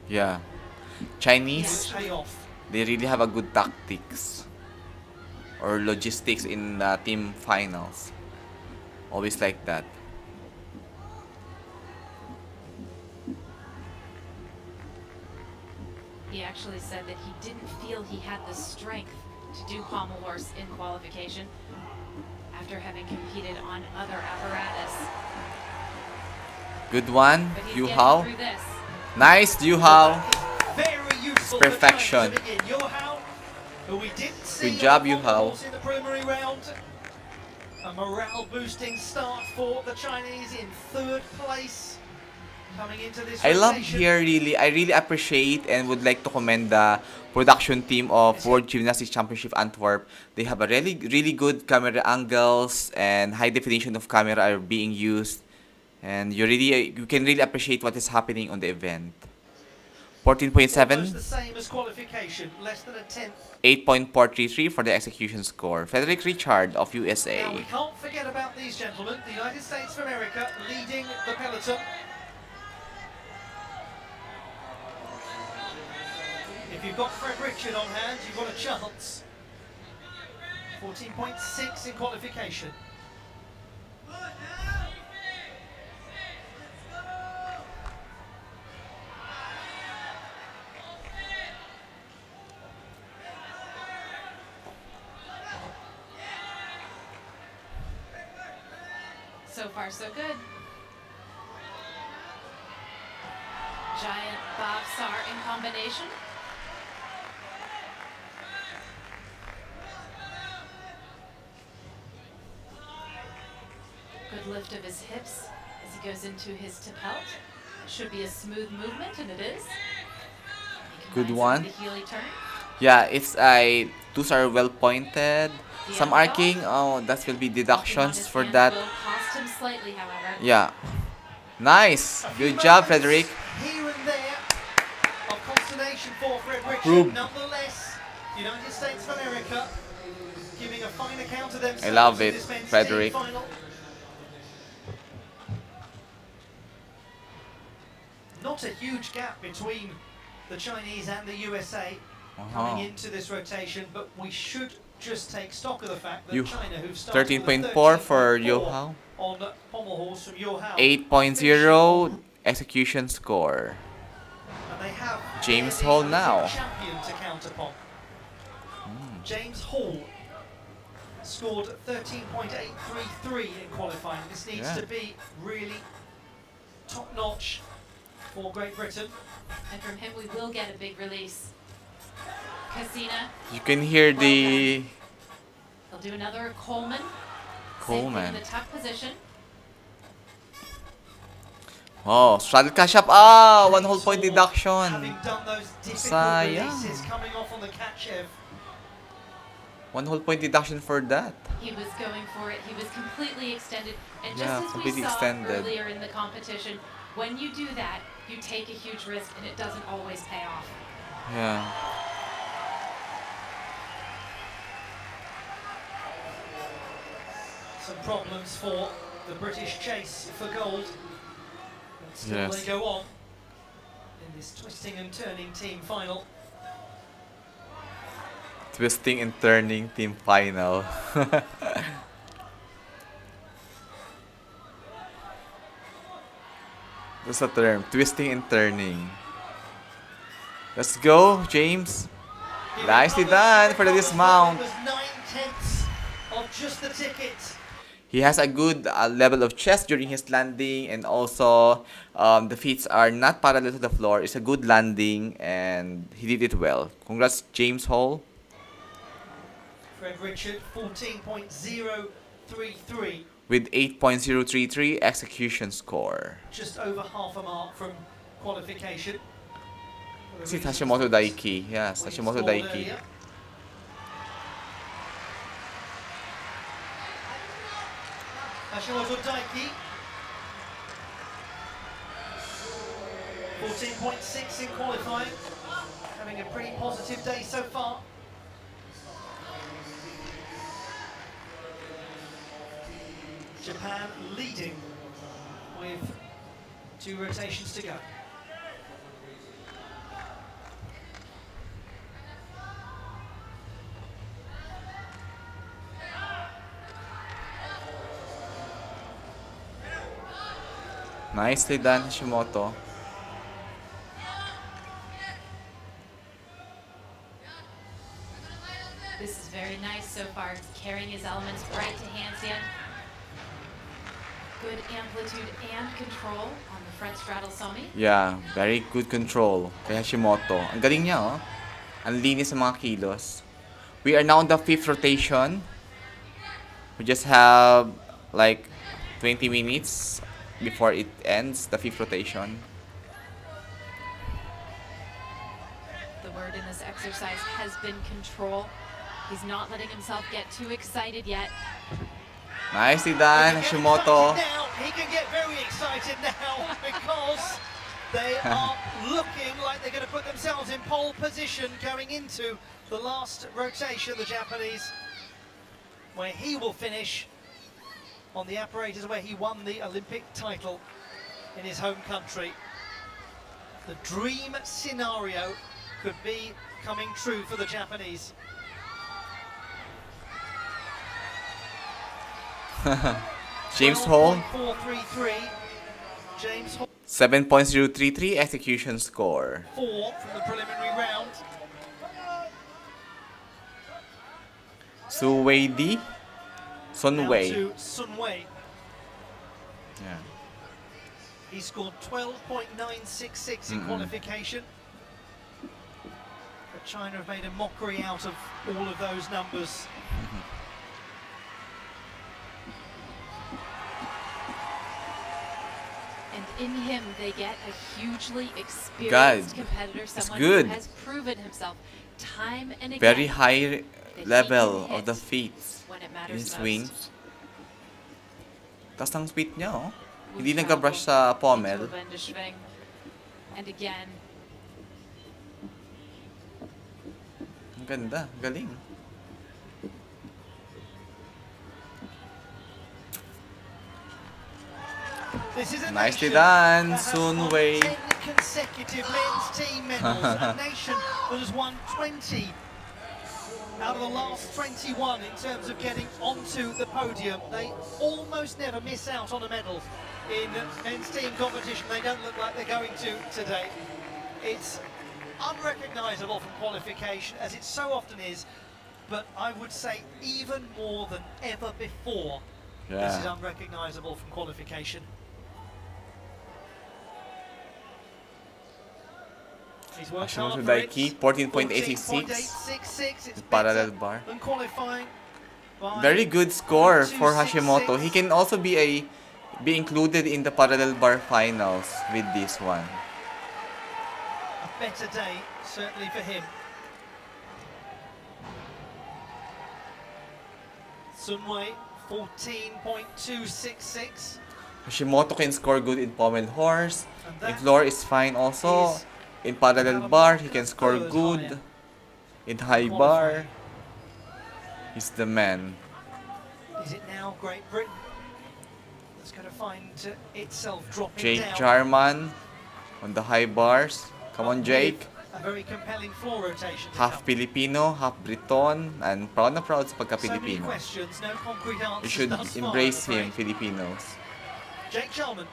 Yeah. Will Chinese, pay off. they really have a good tactics or logistics in the team finals. Always like that. He actually said that he didn't feel he had the strength to do pommel horse in qualification after having competed on other apparatus. Good one, But he's Yu getting Hao. through this. Nice, Yu Hao. Very useful It's perfection. for China to begin. Yu Hao, who we didn't see Good job, on Yu pommel Hao. horse in the preliminary round. A morale boosting start for the Chinese in third place. Coming into this I love rotation. here really, I really appreciate and would like to commend the production team of World Gymnastics Championship Antwerp. They have a really good camera angles and high definition of camera are being used. And you can really appreciate what is happening on the event. Almost the 14.7, same as qualification, less than a tenth. 8.433 for the execution score. Frederick Richard of Now we USA. can't forget about these gentlemen. The United States of America leading the peloton. If you've got Fred Richard on hand, you've got a chance. 14.6 in qualification. So far, so good. Giant Bob Sar in combination. Good lift of his hips as he goes into his tapelt. Should be a smooth movement, and it is. He Good combines it one. with the Healy turn. Yeah, it's those are well pointed. Some arcing, oh, that will be Walking on deductions his for hands that. will cost him slightly, however. Yeah. Nice. A few Good job, moments Frederick. Here for Fred Richard. Prove. Nonetheless, United States of America giving a fine account of themselves I love in it, this men's Frederick. team final. Not a huge gap between the Chinese and the USA coming into this rotation, but we should just take stock of the fact that China, who've started 13.4 for Yohao. on pommel horse from Yohao, 8.0 execution score. and they have James the Hall Olympic now. champion to counter upon. James Hall scored 13.833 in qualifying. This needs to be really top notch for Great Britain. And from him, we will get a big release. Casina. You can hear the He'll do another Coleman. Coleman. In the tuck position. Oh, straddle cash up. Ah, 1 whole point deduction. Having done those difficult Sayang. releases coming off on the Kachev. 1 whole point deduction for that. He was going for it. He was completely extended. And just Yeah, as we completely saw extended. earlier in the competition, when you do that, you take a huge risk and it doesn't always pay off. Yeah. Some problems for the British chase for gold. But still Yes. they go on in this twisting and turning team final. Twisting and turning team final. That's the term. Twisting and turning. Let's go, James. Nicely done for the dismount. It was 9/10 of just the ticket. He has a good level of chest during his landing, and also the feet are not parallel to the floor. It's a good landing, and he did it well. Congrats, James Hall. Fred Richard, 14.033. With 8.033 execution score. Just over half a mark from qualification. See Hashimoto Daiki. Yes, Hashimoto Daiki. Hashimoto Daiki. 14.6 in qualifying. Having a pretty positive day so far. Japan leading with 2 rotations to go. Nicely done, Hashimoto. This is very nice so far. He's carrying his elements right to handstand. Good amplitude and control on the front straddle somi. Yeah, very good control kay Hashimoto. Ang galing niya, oh. Ang linis sa mga kilos. We are now on the 5th rotation. We just have like 20 minutes before it ends, the 5th rotation. The word in this exercise has been control. He's not letting himself get too excited yet. Nicely done, Hashimoto. He can get very excited now because they are looking like they're going to put themselves in pole position going into the last rotation, the Japanese, where he will finish on the apparatus where he won the Olympic title in his home country. The dream scenario could be coming true for the Japanese. James Hall, 433. James Hall 7.033 execution score. 4 from the preliminary round. Su Wei Di, Sun Down Wei. to Sun Wei. Yeah. He scored 12.966 in qualification. But China have made a mockery out of all of those numbers. And in him, they get a hugely experienced God, competitor, someone good. who has proven himself time and again. Very high that level he can of the hit feet when it in matters his most. swings. Taas ng speed niya, oh. With Hindi travel nagka-brush sa into pommel. a Wendeschwing. And again, Ganda. Galing. This is a Nicely nation done, that has Sun won Wei. 10 consecutive men's team medals. A nation that has won 20 out of the last 21 in terms of getting onto the podium. They almost never miss out on a medal in men's team competition. They don't look like they're going to today. It's unrecognisable from qualification, as it so often is, but I would say even more than ever before, this is Yeah. unrecognisable from qualification. He's worked hard Hashimoto for it. Daiki, 14.866. 14.866. It's Parallel better bar. than qualifying by Very good score for 2.66. Hashimoto. He can also be included in the parallel bar finals with this one. A better day, certainly for him. Sun Wei, 14.266. Hashimoto can score good in pommel horse. And In that floor is fine also. is In parallel bar, he can score good. In high bar, he's the man. Is it now Great Britain that's going to find itself dropping Jake down? Jarman on the high bars. Come on, Jake. A very compelling floor rotation. to Half come. Filipino, half Briton, and proud na proud sa So many pagka-Pilipino. questions, no concrete answers. You should thus far, embrace I'm him, afraid. Filipinos. Jake Jarman,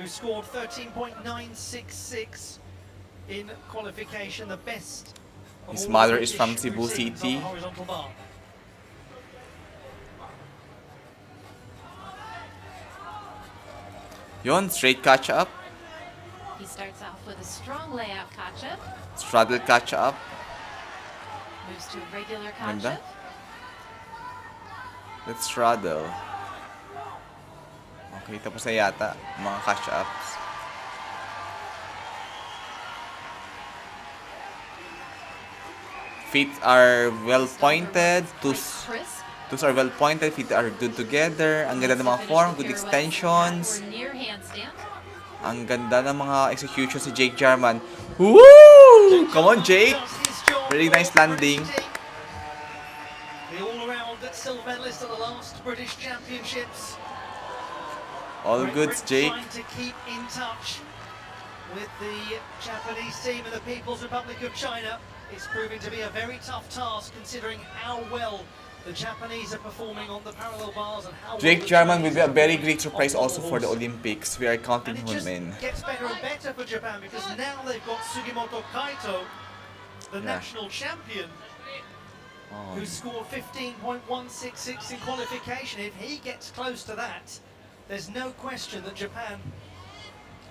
who scored 13.966 in qualification, the best. of His all mother the is from British Cebu routines on City. the horizontal bar. Yon, straight catch up. He starts off with a strong layout catch-up, Straddle catch up. moves to a regular Ganda. catch-up. Let's straddle. Okay, tapos na yata mga catch ups. Feet are well pointed. Quite crisp. Toes are well pointed. Feet are good together. Ang ganda ng mga form. Good extensions. Or near handstand. Ang ganda ng mga execution si Jake Jarman. Woo! Come on, Jake. Does his job Very for nice the landing. British team. The all-around silver medalist at the last British Championships. All Great goods, Britain Jake. trying to keep in touch with the Japanese team and the People's Republic of China. It's proving to be a very tough task considering how well the Japanese are performing on the parallel bars and how Jake well the Jarman will be a Chinese very are great surprise on also for the horse. Olympics. We are counting And it him just in. gets better and better for Japan because now they've got Sugimoto Kaito, the Yeah. national champion, Oh. who scored 15.166 in qualification. If he gets close to that, there's no question that Japan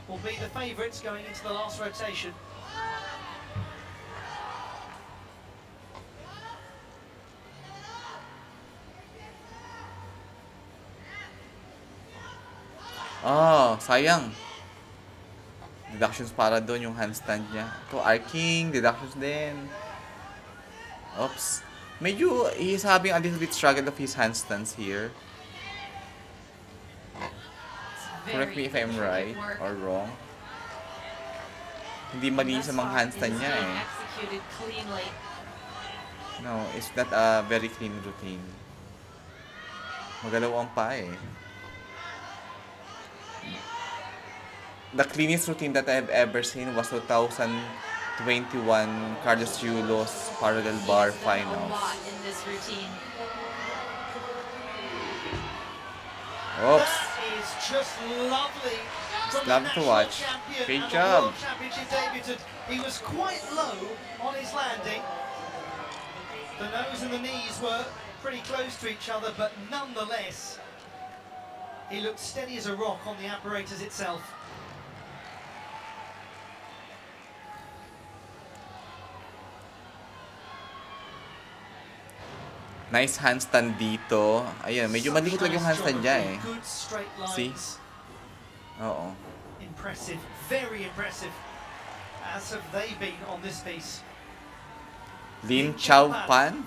will be the favourites going into the last rotation. Oh, sayang. Deductions para doon yung handstand niya. Ito, arcing, deductions din. Oops. Medyo, he's having a little bit struggle of his handstands here. It's Correct me if I'm very right work. or wrong. Hindi mali Thus sa mga far, handstand it is niya being eh. executed cleanly. No, it's not a very clean routine. Magalaw ang pa eh. The cleanest routine that I've ever seen was 2021 Carlos Yulo's parallel bar He's done a finals. lot in this routine. Oops. That is just lovely. From love the to national watch. champion Great and job. The World Championship debutant. He was quite low on his landing. The nose and the knees were pretty close to each other, but nonetheless, he looked steady as a rock on the apparatus itself. Nice handstand dito. Ayan, medyo Such malikot lang yung nice handstand niya geometry, eh. Good straight See? lines. Oo. Impressive, very impressive. As have they been on this piece. Lin Chow Pan.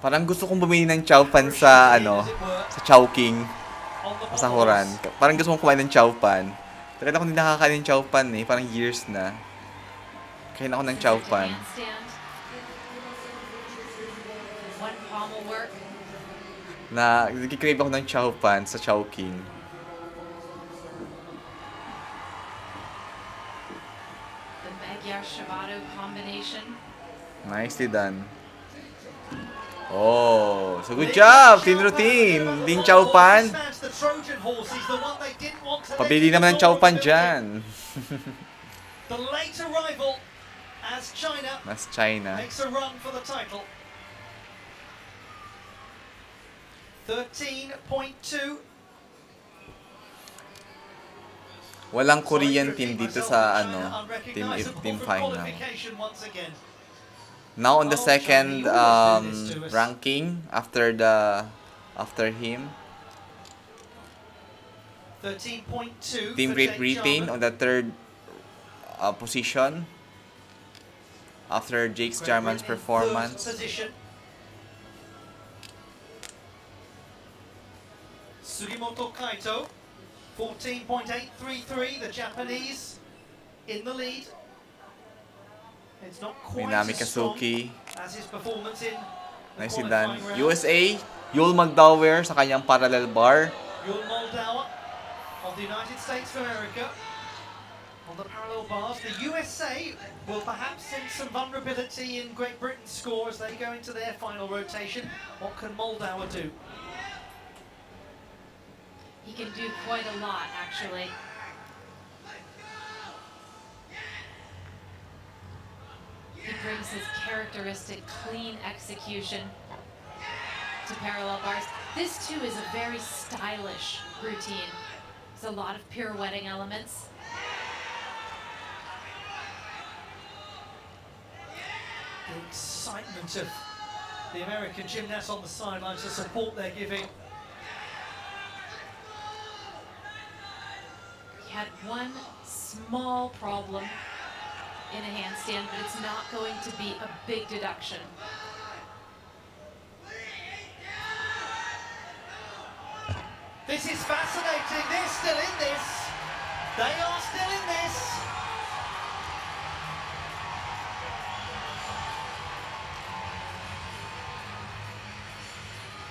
Parang gusto kong bumili ng Chow Pan sa ano, sa Chowking, On the sa Horan. Parang gusto kong kumain ng Chow Pan. Tagal ako hindi nakakain ng Chow Pan eh, parang years na. Kain ako ng Chow Pan. Handstand. One pommel work. Nagkikrave ako ng Chow Pan sa Chow King. The Magyar Shibado combination. Nicely done. Oh, so good job, clean routine. Din Chow Pan. Pabili naman ng Chow Pan dyan. The late arrival as China Mas China. makes a run for the title. 13.2. Walang Korean team dito sa team final. Now on the second ranking after him. 13.2. Team for Great Jake Britain Jarman. on the third position after Jake's Great Jarman's Britain in performance. third position. Sugimoto Kaito, 14.833, the Japanese in the lead. It's not quite Minami as strong Kazuki. as his performance in the Nicely done. qualifying round. USA, Yul Magdauer sa kanyang parallel bar. Yul Moldauer of the United States of America on the parallel bars. The USA will perhaps sense some vulnerability in Great Britain's score as they go into their final rotation. What can Moldauer do? He can do quite a lot, actually. He brings his characteristic clean execution to parallel bars. This too is a very stylish routine. There's a lot of pirouetting elements. The excitement of the American gymnasts on the sidelines, the support they're giving. He had one small problem in a handstand, but it's not going to be a big deduction. This is fascinating. They're still in this. They are still in this.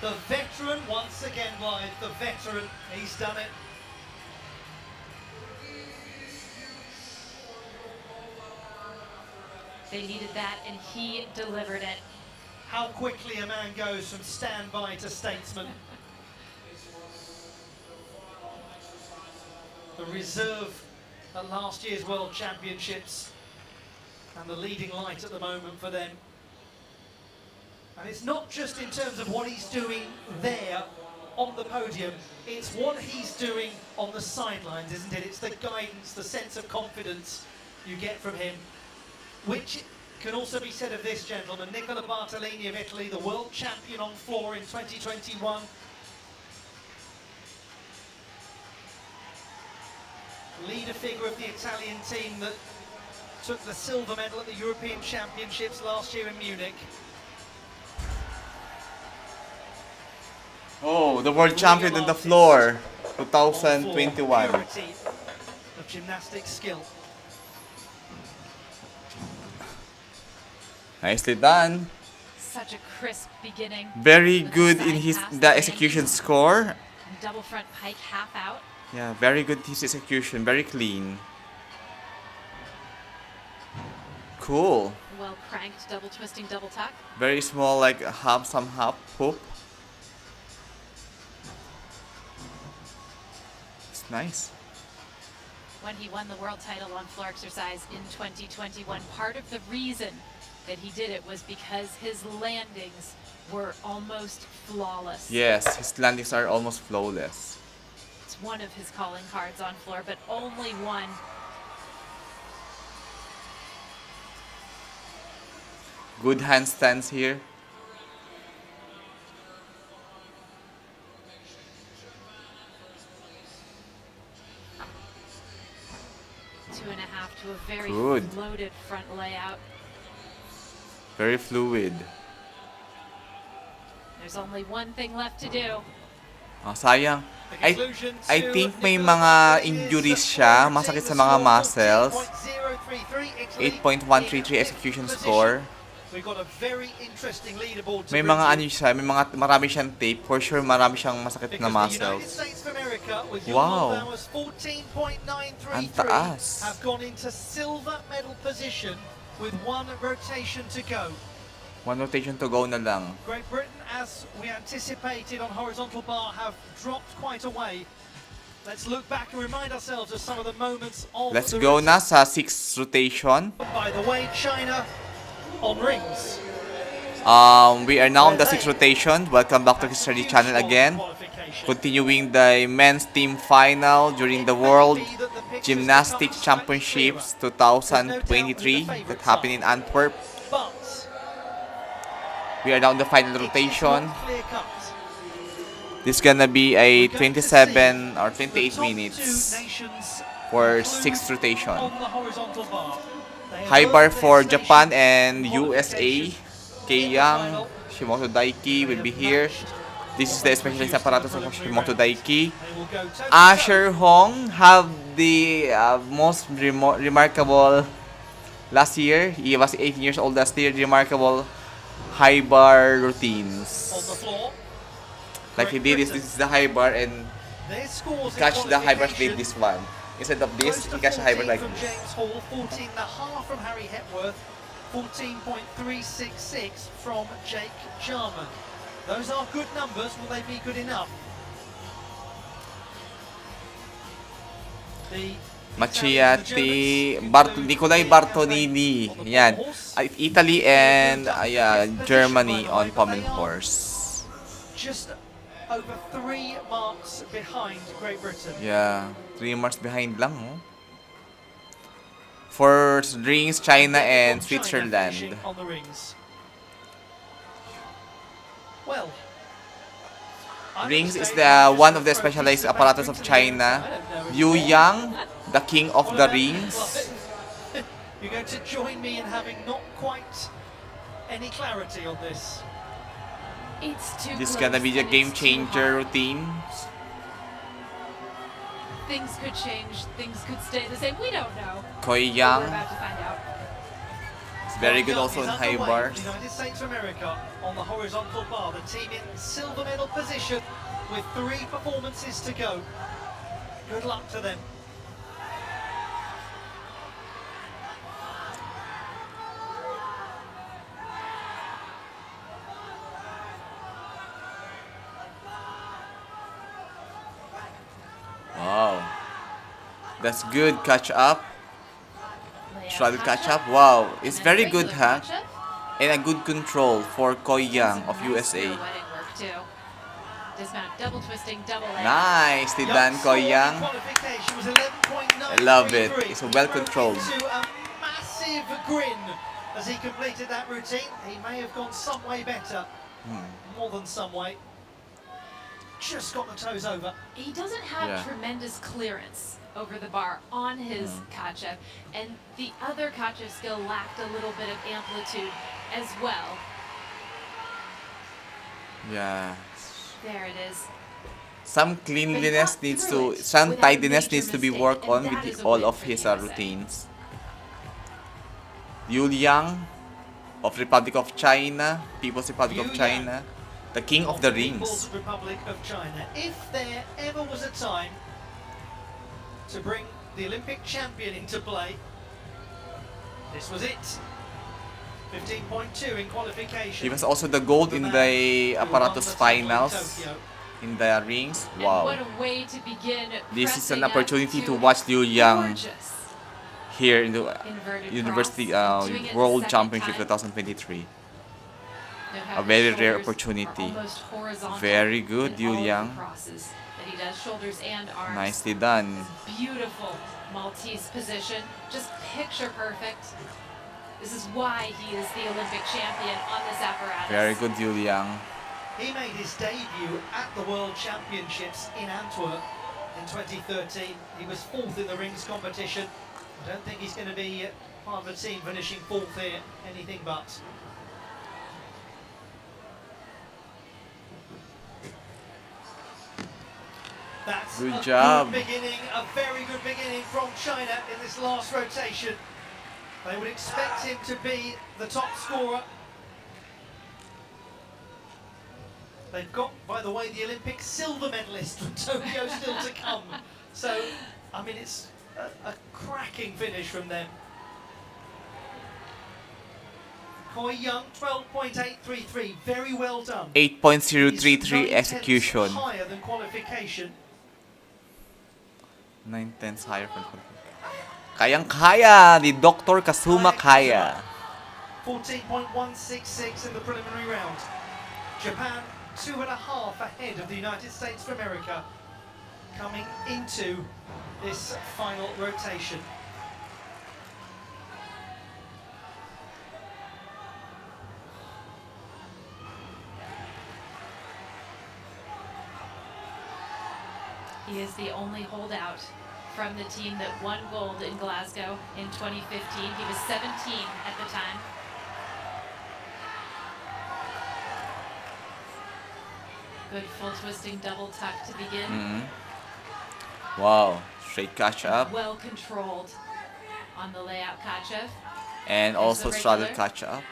The veteran once again live. The veteran, he's done it. They needed that, and he delivered it. How quickly a man goes from standby to statesman. The reserve at last year's World Championships and the leading light at the moment for them. And it's not just in terms of what he's doing there on the podium, it's what he's doing on the sidelines, isn't it? It's the guidance, the sense of confidence you get from him, which can also be said of this gentleman, Nicola Bartolini of Italy, the world champion on floor in 2021. Leader figure of the Italian team that took the silver medal at the European Championships last year in Munich. Oh, the world champion on the floor, 2021. Purity of gymnastic skill. Nicely done. Such a crisp beginning. Very with a good side in pass the landing. execution score. Double front pike half out. Yeah, very good his execution, very clean. Cool. Well cranked, double twisting, double tuck. Very small, like hop, hoop. It's nice. When he won the world title on floor exercise in 2021, part of the reason that he did it was because his landings were almost flawless. Yes, his landings are almost flawless. It's one of his calling cards on floor, but only one. Good handstands here. Two and a half to a very Good. floated front layout. Very fluid. There's only one thing left to do. Oh, sayang. The conclusion I to think may Nicola mga Bartolini injuries is siya, that masakit sa the mga score muscles. 14.033, Italy 8.133 in execution fifth score. position. We've got a very interesting leaderboard to May bring mga to ano you. siya, marami siyang tape. For sure, marami siyang masakit na Because the United muscles. States of America, with your Wow. hours Ang 14.933, taas. have gone into silver medal position with one rotation to go. One rotation to go na lang. Great Britain, as we anticipated on horizontal bar, have dropped quite a way. Let's look back and remind ourselves of some of the moments of Let's the go rotation. na sa 6th rotation. By the way, China on rings. We are now on the 6th rotation. Welcome back to the Study channel again. Continuing the men's team final during the World Gymnastics Championships 2023 that happened in Antwerp. But We are now in the final it is rotation. not clear-cut. This is gonna be a We're going to 27 or see 28 the top minutes two nations for include 6th rotation. on the horizontal bar. They have High both bar their for station Japan and USA. qualification. Kei Yang, Shimoto Daiki will be here. This is the specialist apparatus of Shimoto Daiki. They will go toe-to-toe. Asher Hong have the most remarkable last year. He was 18 years old last year. Remarkable high bar On the routines. floor. Like he did this is the high bar and Their scores in catch the high bars with qualification, this one. Instead of this, close he to catch the high bar 14 like from this. James Hall, 14.5 from Harry Hepworth, 14.366 from Jake Jarman. Those are good numbers. Will they be good enough? The Macchiati, Nicolai Bartolini, yan. Italy and Germany on pommel horse. Just over 3 marks behind Great Britain. Yeah, 3 marks behind lang. Oh. For rings, China and China Switzerland. finishing on the rings. Well, Rings is the one of the specialized apparatus of China. Yu Yang, the king of the rings. You're going to join me in having not quite any clarity on this. It's too This is close gonna be the and game it's too changer hard. routine. Things could change, things could stay the same. We don't know. Koi But Yang, we're about to find out. is very good also in Is high underway. bars. The United States of America on the horizontal bar. The team in silver medal position with 3 performances to go. Good luck to them. Wow, that's good catch up. Leia Straddle catch up. Katcha, Wow, and it's then very regular good, huh? Katcha. And a good control for Koi Yang of Nice USA. pirouetting work too. Dismount, double twisting, double leg. Nicely Young done, score Koi in Yang. qualification was 11.933. I love it. It's well controlled. Into a massive grin as he completed that routine. He may have gone some way better, more than some way. Just got the toes over. He doesn't have Yeah. tremendous clearance over the bar on his Katcha, and the other Katcha skill lacked a little bit of amplitude as well. Yeah. There it is. Some cleanliness needs to, some tidiness needs to be worked on with all of his routines. Yu Yang of Republic of China, People's Republic of Yu China, the king of the People's rings. Republic of China. If there ever was a time to bring the Olympic champion into play, this was it. 15.2 in qualification. He was also the gold in the apparatus finals Tokyo. in the rings. And Wow. what a way to begin. This is an pressing up opportunity to to watch Liu Yang gorgeous here in the inverted University cross. Doing it World second Championship time. 2023. Note how A his very rare shoulders are opportunity. almost horizontal Very good, in all of the Yang. crosses that he does, shoulders and arms. Nicely done. Beautiful Maltese position, just picture perfect. This is why he is the Olympic champion on this apparatus. Very good, Liu Yang. He made his debut at the World Championships in Antwerp in 2013. He was 4th in the rings competition. I don't think he's going to be part of a team finishing 4th here, anything but. That's Good a job. good beginning, a very good beginning from China in this last rotation. They would expect him to be the top scorer They've got, by the way, the Olympic silver medalist from Tokyo still to come. So, I mean, it's a cracking finish from them. Koi Young, 12.833, very well done. 8.033 He's 9/10 execution. higher than qualification. 9/10 higher from kayang-kaya ni Dr. Kazuma Kaya. 14.166 in the preliminary round. Japan 2.5 ahead of the United States of America coming into this final rotation. He is the only holdout from the team that won gold in Glasgow in 2015. He was 17 at the time. Good full twisting double tuck to begin. Wow, straight catch up Well controlled on the layout Kachev. and also straddle catch up.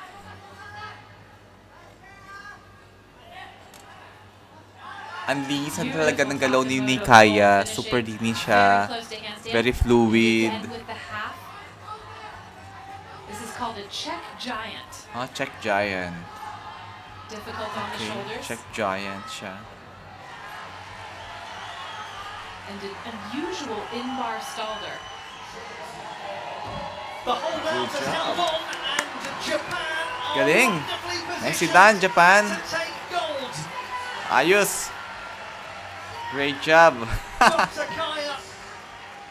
Ang linisan talaga ng galaw ni Kaya. Super linis siya. Very fluid. Again with the half. This is called a check giant. Ah, check giant. Difficult on the Okay, shoulders. check giant siya. And an unusual in-bar stalder. The holdout Good has job. held on and Japan are Galing. wonderfully Nicely positioned done, Japan. to take gold. Ayos. Great job. Dr. Kaya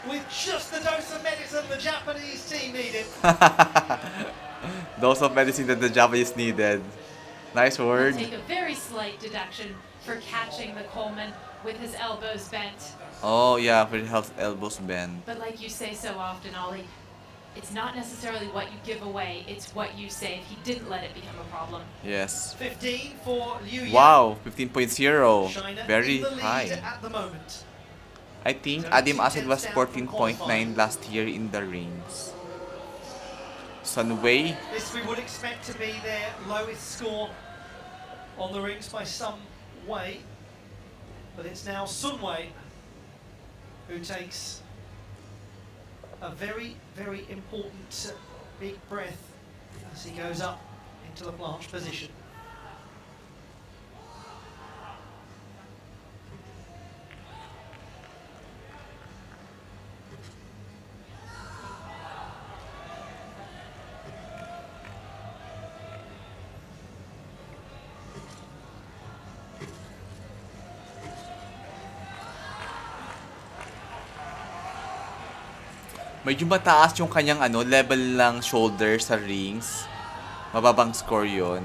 with just the dose of medicine the Japanese team needed. Dose of medicine that the Japanese needed. Nice We'll word. take a very slight deduction for catching the Coleman with his elbows bent. Oh yeah, for the health elbows bend. But like you say so often, Ollie, it's not necessarily what you give away, it's what you save. He didn't let it become a problem. Yes. 15 for Liu Yan. Wow, 15.0. China Very in the lead high. at the moment. I think Adim Acid was 14.9 last year in the rings. Sun Wei, This we would expect to be their lowest score on the rings by some way. But it's now Sun Wei who takes a very, very important big breath as he goes up into the planche position. medyo mataas yung kanyang level lang shoulder sa rings. Mababang score yun.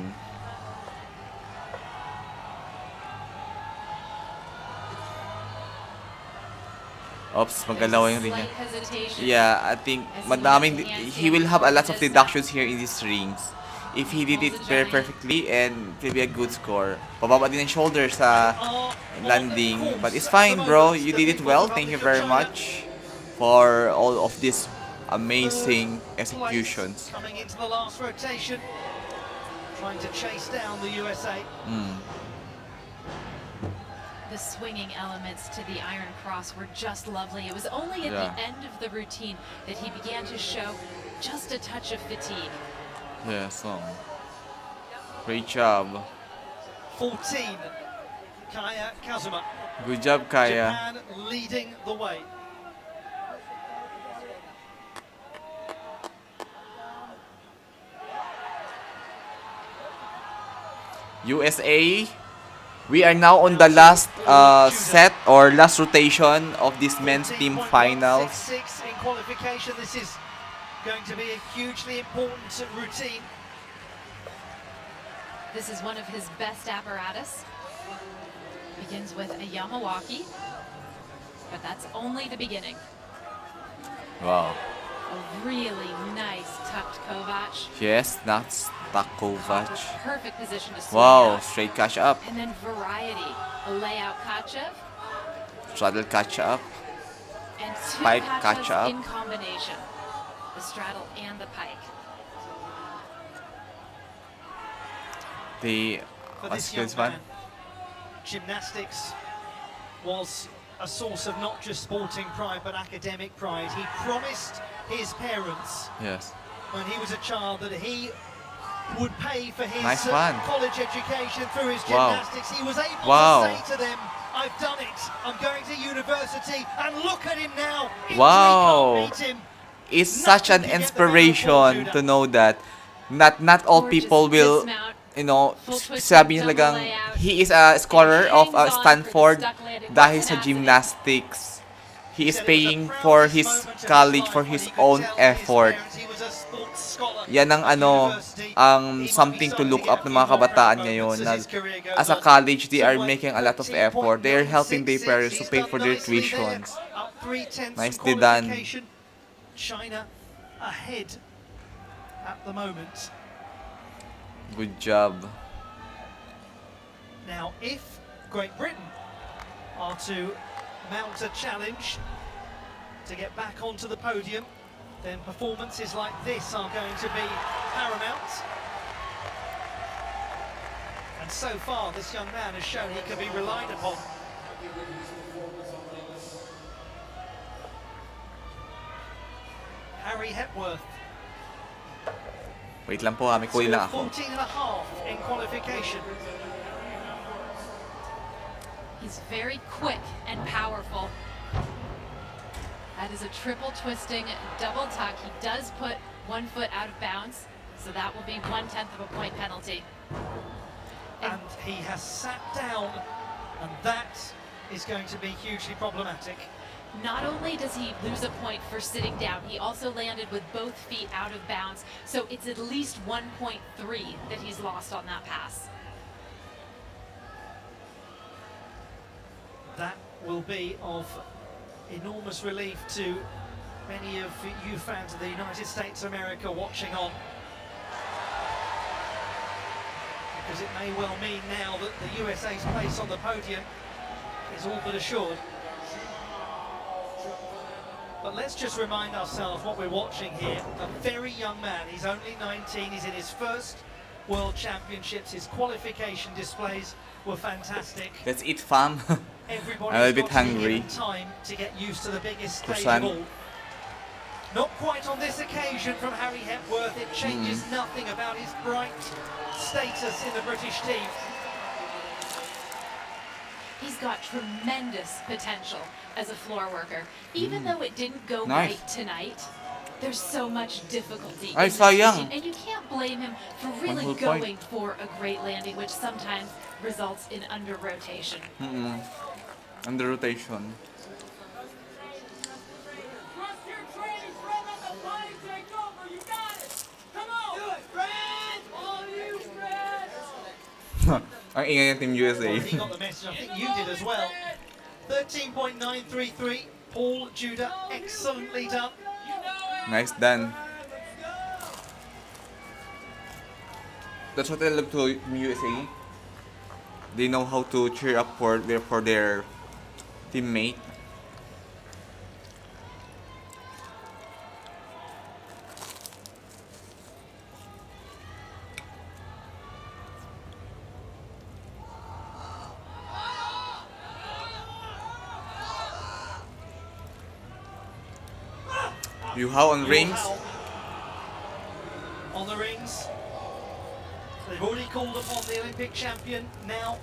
Oops, magalaw yung ring niya. Slight hesitation. Yeah, I think he will have a lot of deductions here in these rings. If he did it very perfectly and it will be a good score. Pababa din ang shoulder sa landing. But it's fine, bro. You did it well. Thank you very much for all of these amazing executions. Coming into the last rotation, trying to chase down the USA. The swinging elements to the Iron Cross were just lovely. It was only at the end of the routine that he began to show just a touch of fatigue. Yeah, so great job. 14, Kaya Kazuma. Good job, Kaya. Japan leading the way. USA, we are now on the last set or last rotation of this men's team finals. 14.166 in qualification. This is going to be a hugely important routine. This is one of his best apparatus. Begins with a Yamawaki, but that's only the beginning. Wow. A really nice tucked Kovac. Yes, that's Takovac. Perfect position to swing Wow, out. straight catch up. And then variety. A layout Kachev Straddle catch up. and two Pike Kachevs catch up. in combination. The straddle and the pike. The For what's this young this one? man. gymnastics was a source of not just sporting pride but academic pride. He promised his parents Yes. when he was a child that he would pay for his Nice one. college education through his Wow. gymnastics. He was able Wow. to say to them, I've done it, I'm going to university, and look at him now. Wow. Italy can't beat him. It's such an inspiration to know that not all Gorgeous people will, dismount, you know, full twisted sabi niya double talagang layout, he is a scholar and of hangs on for the Stanford stuck landing. dahil What sa tenacity. gymnastics. He is Said it was the paying for proudest his moment of college, life for when his he could own tell his effort. parents he was a sports scholar Yan ang at ano, university. ang He might something be to starting look get up a ng few mga more kabataan proud ngayon moments na as his career goes as a on. college they are So, making a lot of effort. They are helping their 14.966. parents to He's pay done for their nicely there. tuitions. Up 3/10 Nicely done. qualification. China ahead at the moment. Good job. Now, if Great Britain are to mount a challenge to get back onto the podium, then performances like this are going to be paramount. And so far, this young man has shown he can be relied upon. Harry Hepworth Wait lang po ha, may kunin lang ako. scored 14.5 in qualification. He's very quick and powerful. That is a triple twisting double tuck. He does put 1 foot out of bounds, so that will be 1/10 of a point penalty. And he has sat down, and that is going to be hugely problematic. Not only does he lose a point for sitting down, he also landed with both feet out of bounds, so it's at least 1.3 that he's lost on that pass. That will be of enormous relief to many of you fans of the United States of America watching on. Because it may well mean now that the USA's place on the podium is all but assured. But let's just remind ourselves what we're watching here. A very young man, he's only 19, he's in his first World Championships. His qualification displays were fantastic. Let's eat, fam. Everybody's I'm a bit got to be hungry. given time to get used to the biggest stage Croissant. of all. Not quite on this occasion from Harry Hepworth. It changes nothing about his bright status in the British team. He's got tremendous potential as a floor worker. Even though it didn't go Nice. right tonight, there's so much difficulty Ay, in this sayang. routine, and you can't blame him for really whole point. going for a great landing, which sometimes results in under rotation. Under rotation. Trust your training, friend. Let the body take over. You got it. Come on. Do it, friend. All you, friend. Ang ingay ng Team USA. Well, he got the message. I think you did as well. 13.933. Paul Judah, excellently done. Nice done. That's what I love to USA. They know how to cheer up for their teammate. You how on rings? On the rings. They've already called upon the Olympic champion, now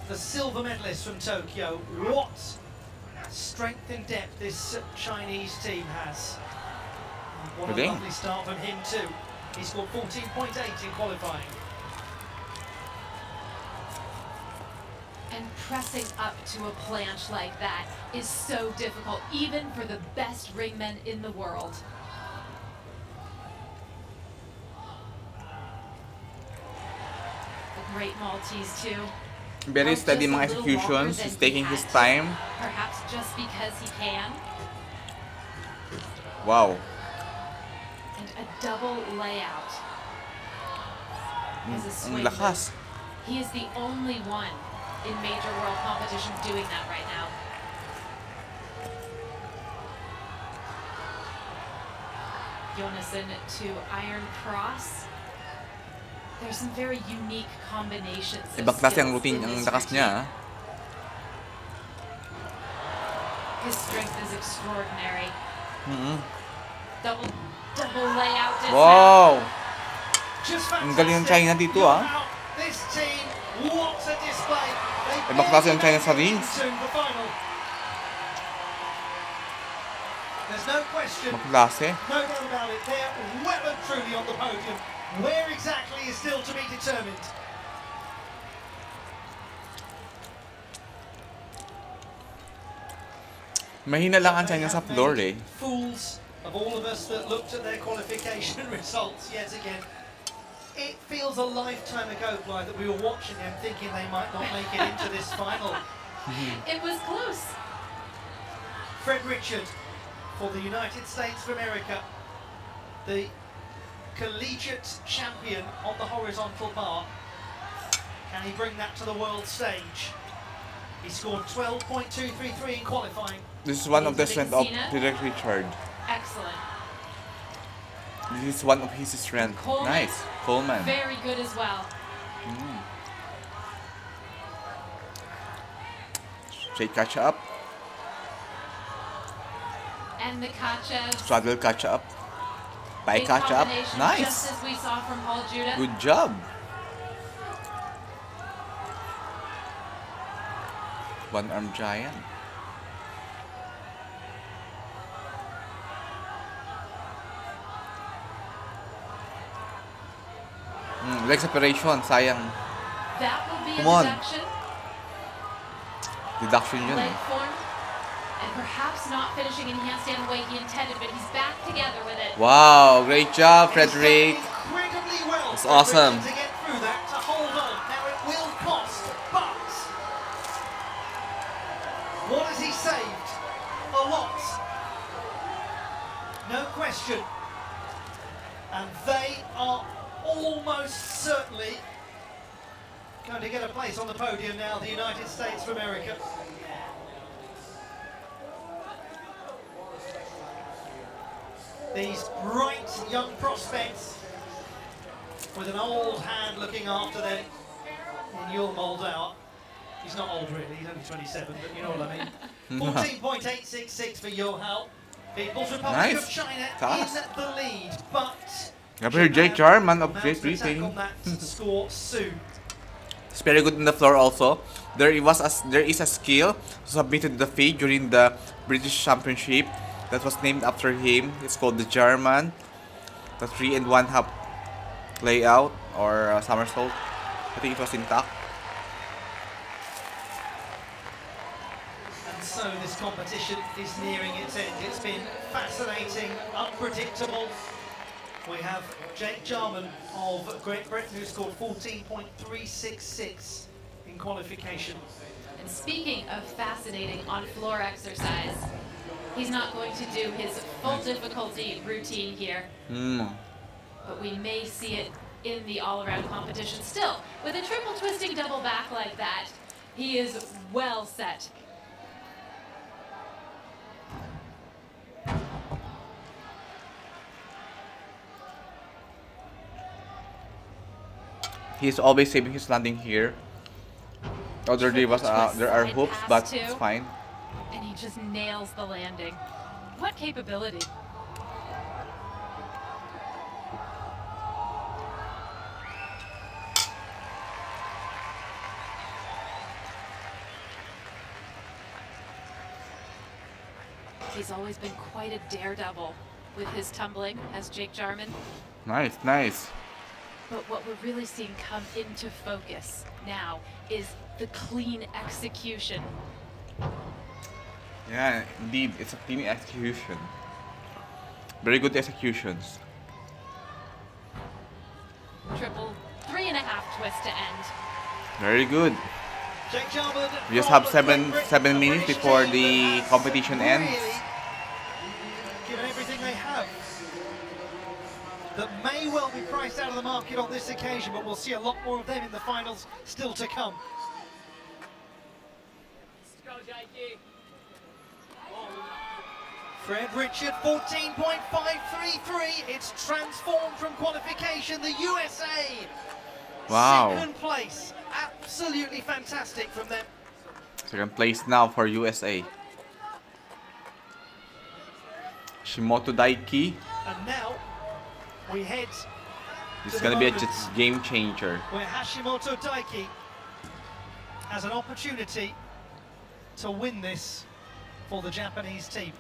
the silver medalist from Tokyo. What strength and depth this Chinese team has. And what a Okay. lovely start from him too. He scored 14.8 in qualifying. And pressing up to a planche like that is so difficult, even for the best ringmen in the world. A great Maltese too. Very Worked steady just a mga little executions. longer He's than taking he his had to, time. Perhaps just because he can. Wow. And a double layout as a Ang swing. lakas. He is the only one in major world competition doing that right now. Jonassen to iron cross. There's some very unique combinations of Ibang klase ang skills routine, in ang this lakas routine. niya. His strength is extraordinary. Mm-hmm. Double layout. Wow! Just Ang galing ng fantastic. China dito, You're ah. out. This team, what a display. They Ibang klase ang barely China sa made it rings. into the final. There's no question, Ibang klase. no doubt about it. They're well and truly on the podium. Where exactly is still to be determined. Mahina lang ang China sa They have floor made eh. Fools of all of us that looked at their qualification results yet again. It feels a lifetime ago, Blythe, that we were watching them thinking they might not make it into this final. It was close. Fred Richard for the United States of America, the collegiate champion on the horizontal bar. Can he bring that to the world stage? He scored 12.233 in qualifying. This is one of the strength of Derek Richard. Excellent. This is one of his strength. Coleman. Nice. Coleman. Very good as well. Straight catch up. And the Kachas. Straddle catch up. By big catch up. combination, Nice. Just as we saw from Paul Judah. Good job. One arm giant. Leg separation, sayang. That will be Come a on. deduction. Deduction yun Leg eh. form. And perhaps not finishing in handstand the way he intended, but he's back together with it. Wow, great job, He's done Frederick. incredibly well. That's for awesome. Richard to get through that, to hold on. Now it will cost, but what has he saved? A lot. No question. And they are almost certainly going to get a place on the podium now, the United States of America. These bright young prospects with an old hand looking after them in Yul Moldau. He's not old really, he's only 27, but you know what I mean. 14.866 for Yohao. People's Republic Nice. of China Taas. in the lead, but Grabe here, Jake Jarman of mounts Great the attack Britain. on that score soon. It's very good in the floor also. There is a skill submitted to the FIDE during the British Championship that was named after him. It's called the German. The 3 and 1 half layout or somersault. I think it was intact. And so this competition is nearing its end. It's been fascinating, unpredictable. We have Jake Jarman of Great Britain who scored 14.366 in qualification. And speaking of fascinating on-floor exercise, he's not going to do his full difficulty routine here, but we may see it in the all-around competition. Still, with a triple twisting double back like that, he is well set. He's always saving his landing here. Although there are Side hoops, pass but too. it's fine. And he just nails the landing. What capability. He's always been quite a daredevil with his tumbling as Jake Jarman. Nice, nice. But what we're really seeing come into focus now is the clean execution. Yeah, indeed, it's a clean execution. Very good executions. Triple 3.5 twist to end. Very good. Jake Jarman We just from have Great Britain, seven a minutes British before team the that has competition ends. really given everything they have. That may well be priced out of the market on this occasion, but we'll see a lot more of them in the finals still to come. Let's go, Jakey. Fred Richard, 14.533. It's transformed from qualification. The USA Wow. Second place. Absolutely fantastic from them. Second place now for USA. Shimoto Daiki. And now we head This is to the gonna be a moment just game changer. where Hashimoto Daiki has an opportunity to win this for the Japanese team.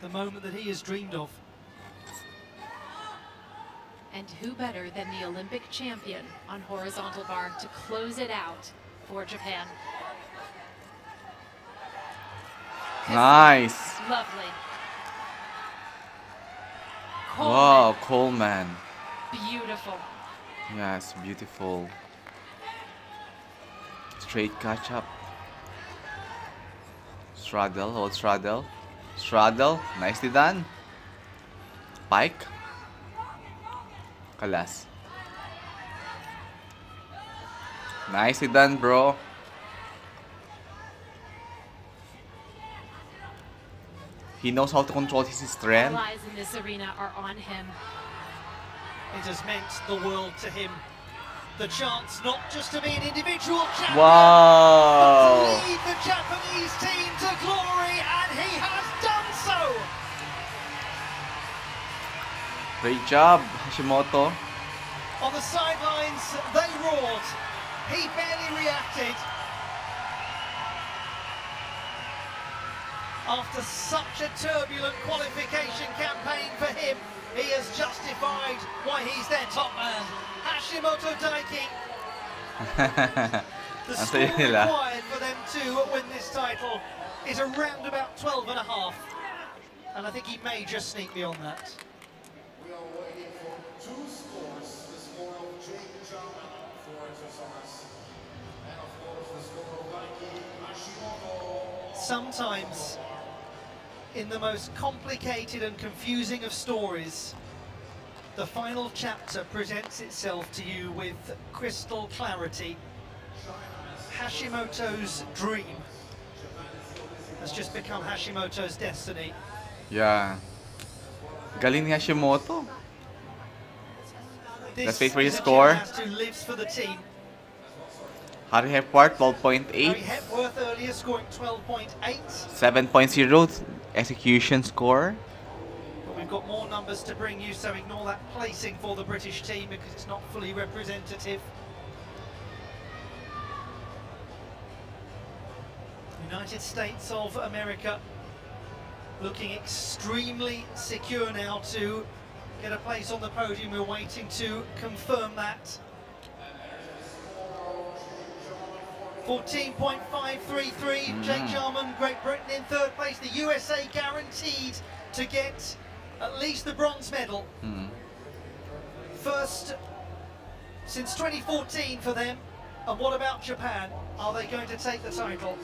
The moment that he has dreamed of. And who better than the Olympic champion on horizontal bar to close it out for Japan? Nice. Lovely. Wow, Coleman. Beautiful. Yes, beautiful. Straight catch up. Straddle, hold straddle. Straddle, nicely done. Pike. Kalas. Nicely done, bro. He knows how to control his All strength. eyes in this arena are on him. It has meant the world to him. The chance not just to be an individual champion, but Wow. to lead the Japanese team to glory, and he has done so. Great job, Hashimoto. On the sidelines, they roared. He barely reacted. After such a turbulent qualification campaign for him, he has justified why he's their top man. Hashimoto Daiki, the Ang score saya nila. required for them to win this title is around about 12 and a half. And I think he may just sneak beyond that. We are waiting for two scores. The score of Jake Jarman for exercise. And of course the score of Daiki Hashimoto. Sometimes, in the most complicated and confusing of stories, the final chapter presents itself to you with crystal clarity. Hashimoto's dream has just become Hashimoto's destiny. Yeah. Galing ni Hashimoto. This Let's wait for his is a score. gymnast who lives for the team. Harry Hepworth, Harry 12.8. Hepworth earlier scoring 12.8. 7.0 execution score. But we've got more numbers to bring you, so ignore that placing for the British team because it's not fully representative. United States of America looking extremely secure now to get a place on the podium. We're waiting to confirm that. 14.533, Jake Jarman, Great Britain in third place. The USA guaranteed to get at least the bronze medal. First since 2014 for them. And what about Japan? Are they going to take the title?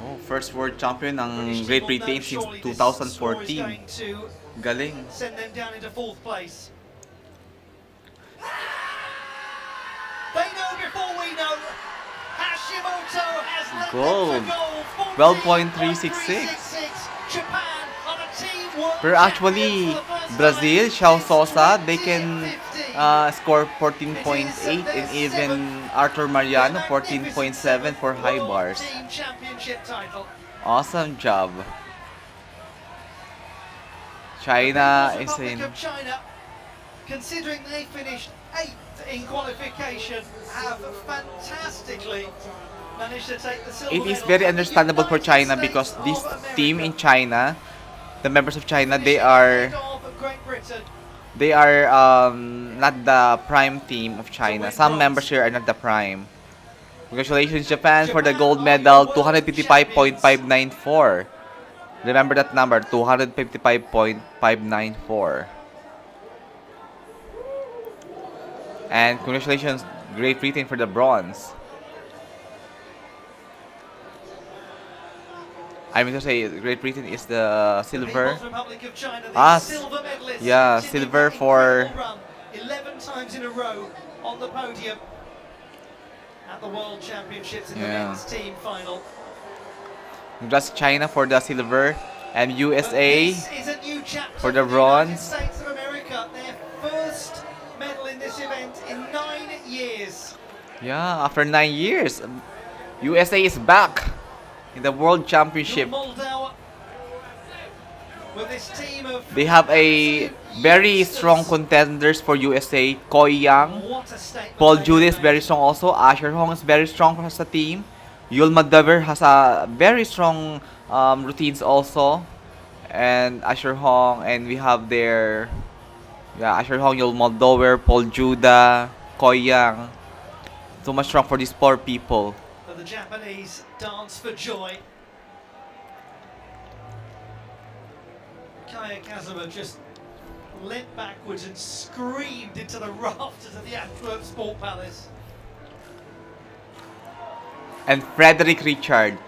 Oh, first world champion ng British Great team will know Britain since surely this score is 2014. going to Galing. send them down into fourth place. They know before we know. Hashimoto has led Gold. them for gold. 12.366. 14.366. Japan on a teamwork. Pero actually, Brazil, Xiao Sosa, they can score 14.8 and even Arthur Mariano 14.7 for high bars. Team championship title. Awesome job. China The is Republic in. of China, considering they finished 8th in qualification, have fantastically managed to take the silver It is medal. very The understandable for United China States because of this America team in China, the members of China, they finishing are ahead of Great Britain. not the prime team of China. Some members here are not the prime. Congratulations, Japan, for the gold medal, 255.594. Remember that number, 255.594. And congratulations, Great Britain, for the bronze. I mean to say, Great Britain is the silver. People's Republic of China, the Ah, silver medalists, yeah, continue silver that for- incredible run, 11 times in a row on the podium at the World Championships in the Yeah. men's team final. Congrats China for the silver and But USA this is a new chapter for the the United bronze. States Yeah, after 9 years, USA is back in the World Championship. Moldau with this team of They have a absolute very strong youngsters. contenders for USA. Koi Yang, What a statement Paul they Judy have is very made. strong also. Asher Hong is very strong as a team. Yul Madaver has a very strong routines also. And Asher Hong, and we have their, yeah, Asher Hong, Yul Moldover, Paul Judah, Koi Yang. So much strong for these poor people. But the Japanese dance for joy. Kaya Kazuma just leant backwards and screamed into the rafters of the Antwerp Sport Palace. And Frederick Richard.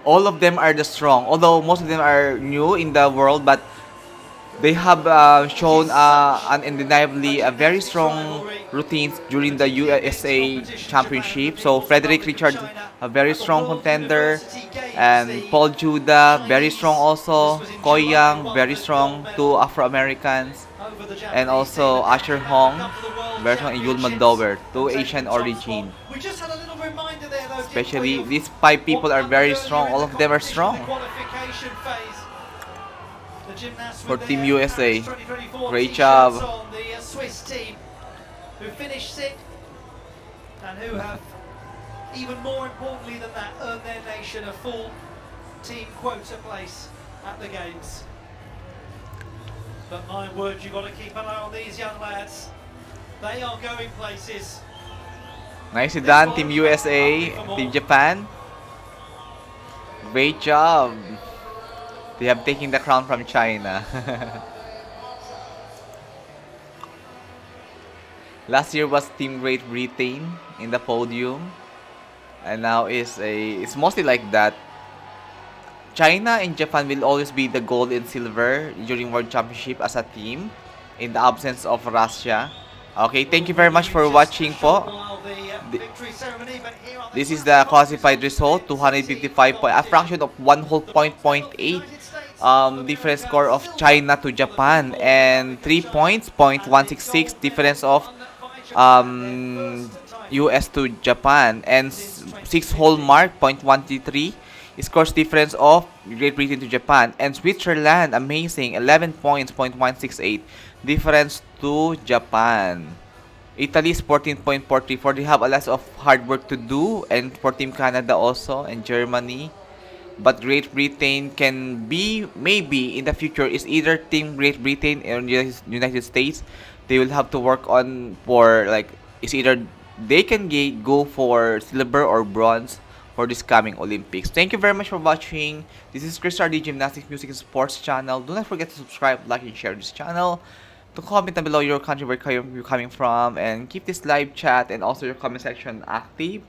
All of them are the strong, although most of them are new in the world, but they have shown undeniably a very strong routines during the USA Championship. So Frederick Richard, a very strong contender, and Paul Judah, very strong also. Koi Yang, very strong, two Afro-Americans, and also Asher Hong, very strong, and Yul Mandover, two Asian origin. We just had a little reminder there though, Especially these 5 people are very strong. All of them are strong. Qualification phase. The gymnasts For with Team their USA. Paris 2024 Great t-shirts job. on, the Swiss team who finished 6th and who have, even more importantly than that, earned their nation a full team quota place at the games. But my word, you've got to keep an eye on these young lads. They are going places. Nicely done, Team USA, Team Japan. Great job. They have taken the crown from China. Last year was Team Great Britain in the podium, and now it's mostly like that. China and Japan will always be the gold and silver during World Championship as a team, in the absence of Russia. Okay, thank you very much for watching po. This is the classified result, 255 point, a fraction of 1 whole point 8 difference score of China to Japan, and 3 points, 0.166 difference of US to Japan, and 6 whole mark, 0.133 scores difference of Great Britain to Japan, and Switzerland, amazing, 11 points, 0.168 difference to Japan. Italy is 14.44. They have a lot of hard work to do, and for Team Canada also, and Germany. But Great Britain can be, maybe in the future, is either Team Great Britain or United States. They will have to work on for, like, it's either they can go for silver or bronze for this coming Olympics. Thank you very much for watching. This is Chris RD Gymnastics Music and Sports channel. Do not forget to subscribe, like, and share this channel. To comment down below your country where you're coming from, and keep this live chat and also your comment section active.